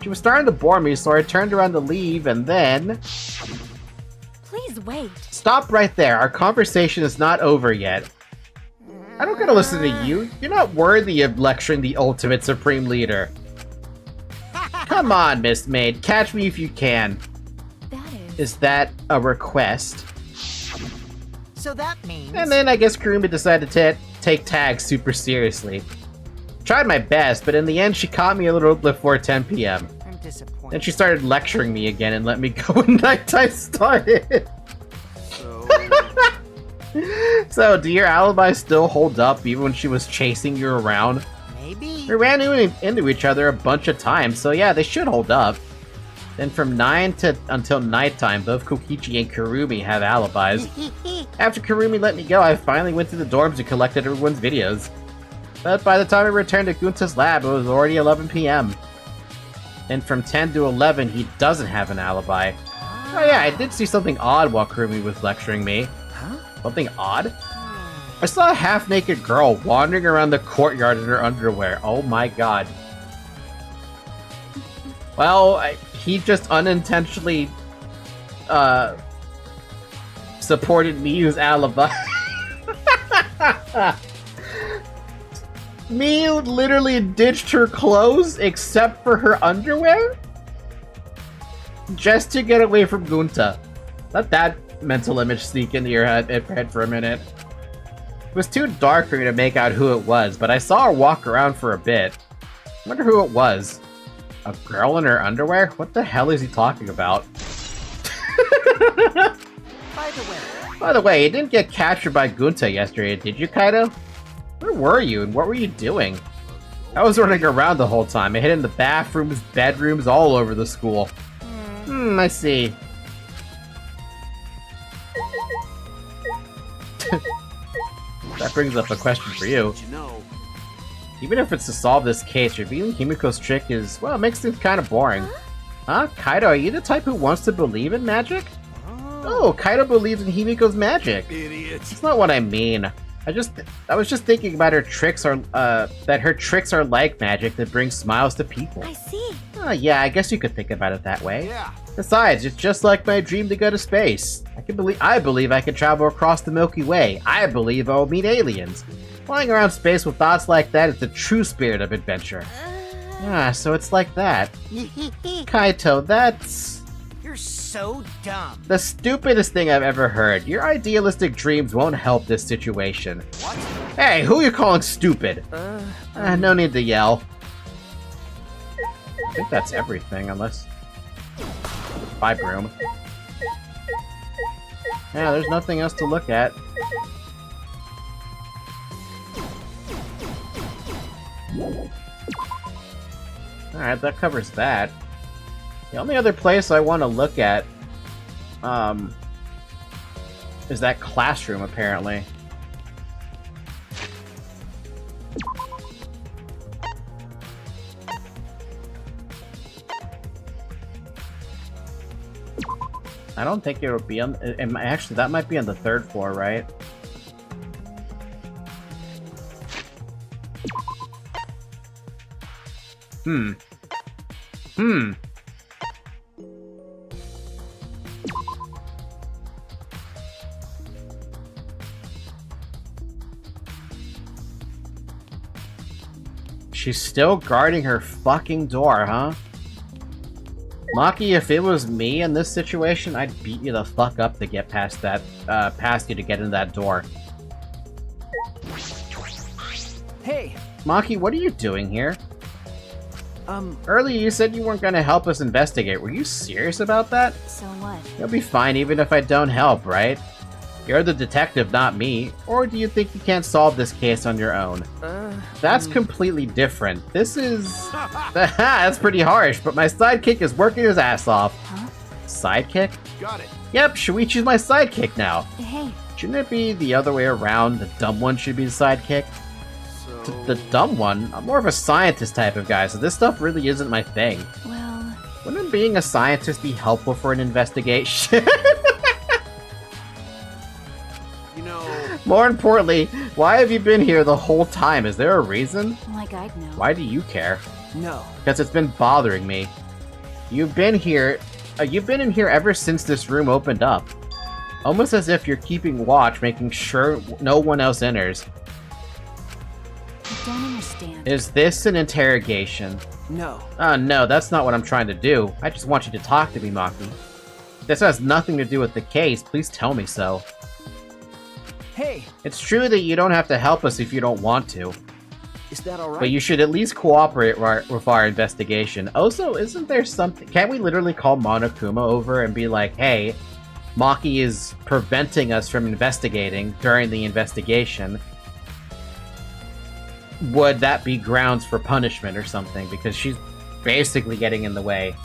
She was starting to bore me, so I turned around to leave, and then... Please wait. Stop right there. Our conversation is not over yet. I don't gotta listen to you. You're not worthy of lecturing the ultimate supreme leader. Come on, Miss Maid. Catch me if you can. That is... Is that a request? So that means... And then I guess Kurumi decided to take tag super seriously. Tried my best, but in the end she caught me a little before 10 p.m. I'm disappointed. Then she started lecturing me again and let me go when nighttime started. So, do your alibis still hold up even when she was chasing you around? Maybe. We ran into each other a bunch of times, so yeah, they should hold up. Then from 9 until nighttime, both Kokichi and Kurumi have alibis. After Kurumi let me go, I finally went to the dorms and collected everyone's videos. But by the time I returned to Gunta's lab, it was already 11 p.m. Then from 10 to 11, he doesn't have an alibi. Oh yeah, I did see something odd while Kurumi was lecturing me. Huh? Something odd? I saw a half-naked girl wandering around the courtyard in her underwear. Oh my god. Well, he just unintentionally supported me use alibi. Me literally ditched her clothes except for her underwear? Just to get away from Gunta. Let that mental image sneak into your head for a minute. It was too dark for me to make out who it was, but I saw her walk around for a bit. I wonder who it was. A girl in her underwear? What the hell is he talking about? By the way, you didn't get captured by Gunta yesterday, did you, Kaido? Where were you, and what were you doing? I was running around the whole time. I hid in the bathrooms, bedrooms, all over the school. I see. That brings up a question for you. Even if it's to solve this case, revealing Himiko's trick is, well, it makes things kind of boring. Huh? Kaido, are you the type who wants to believe in magic? Oh, Kaido believes in Himiko's magic. Idiot. That's not what I mean. I was just thinking about her tricks are, that her tricks are like magic that brings smiles to people. I see. Oh, yeah, I guess you could think about it that way. Yeah. Besides, it's just like my dream to go to space. I believe I can travel across the Milky Way. I believe I'll meet aliens. Flying around space with thoughts like that is the true spirit of adventure. So it's like that. Kaito, that's... You're so dumb. The stupidest thing I've ever heard. Your idealistic dreams won't help this situation. What? Hey, who are you calling stupid? No need to yell. I think that's everything, unless... Bye, broom. Yeah, there's nothing else to look at. Alright, that covers that. The only other place I want to look at, is that classroom, apparently. I don't think it would be on... Actually, that might be on the 3rd floor, right? She's still guarding her fucking door, huh? Maki, if it was me in this situation, I'd beat you the fuck up to get past that, past you to get in that door. Hey! Maki, what are you doing here? Earlier you said you weren't gonna help us investigate. Were you serious about that? So what? You'll be fine even if I don't help, right? You're the detective, not me. Or do you think you can't solve this case on your own? That's completely different. This is... That's pretty harsh, but my sidekick is working his ass off. Huh? Sidekick? Got it. Yep, Shuichi's my sidekick now. Hey. Shouldn't it be the other way around? The dumb one should be the sidekick? The dumb one? I'm more of a scientist type of guy, so this stuff really isn't my thing. Well... Wouldn't being a scientist be helpful for an investigation? You know... More importantly, why have you been here the whole time? Is there a reason? Like I'd know. Why do you care? No. Because it's been bothering me. You've been here... you've been in here ever since this room opened up. Almost as if you're keeping watch, making sure no one else enters. I don't understand. Is this an interrogation? No. No, that's not what I'm trying to do. I just want you to talk to me, Maki. This has nothing to do with the case. Please tell me so. Hey! It's true that you don't have to help us if you don't want to. Is that alright? But you should at least cooperate with our investigation. Also, isn't there something... Can't we literally call Monokuma over and be like, hey, Maki is preventing us from investigating during the investigation. Would that be grounds for punishment or something? Because she's basically getting in the way.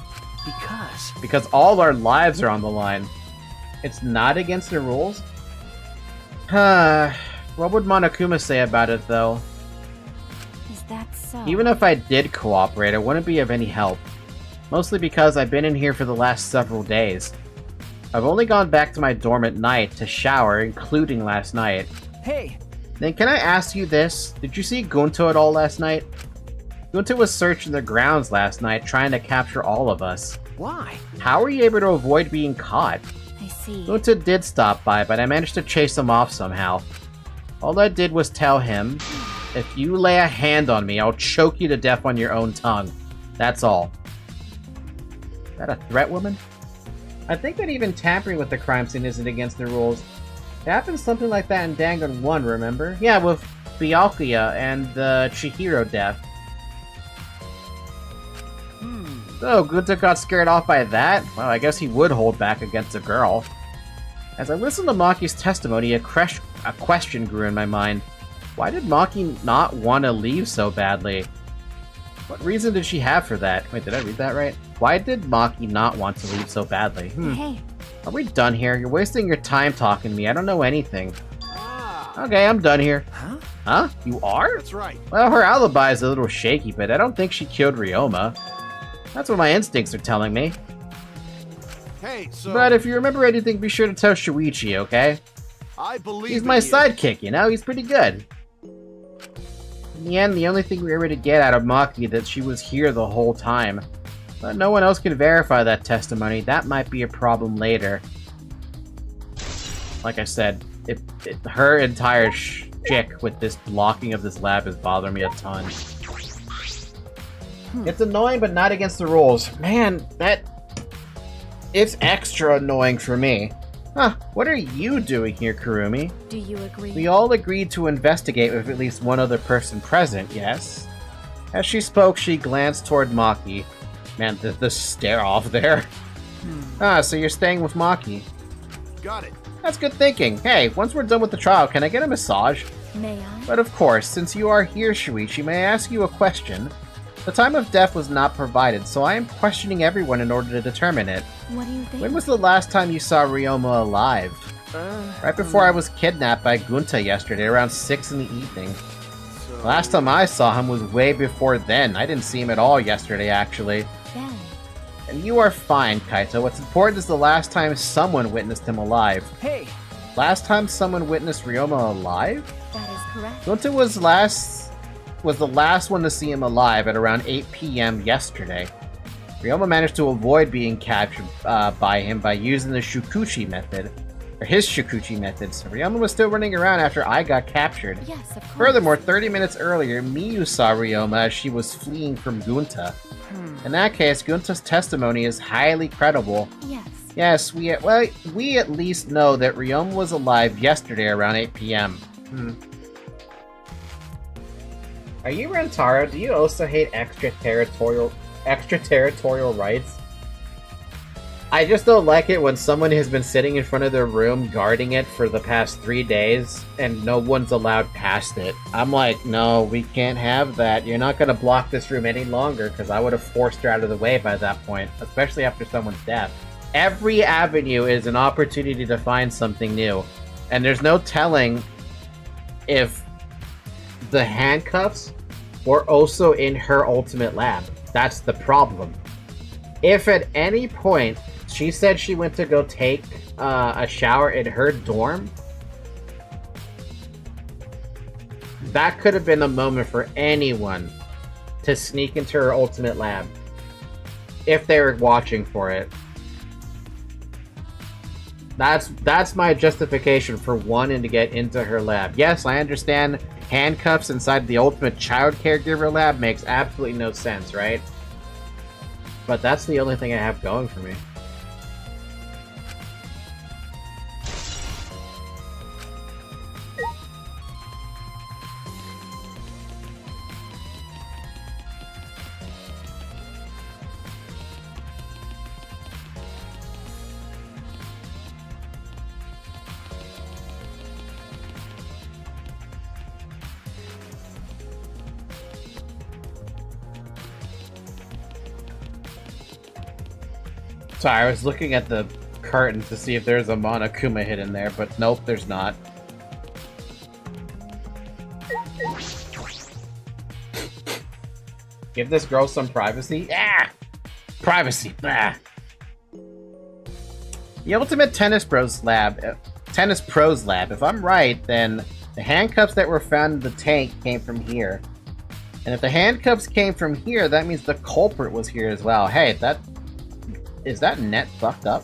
Because all our lives are on the line. It's not against the rules? What would Monokuma say about it, though? Is that so? Even if I did cooperate, it wouldn't be of any help. Mostly because I've been in here for the last several days. I've only gone back to my dorm at night to shower, including last night. Hey! Then can I ask you this? Did you see Gunto at all last night? Gunto was searching the grounds last night, trying to capture all of us. Why? How were you able to avoid being caught? I see. Gunto did stop by, but I managed to chase him off somehow. All I did was tell him, if you lay a hand on me, I'll choke you to death on your own tongue. That's all. Is that a threat, woman? I think that even tampering with the crime scene isn't against the rules. It happened something like that in Danganronpa, remember? Yeah, with Byakuya and the Chihiro death. So, Gunto got scared off by that? Well, I guess he would hold back against a girl. As I listened to Maki's testimony, a question grew in my mind. Why did Maki not want to leave so badly? What reason did she have for that? Wait, did I read that right? Why did Maki not want to leave so badly? Hey. Are we done here? You're wasting your time talking to me. I don't know anything. Okay, I'm done here. Huh? Huh? You are? That's right. Well, her alibi is a little shaky, but I don't think she killed Ryoma. That's what my instincts are telling me. Hey, so... But if you remember anything, be sure to tell Shuichi, okay? I believe He's my in you. sidekick, you know? He's pretty good. In the end, the only thing we were able to get out of Maki that she was here the whole time. But no one else can verify that testimony. That might be a problem later. Like I said, her entire shtick with this blocking of this lab is bothering me a ton. It's annoying, but not against the rules. Man, that... It's extra annoying for me. Huh, what are you doing here, Kurumi? Do you agree? We all agreed to investigate with at least one other person present, yes? As she spoke, she glanced toward Maki. Man, the stare off there. Ah, so you're staying with Maki. Got it. That's good thinking. Hey, once we're done with the trial, can I get a massage? May I? But of course, since you are here, Shuichi, may I ask you a question? The time of death was not provided, so I am questioning everyone in order to determine it. What do you think? When was the last time you saw Ryoma alive? Right before I was kidnapped by Gunta yesterday, around 6 in the evening. Last time I saw him was way before then. I didn't see him at all yesterday, actually. Then. And you are fine, Kaito. What's important is the last time someone witnessed him alive. Hey, Last time someone witnessed Ryoma alive? That is correct. Gunta was the last one to see him alive at around 8 p.m. yesterday. Ryoma managed to avoid being captured by him by using the Shukuchi method. Or his Shukuchi method, so Ryoma was still running around after I got captured. Yes, of course. Furthermore, 30 minutes earlier, Miyu saw Ryoma as she was fleeing from Gunta. In that case, Gunta's testimony is highly credible. Yes. Yes, we at least know that Ryoma was alive yesterday around 8 p.m. Are you Rentaro? Do you also hate extraterritorial rights? I just don't like it when someone has been sitting in front of their room guarding it for the past 3 days and no one's allowed past it. I'm like, no, we can't have that. You're not going to block this room any longer because I would have forced her out of the way by that point, especially after someone's death. Every avenue is an opportunity to find something new, and there's no telling if the handcuffs were also in her ultimate lab. That's the problem. If at any point she said she went to go take a shower in her dorm, that could have been a moment for anyone to sneak into her ultimate lab if they were watching for it. That's my justification for wanting to get into her lab. Yes, I understand handcuffs inside the ultimate child caregiver lab makes absolutely no sense, right? But that's the only thing I have going for me. Sorry, I was looking at the curtain to see if there's a Monokuma hidden there, but nope, there's not. Give this girl some privacy? Ah! Privacy! Ah! The Ultimate Tennis Pros Lab. If I'm right, then the handcuffs that were found in the tank came from here. And if the handcuffs came from here, that means the culprit was here as well. Hey, is that net fucked up?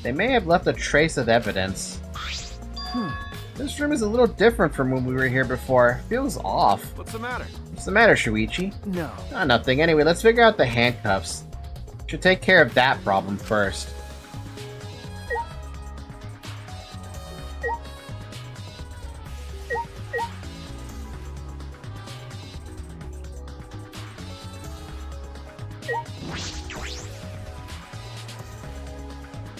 They may have left a trace of evidence. This room is a little different from when we were here before. Feels off. What's the matter? What's the matter, Shuichi? no. Oh, nothing. Anyway, let's figure out the handcuffs. Should take care of that problem first.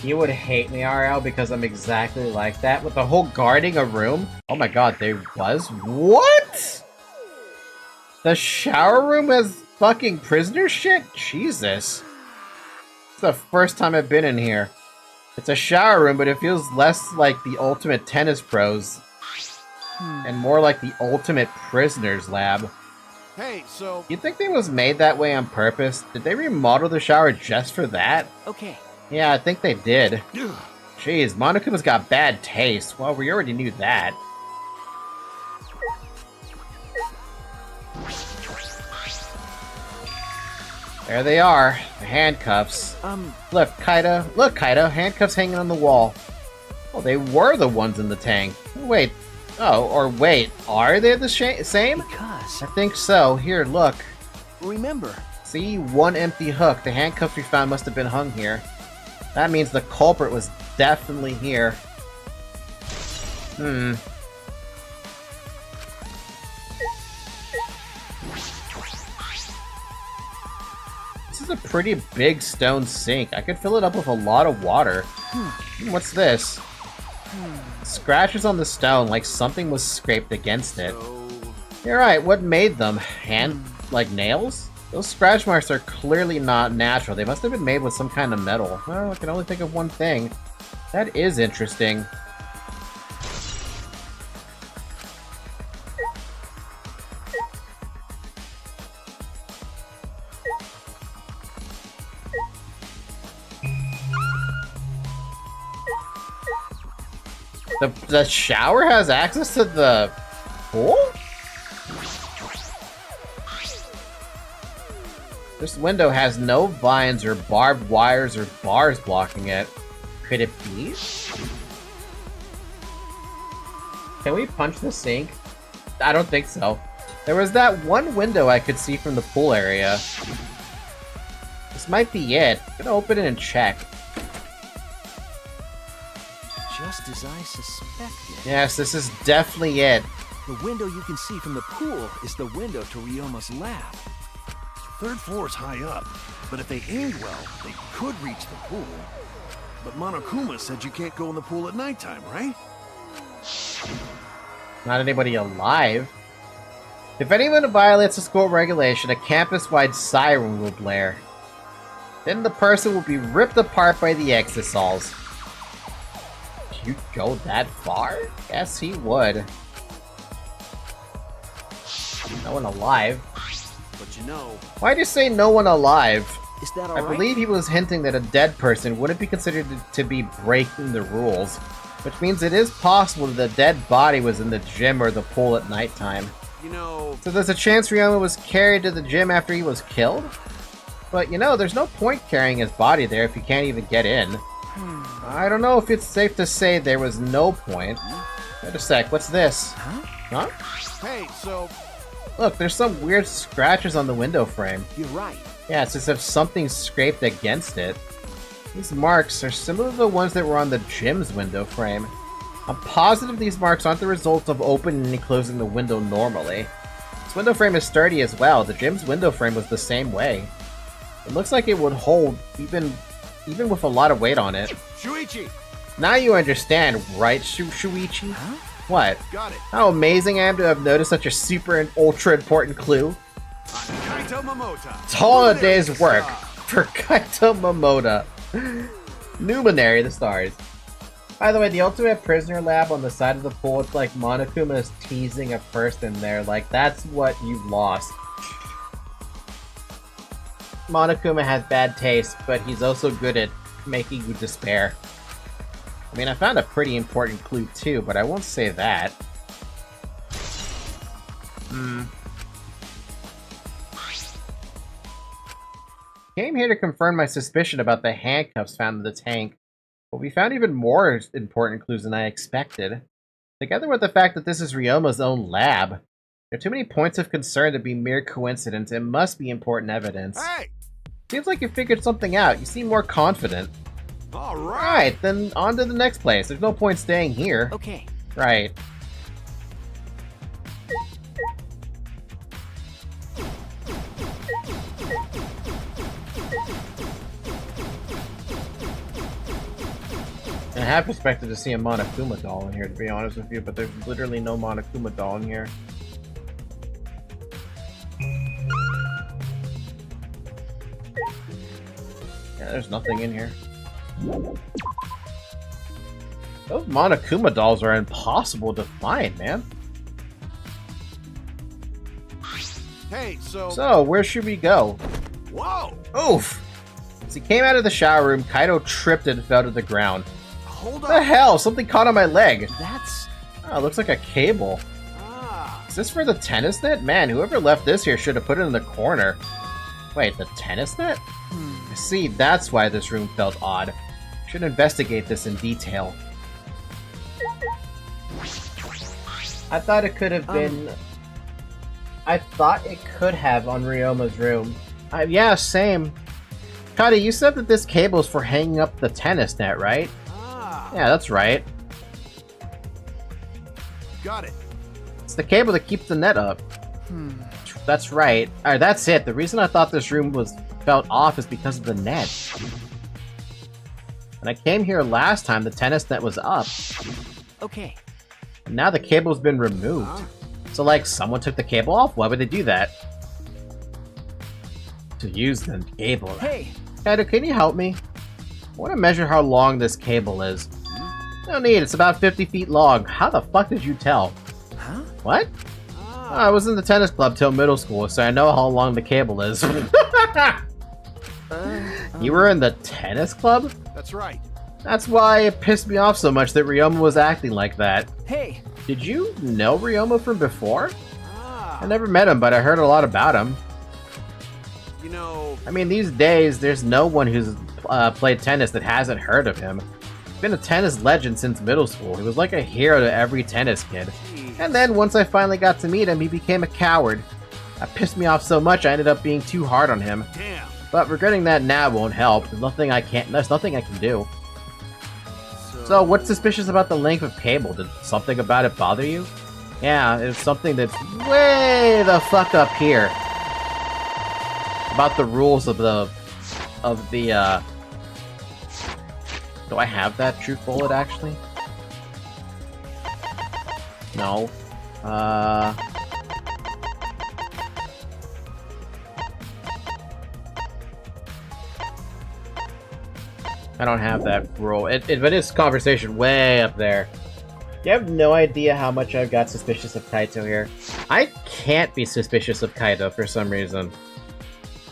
You would hate me, RL, because I'm exactly like that. With the whole guarding a room? Oh my god, there was? What? The shower room has fucking prisoner shit? Jesus. It's the first time I've been in here. It's a shower room, but it feels less like the Ultimate Tennis Pros. And more like the Ultimate Prisoners Lab. Hey, so... You think it was made that way on purpose? Did they remodel the shower just for that? Okay. Yeah, I think they did. Jeez, Monokuma's got bad taste. Well, we already knew that. There they are, the handcuffs. Look, Kaito, handcuffs hanging on the wall. Oh, they were the ones in the tank. Wait, wait, are they the same? Because... I think so. Here, look. Remember. See, one empty hook. The handcuffs we found must have been hung here. That means the culprit was definitely here. This is a pretty big stone sink. I could fill it up with a lot of water. What's this? Scratches on the stone like something was scraped against it. You're right, what made them? Hand, like nails? Those scratch marks are clearly not natural. They must have been made with some kind of metal. Well, I can only think of one thing. That is interesting. The shower has access to the pool? This window has no vines or barbed wires or bars blocking it. Could it be? Can we punch the sink? I don't think so. There was that one window I could see from the pool area. This might be it. I'm gonna open it and check. Just as I suspected. Yes, this is definitely it. The window you can see from the pool is the window to Ryoma's lab. Third floor's high up, but if they aimed well, they could reach the pool. But Monokuma said you can't go in the pool at nighttime, right? Not anybody alive. If anyone violates a school regulation, a campus-wide siren will blare. Then the person will be ripped apart by the exisals. You'd go that far? Yes, he would. No one alive. But you know... Why'd you say no one alive? Is that I alright? believe he was hinting that a dead person wouldn't be considered to be breaking the rules, which means it is possible that the dead body was in the gym or the pool at nighttime. You know... So there's a chance Ryoma was carried to the gym after he was killed? But you know, there's no point carrying his body there if you can't even get in. I don't know if it's safe to say there was no point. Wait a sec, what's this? Huh? Hey, so... Look, there's some weird scratches on the window frame. You're right. Yeah, it's as if something scraped against it. These marks are similar to the ones that were on the gym's window frame. I'm positive these marks aren't the result of opening and closing the window normally. This window frame is sturdy as well. The gym's window frame was the same way. It looks like it would hold even with a lot of weight on it. Shuichi! Now you understand, right, Shuichi? Huh? What? Got it. How amazing I am to have noticed such a super and ultra important clue. Kaito Momota. It's all a day's work for Kaito Momota. Numinary the stars. By the way, the ultimate prisoner lab on the side of the pool, it's like Monokuma is teasing a person there, like that's what you've lost. Monokuma has bad taste, but he's also good at making you despair. I mean, I found a pretty important clue too, but I won't say that. Came here to confirm my suspicion about the handcuffs found in the tank, but we found even more important clues than I expected. Together with the fact that this is Ryoma's own lab, there are too many points of concern to be mere coincidence. It must be important evidence. Hey! Seems like you figured something out. You seem more confident. All right. Right, then on to the next place. There's no point staying here. Okay. Right. I half expected to see a Monokuma doll in here, to be honest with you, but there's literally no Monokuma doll in here. Yeah, there's nothing in here. Those Monokuma dolls are impossible to find, man. Hey, So, where should we go? Whoa! Oof! As he came out of the shower room, Kaito tripped and fell to the ground. Hold What the hell? Something caught on my leg. That's... Oh, it looks like a cable. Ah. Is this for the tennis net? Man, whoever left this here should have put it in the corner. Wait, the tennis net? I see, that's why this room felt odd. Should investigate this in detail. I thought it could have been... I thought it could have on Ryoma's room. Yeah, same. Cuddy, you said that this cable is for hanging up the tennis net, right? Ah, Yeah, that's right. got it. It's the cable that keeps the net up. That's right. Alright, that's it. The reason I thought this room felt off is because of the net. When I came here last time, the tennis net was up. Okay. And now the cable's been removed. So, like, someone took the cable off? Why would they do that? To use the cable. Hey, Kaido, can you help me? I want to measure how long this cable is. No need, it's about 50 feet long. How the fuck did you tell? huh? What? I was in the tennis club till middle school, so I know how long the cable is. You were in the tennis club? That's right. That's why it pissed me off so much that Ryoma was acting like that. Hey, Did you know Ryoma from before? Ah, I never met him, but I heard a lot about him. you know, I mean, these days, there's no one who's played tennis that hasn't heard of him. He's been a tennis legend since middle school. He was like a hero to every tennis kid. And then, once I finally got to meet him, he became a coward. That pissed me off so much I ended up being too hard on him. damn. But regretting that now won't help. There's nothing I can do. So, what's suspicious about the length of cable? Did something about it bother you? Yeah, it's something that's way the fuck up here. About the rules of the... Do I have that truth bullet, actually? No. I don't have that rule. But it's conversation way up there. You have no idea how much I've got suspicious of Kaito here. I can't be suspicious of Kaito for some reason.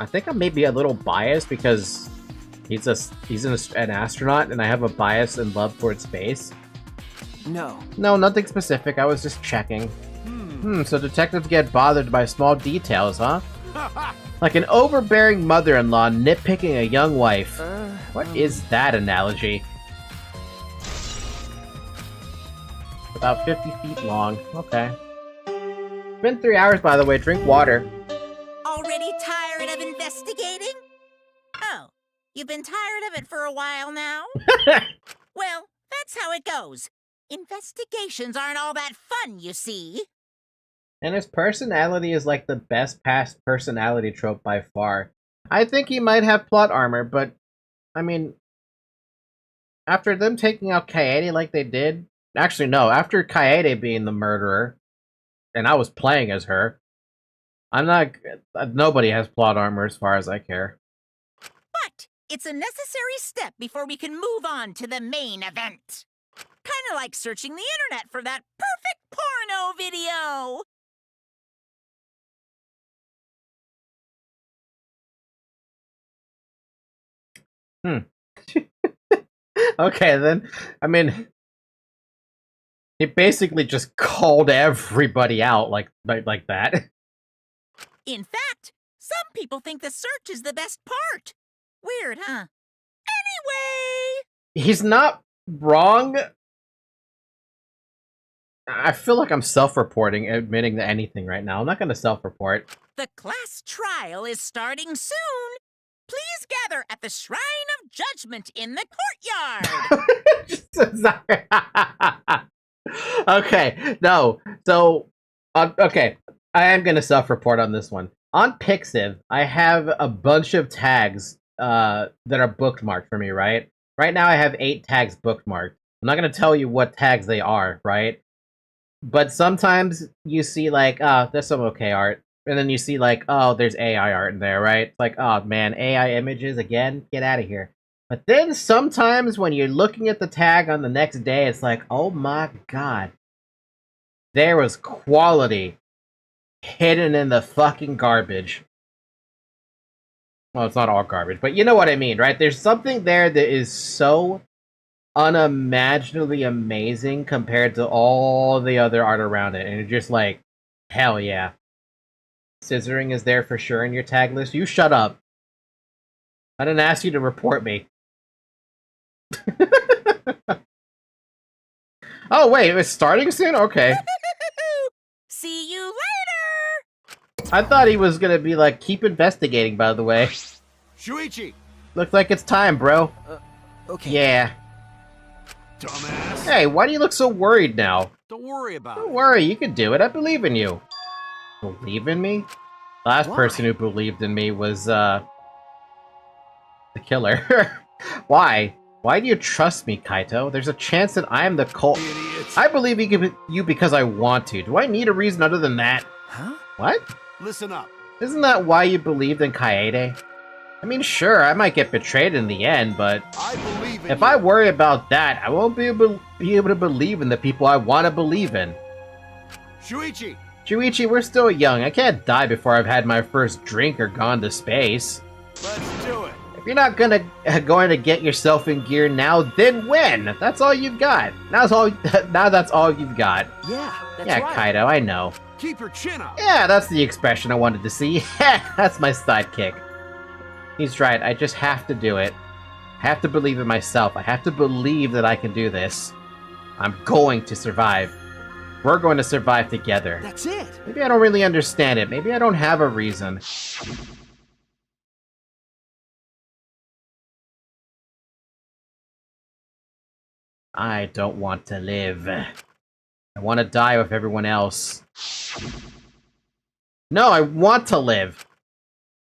I think I'm maybe a little biased because he's an astronaut and I have a bias and love towards space. no. No, nothing specific. I was just checking. So detectives get bothered by small details, huh? Like an overbearing mother-in-law nitpicking a young wife. What is that analogy? About 50 feet long. Okay. It's been 3 hours, by the way. Drink water. Already tired of investigating? Oh, you've been tired of it for a while now? Well, that's how it goes. Investigations aren't all that fun, you see. And his personality is like the best past personality trope by far. I think he might have plot armor, but, I mean, after them taking out Kaede like they did... Actually, no, after Kaede being the murderer, and I was playing as her, I'm not... Nobody has plot armor as far as I care. But it's a necessary step before we can move on to the main event. Kinda like searching the internet for that perfect porno video. Okay, then, I mean... He basically just called everybody out like that. In fact, some people think the search is the best part. Weird, huh? Anyway! He's not wrong. I feel like I'm self-reporting, admitting to anything right now. I'm not going to self-report. The class trial is starting soon. Please gather at the Shrine of Judgment in the courtyard. Okay, no. So, okay. I am going to self-report on this one. On Pixiv, I have a bunch of tags that are bookmarked for me, right? Right now I have 8 tags bookmarked. I'm not going to tell you what tags they are, right? But sometimes you see like, oh, there's some okay art. And then you see like, oh, there's AI art in there, right? It's like, oh man, AI images again? Get out of here. But then sometimes when you're looking at the tag on the next day, it's like, oh my god. There was quality hidden in the fucking garbage. Well, it's not all garbage, but you know what I mean, right? There's something there that is so unimaginably amazing compared to all the other art around it. And you're just like, hell yeah. Scissoring is there for sure in your tag list. You shut up. I didn't ask you to report me. Oh, wait, it's starting soon? Okay. See you later! I thought he was gonna be like, keep investigating, by the way. Shuichi, looks like it's time, bro. Okay. Yeah. Dumbass. Hey, why do you look so worried now? Don't worry about Don't it. worry, you can do it. I believe in you. Believe in me? Last Why? person who believed in me was, the killer. Why? Why do you trust me, Kaito? There's a chance that I am the cult. Idiots. I believe you because I want to. Do I need a reason other than that? Huh? What? Listen up. Isn't that why you believed in Kaede? I mean, sure, I might get betrayed in the end, but I believe in if you. I worry about that, I won't be able to believe in the people I want to believe in. Shuichi. Shuichi, we're still young. I can't die before I've had my first drink or gone to space. Let's do it. If you're not going to get yourself in gear now, then when? That's all you've got. Now that's all you've got. Yeah, that's Yeah, right. Kaito, I know. Keep your chin up. Yeah, that's the expression I wanted to see. That's my sidekick. He's right, I just have to do it. I have to believe in myself. I have to believe that I can do this. I'm going to survive. We're going to survive together. That's it. Maybe I don't really understand it. Maybe I don't have a reason. I don't want to live. I want to die with everyone else. No, I want to live.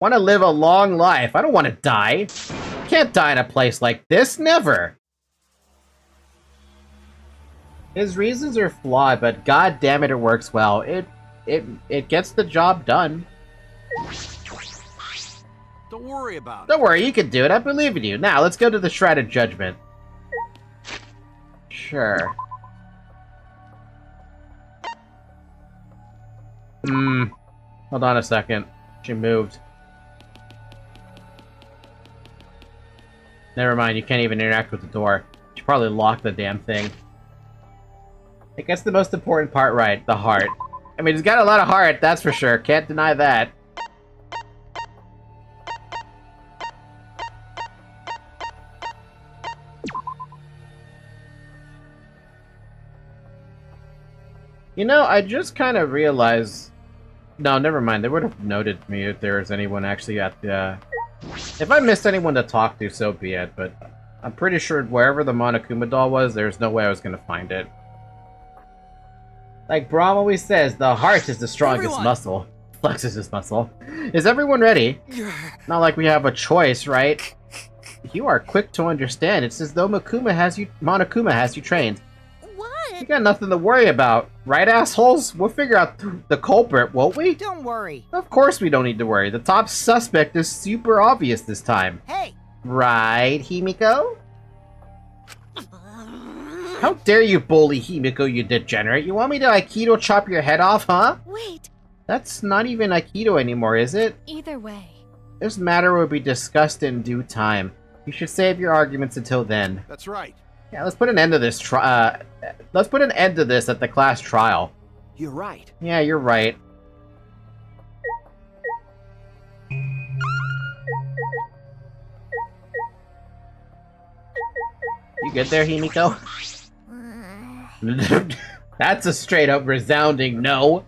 I want to live a long life. I don't want to die. Can't die in a place like this. Never. His reasons are flawed, but god damn it, it works well. It gets the job done. Don't worry about it. Don't worry, you can do it. I believe in you. Now, let's go to the Shroud of Judgment. Sure. Hold on a second. She moved. Never mind, you can't even interact with the door. She probably locked the damn thing. It gets the most important part right, the heart. I mean, it's got a lot of heart, that's for sure. Can't deny that. You know, I just kind of realized... No, never mind. They would have noted me if there was anyone actually at the... If I missed anyone to talk to, so be it, but I'm pretty sure wherever the Monokuma doll was, there's no way I was going to find it. Like Brahm always says, the heart is the strongest muscle. Flexes his muscle. Is everyone ready? Not like we have a choice, right? You are quick to understand. It's as though Monokuma has you trained. What? You got nothing to worry about, right, assholes? We'll figure out the culprit, won't we? Don't worry. Of course we don't need to worry. The top suspect is super obvious this time. Hey, Right, Himiko? How dare you bully Himiko, you degenerate? You want me to Aikido chop your head off, huh? Wait, That's not even Aikido anymore, is it? either way. This matter will be discussed in due time. You should save your arguments until then. That's right. Yeah, let's put an end to this let's put an end to this at the class trial. You're right. Yeah, you're right. You good there, Himiko? That's a straight up resounding no.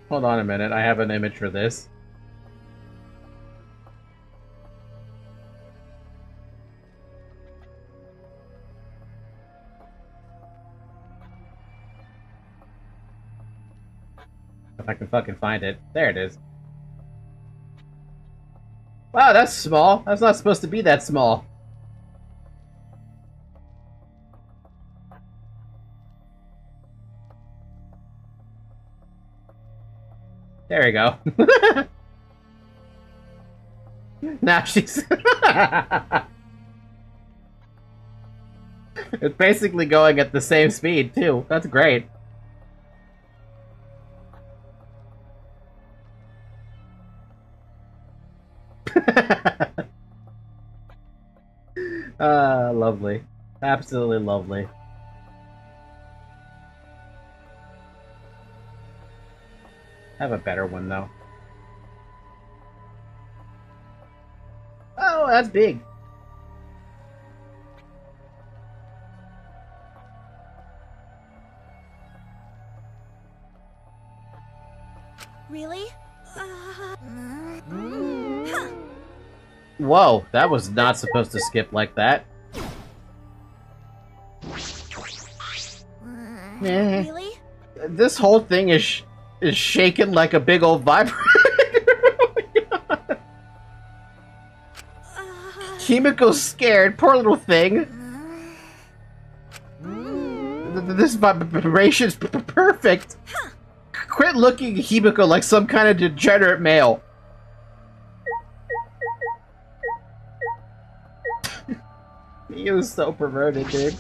Hold on a minute, I have an image for this. If I can fucking find it. There it is. Wow, that's small. That's not supposed to be that small. There we go. Now she's... It's basically going at the same speed, too. That's great. Lovely. Absolutely lovely. I have a better one, though. Oh, that's big. Really? Whoa, that was not supposed to skip like that. Really? This whole thing is shaking like a big old vibrator. Himiko's scared, poor little thing. This vibration's perfect. Quit looking at Himiko like some kind of degenerate male. He was so perverted, dude.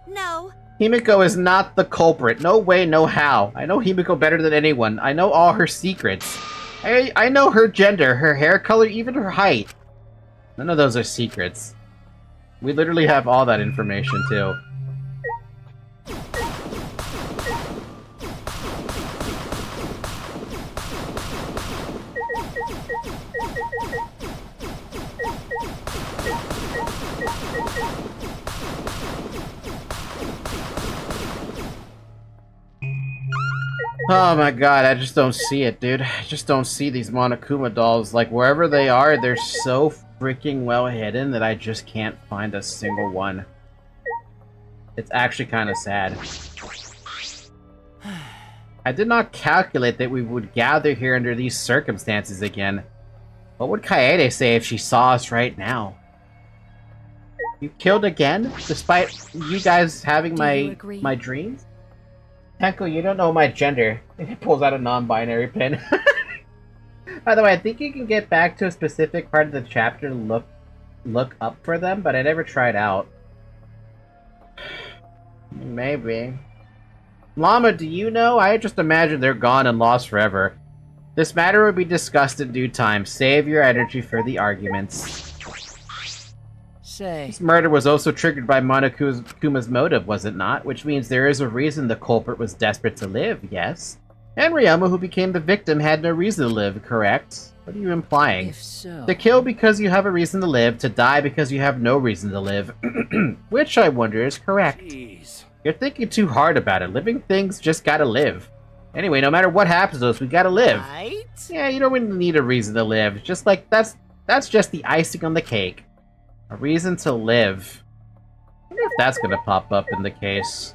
No. Himiko is not the culprit. No way, no how. I know Himiko better than anyone. I know all her secrets. I know her gender, her hair color, even her height. None of those are secrets. We literally have all that information, too. Oh my god, I just don't see it, dude. I just don't see these Monokuma dolls. Like, wherever they are, they're so freaking well hidden that I just can't find a single one. It's actually kind of sad. I did not calculate that we would gather here under these circumstances again. What would Kaede say if she saw us right now? You killed again? Despite you guys having my dreams? Tenko, you don't know my gender. He pulls out a non-binary pin. By the way, I think you can get back to a specific part of the chapter to look up for them, but I never tried out. Maybe. Llama, do you know? I just imagine they're gone and lost forever. This matter will be discussed in due time. Save your energy for the arguments. This murder was also triggered by Monokuma's motive, was it not? Which means there is a reason the culprit was desperate to live, yes? And Ryoma, who became the victim, had no reason to live, correct? What are you implying? If so... To kill because you have a reason to live, to die because you have no reason to live. Which, I wonder, is correct. Jeez. You're thinking too hard about it. Living things just gotta live. Anyway, no matter what happens to us, we gotta live. Right? Yeah, you don't really need a reason to live. Just like, that's just the icing on the cake. A reason to live. I wonder if that's gonna pop up in the case.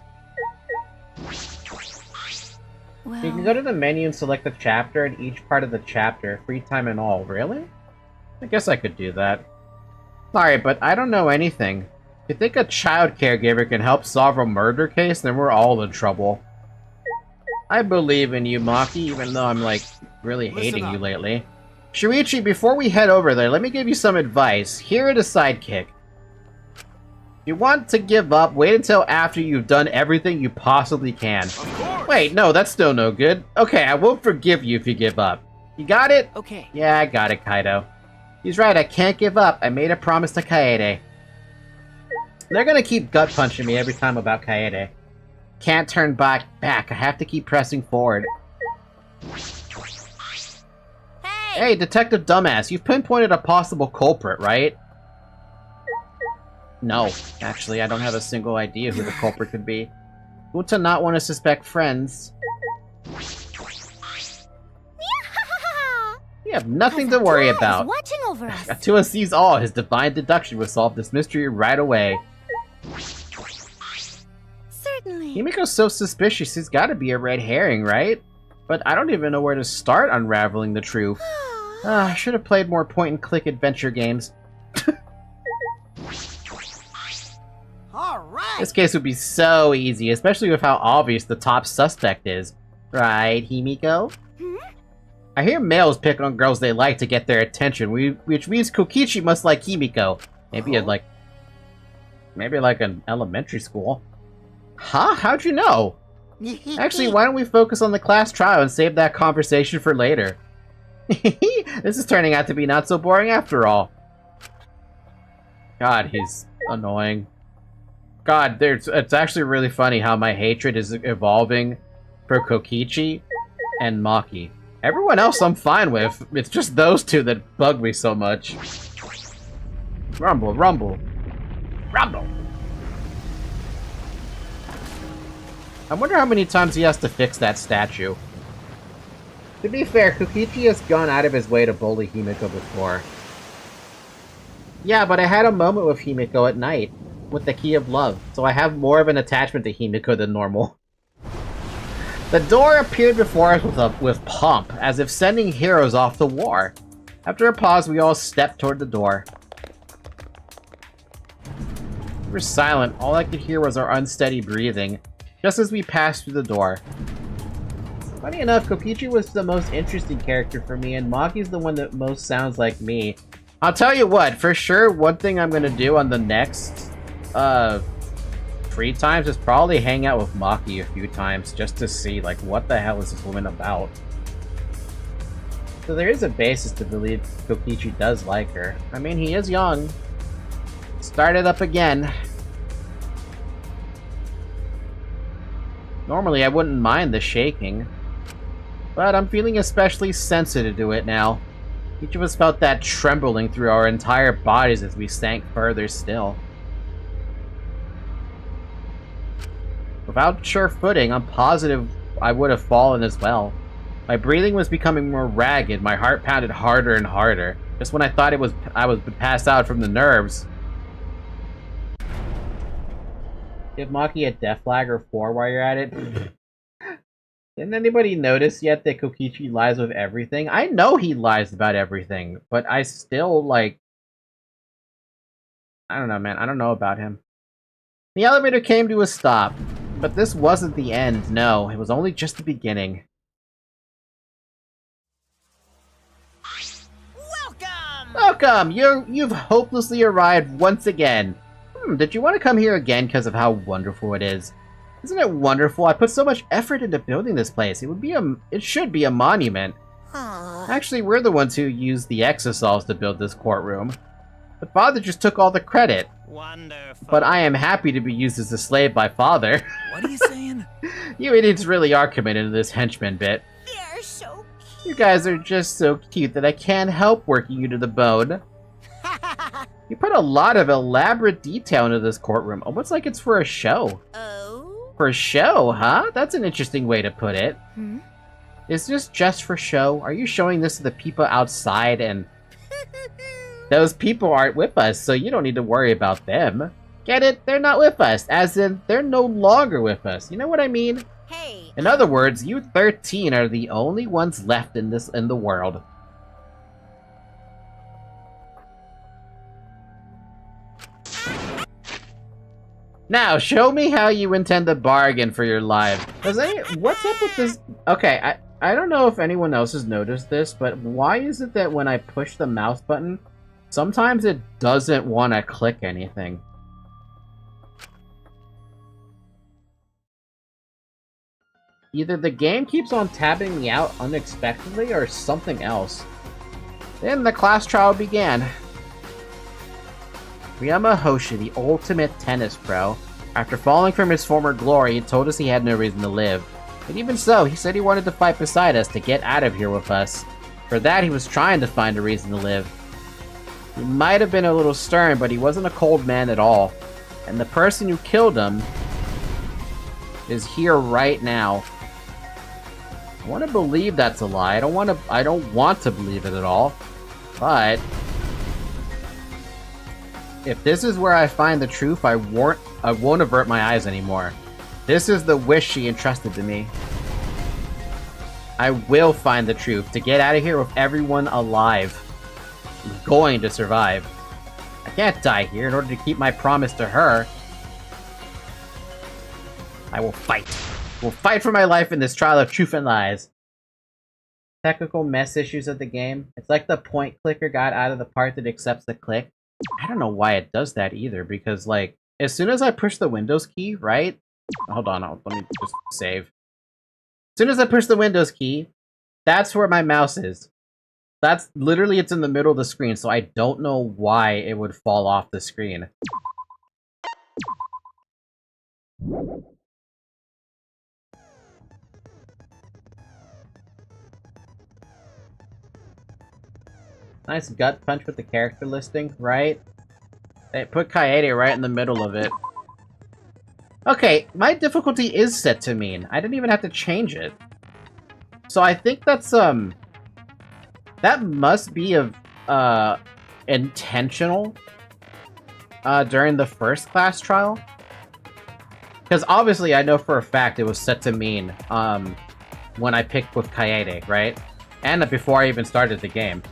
Well, You can go to the menu and select a chapter in each part of the chapter, free time and all. Really? I guess I could do that. Sorry, but I don't know anything. If you think a child caregiver can help solve a murder case, then we're all in trouble. I believe in you, Maki, even though I'm, like, really hating you lately. Shuichi, before we head over there, let me give you some advice. Here at a sidekick. If you want to give up, wait until after you've done everything you possibly can. Of course. Wait, no, that's still no good. Okay, I won't forgive you if you give up. You got it? Okay. Yeah, I got it, Kaido. He's right, I can't give up. I made a promise to Kaede. They're gonna keep gut-punching me every time about Kaede. Can't turn back. I have to keep pressing forward. Hey, Detective Dumbass, you've pinpointed a possible culprit, right? No, actually, I don't have a single idea who the culprit could be. Who to not want to suspect friends? You have nothing to worry about. Watching over us. Atua sees all. His divine deduction will solve this mystery right away. Certainly. Himiko's so suspicious, he's gotta be a red herring, right? But I don't even know where to start unraveling the truth. I should have played more point-and-click adventure games. Alright! This case would be so easy, especially with how obvious the top suspect is. Right, Himiko? I hear males pick on girls they like to get their attention, which means Kokichi must like Himiko. Maybe like an elementary school. Huh? How'd you know? Actually, why don't we focus on the class trial and save that conversation for later? This is turning out to be not so boring after all. God, he's annoying. God, it's actually really funny how my hatred is evolving for Kokichi and Maki. Everyone else I'm fine with. It's just those two that bug me so much. Rumble, rumble. Rumble! I wonder how many times he has to fix that statue. To be fair, Kokichi has gone out of his way to bully Himiko before. Yeah, but I had a moment with Himiko at night, with the Key of Love, so I have more of an attachment to Himiko than normal. The door appeared before us with pomp, as if sending heroes off to war. After a pause, we all stepped toward the door. We were silent. All I could hear was our unsteady breathing, just as we passed through the door. Funny enough, Kokichi was the most interesting character for me, and Maki's the one that most sounds like me. I'll tell you what, for sure, one thing I'm gonna do on the next, free times is probably hang out with Maki a few times, just to see, like, what the hell is this woman about? So there is a basis to believe Kokichi does like her. I mean, he is young. Started up again. Normally, I wouldn't mind the shaking, but I'm feeling especially sensitive to it now. Each of us felt that trembling through our entire bodies as we sank further still. Without sure footing, I'm positive I would have fallen as well. My breathing was becoming more ragged, my heart pounded harder and harder. Just when I thought I was passed out from the nerves. Give Maki a death flag or 4 while you're at it. Didn't anybody notice yet that Kokichi lies with everything? I know he lies about everything, but I still, like... I don't know, man. I don't know about him. The elevator came to a stop, but this wasn't the end, no. It was only just the beginning. Welcome! You've hopelessly arrived once again. Did you want to come here again because of how wonderful it is? Isn't it wonderful? I put so much effort into building this place. It should be a monument. Actually, we're the ones who used the exosols to build this courtroom. But Father just took all the credit. Wonderful. But I am happy to be used as a slave by Father. What are you saying? You idiots really are committed to this henchman bit. They're so cute. You guys are just so cute that I can't help working you to the bone. You put a lot of elaborate detail into this courtroom, almost like it's for a show. Oh? For a show, huh? That's an interesting way to put it. Hmm? Is this just for show? Are you showing this to the people outside and... Those people aren't with us, so you don't need to worry about them. Get it? They're not with us, as in, they're no longer with us. You know what I mean? Hey. In other words, you 13 are the only ones left in the world. Now, show me how you intend to bargain for your life. What's up with this? Okay, I don't know if anyone else has noticed this, but why is it that when I push the mouse button, sometimes it doesn't want to click anything? Either the game keeps on tabbing me out unexpectedly or something else. Then the class trial began. Ryoma Hoshi, the ultimate tennis pro, after falling from his former glory, told us he had no reason to live. But even so, he said he wanted to fight beside us to get out of here with us. For that, he was trying to find a reason to live. He might have been a little stern, but he wasn't a cold man at all. And the person who killed him is here right now. I want to believe that's a lie. I don't want to believe it at all. But if this is where I find the truth, I won't avert my eyes anymore. This is the wish she entrusted to me. I will find the truth to get out of here with everyone alive. I'm going to survive. I can't die here in order to keep my promise to her. I will fight. I will fight for my life in this trial of truth and lies. Technical mess issues of the game. It's like the point clicker got out of the part that accepts the click. I don't know why it does that either, because, like, as soon as I push the Windows key, right? Hold on, let me just save. As soon as I push the Windows key, that's where my mouse is. That's literally, it's in the middle of the screen, so I don't know why it would fall off the screen. Nice gut punch with the character listing, right? They put Kaede right in the middle of it. Okay, my difficulty is set to mean. I didn't even have to change it. So I think that's, that must be a intentional during the first class trial. Because obviously I know for a fact it was set to mean when I picked with Kaede, right? And before I even started the game.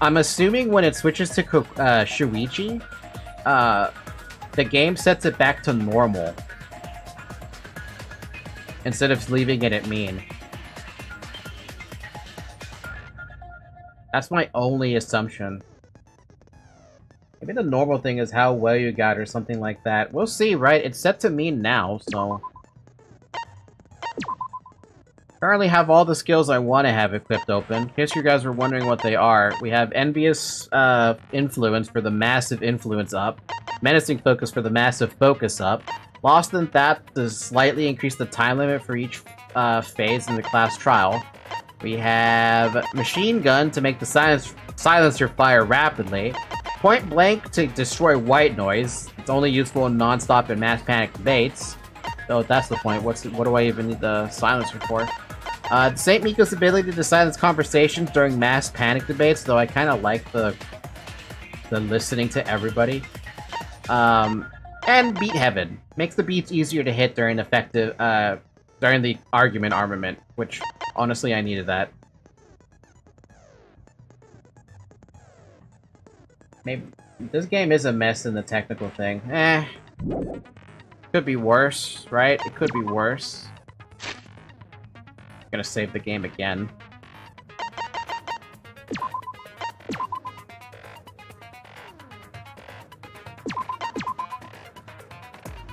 I'm assuming when it switches to Shuichi, the game sets it back to normal. Instead of leaving it at mean. That's my only assumption. Maybe the normal thing is how well you got or something like that. We'll see, right? It's set to mean now, so... Currently have all the skills I want to have equipped open. In case you guys were wondering what they are, we have Envious Influence for the massive influence up, Menacing Focus for the massive focus up, Lost in That to slightly increase the time limit for each phase in the class trial. We have Machine Gun to make the silencer fire rapidly, Point Blank to destroy white noise. It's only useful in non-stop and mass panic debates. Oh, that's the point. What do I even need the silencer for? Saint Miko's ability to silence conversations during mass panic debates, though I kind of like the listening to everybody. And Beat Heaven. Makes the beats easier to hit during during the argument armament, which, honestly, I needed that. Maybe this game is a mess in the technical thing. Could be worse, right? It could be worse. I'm gonna save the game again.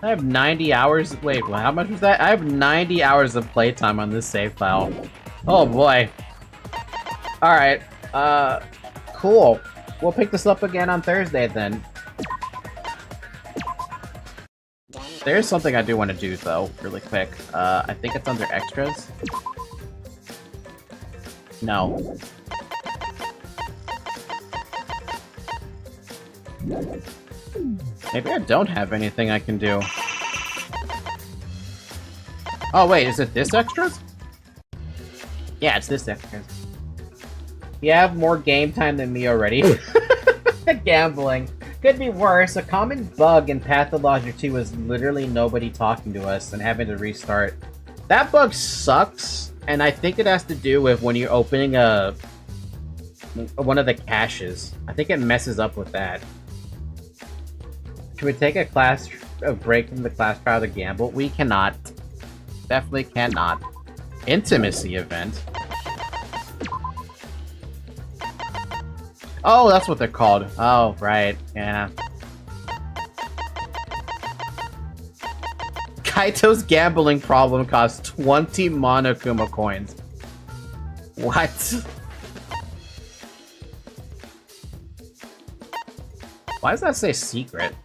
I have 90 hours. Wait, how much was that? I have 90 hours of playtime on this save file. Oh boy. Alright. Cool. We'll pick this up again on Thursday then. There's something I do want to do though, really quick. I think it's under extras. No. Maybe I don't have anything I can do. Oh wait, is it this extras? Yeah, it's this extras. You have more game time than me already. Gambling. Could be worse. A common bug in Pathologic 2 is literally nobody talking to us and having to restart. That bug sucks, and I think it has to do with when you're opening one of the caches. I think it messes up with that. Should we take a break from the class trial to gamble? We cannot. Definitely cannot. Intimacy event. Oh, that's what they're called. Oh, right. Yeah. Kaito's gambling problem costs 20 Monokuma coins. What? Why does that say secret?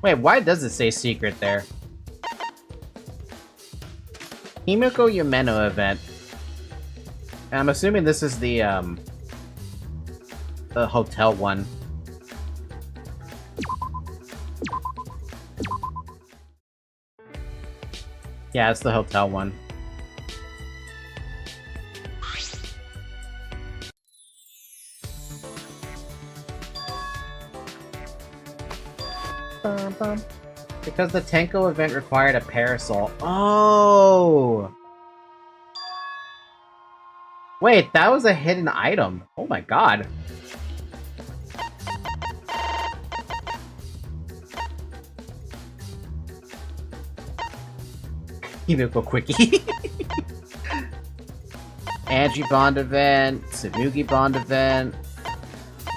Wait, why does it say secret there? Himiko Yumeno event. I'm assuming this is the hotel one. Yeah, it's the hotel one. Because the Tenko event required a parasol. Oh! Wait, that was a hidden item. Oh my god. Himiko Quickie. Angie Bond event, Tsurugi Bond event,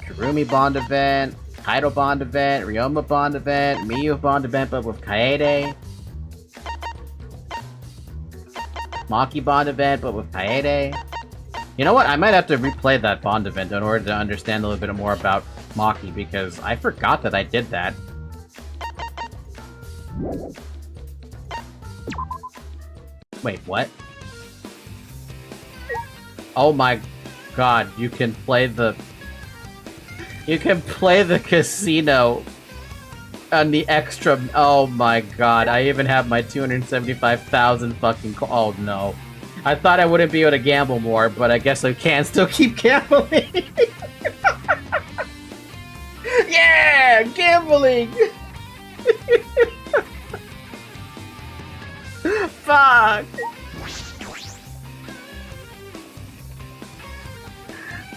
Kurumi Bond event, Kaido Bond event, Ryoma Bond event, Miyu Bond event but with Kaede. Maki Bond event but with Kaede. You know what? I might have to replay that Bond event in order to understand a little bit more about Maki, because I forgot that I did that. Wait, what? Oh my god, you can play the... You can play the casino on the extra... Oh my god, I even have my 275,000 fucking... Oh no. I thought I wouldn't be able to gamble more, but I guess I can still keep gambling. Yeah! Gambling! Fuck!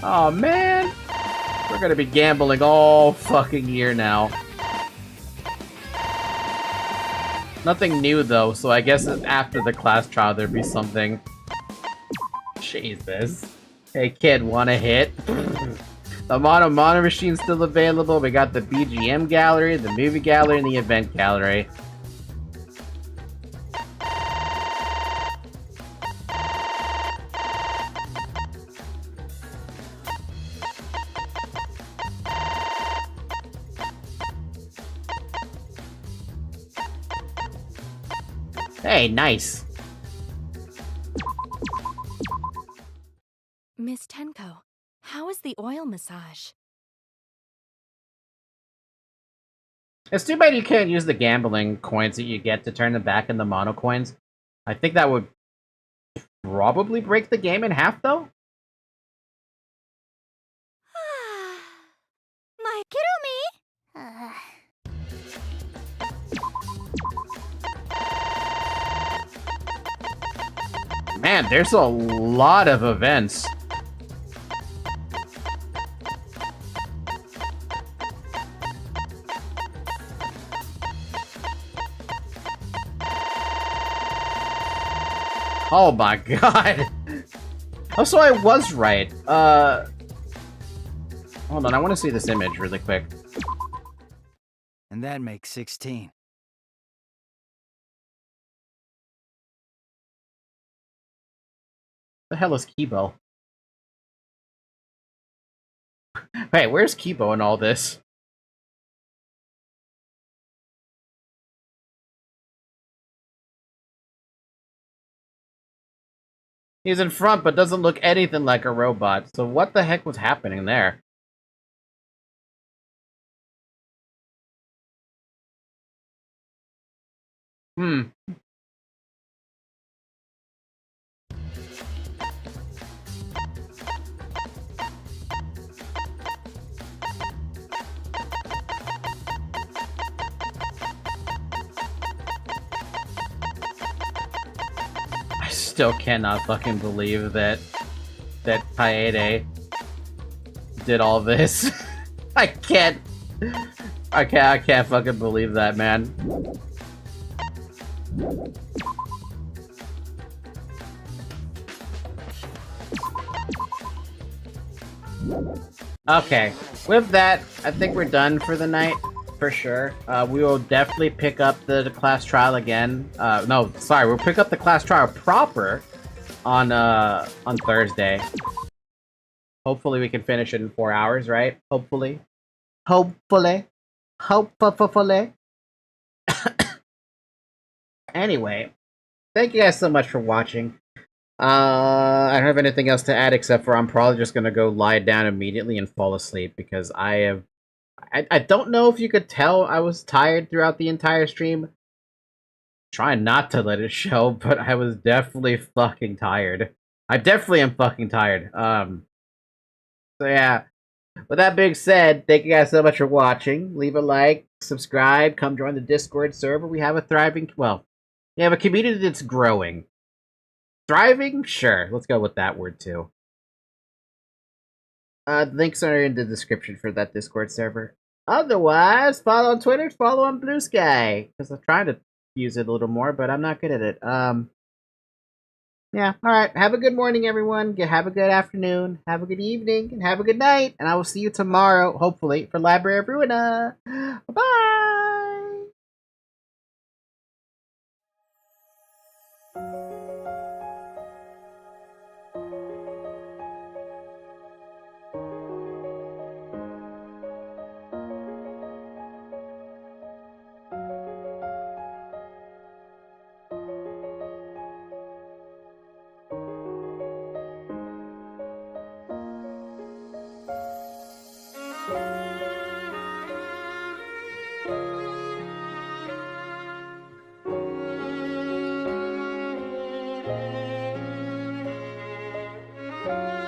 Oh man! We're gonna be gambling all fucking year now. Nothing new though, so I guess after the class trial there'd be something. Jesus. Hey kid, wanna hit? The Mono machine's still available. We got the BGM gallery, the movie gallery, and the event gallery. Hey, nice. Miss Tenko, how is the oil massage? It's too bad you can't use the gambling coins that you get to turn them back into mono coins. I think that would probably break the game in half, though. My Kirumi! Man, there's a lot of events. Oh my god. Oh, so I was right. Hold on, I want to see this image really quick. And that makes 16. The hell is Kibo? Hey, where's Kibo in all this? He's in front, but doesn't look anything like a robot. So what the heck was happening there? Hmm. I still cannot fucking believe that Kaede did all this. I can't fucking believe that, man. Okay, with that, I think we're done for the night, for sure. We will definitely pick up the class trial again. No, sorry, we'll pick up the class trial proper on Thursday. Hopefully we can finish it in 4 hours, right? Hopefully. Hopefully. Anyway, thank you guys so much for watching. I don't have anything else to add except for I'm probably just gonna go lie down immediately and fall asleep because I don't know if you could tell I was tired throughout the entire stream. Trying not to let it show, but I was definitely fucking tired. I definitely am fucking tired. So yeah. With that being said, thank you guys so much for watching. Leave a like, subscribe, come join the Discord server. We have a thriving, well, we have a community that's growing. Thriving? Sure. Let's go with that word too. Links are in the description for that Discord server. Otherwise, follow on Twitter, follow on Blue Sky. Because I'm trying to use it a little more, but I'm not good at it. Yeah, alright. Have a good morning, everyone. Have a good afternoon. Have a good evening. And have a good night. And I will see you tomorrow, hopefully, for Library of Ruina. Bye-bye! Bye.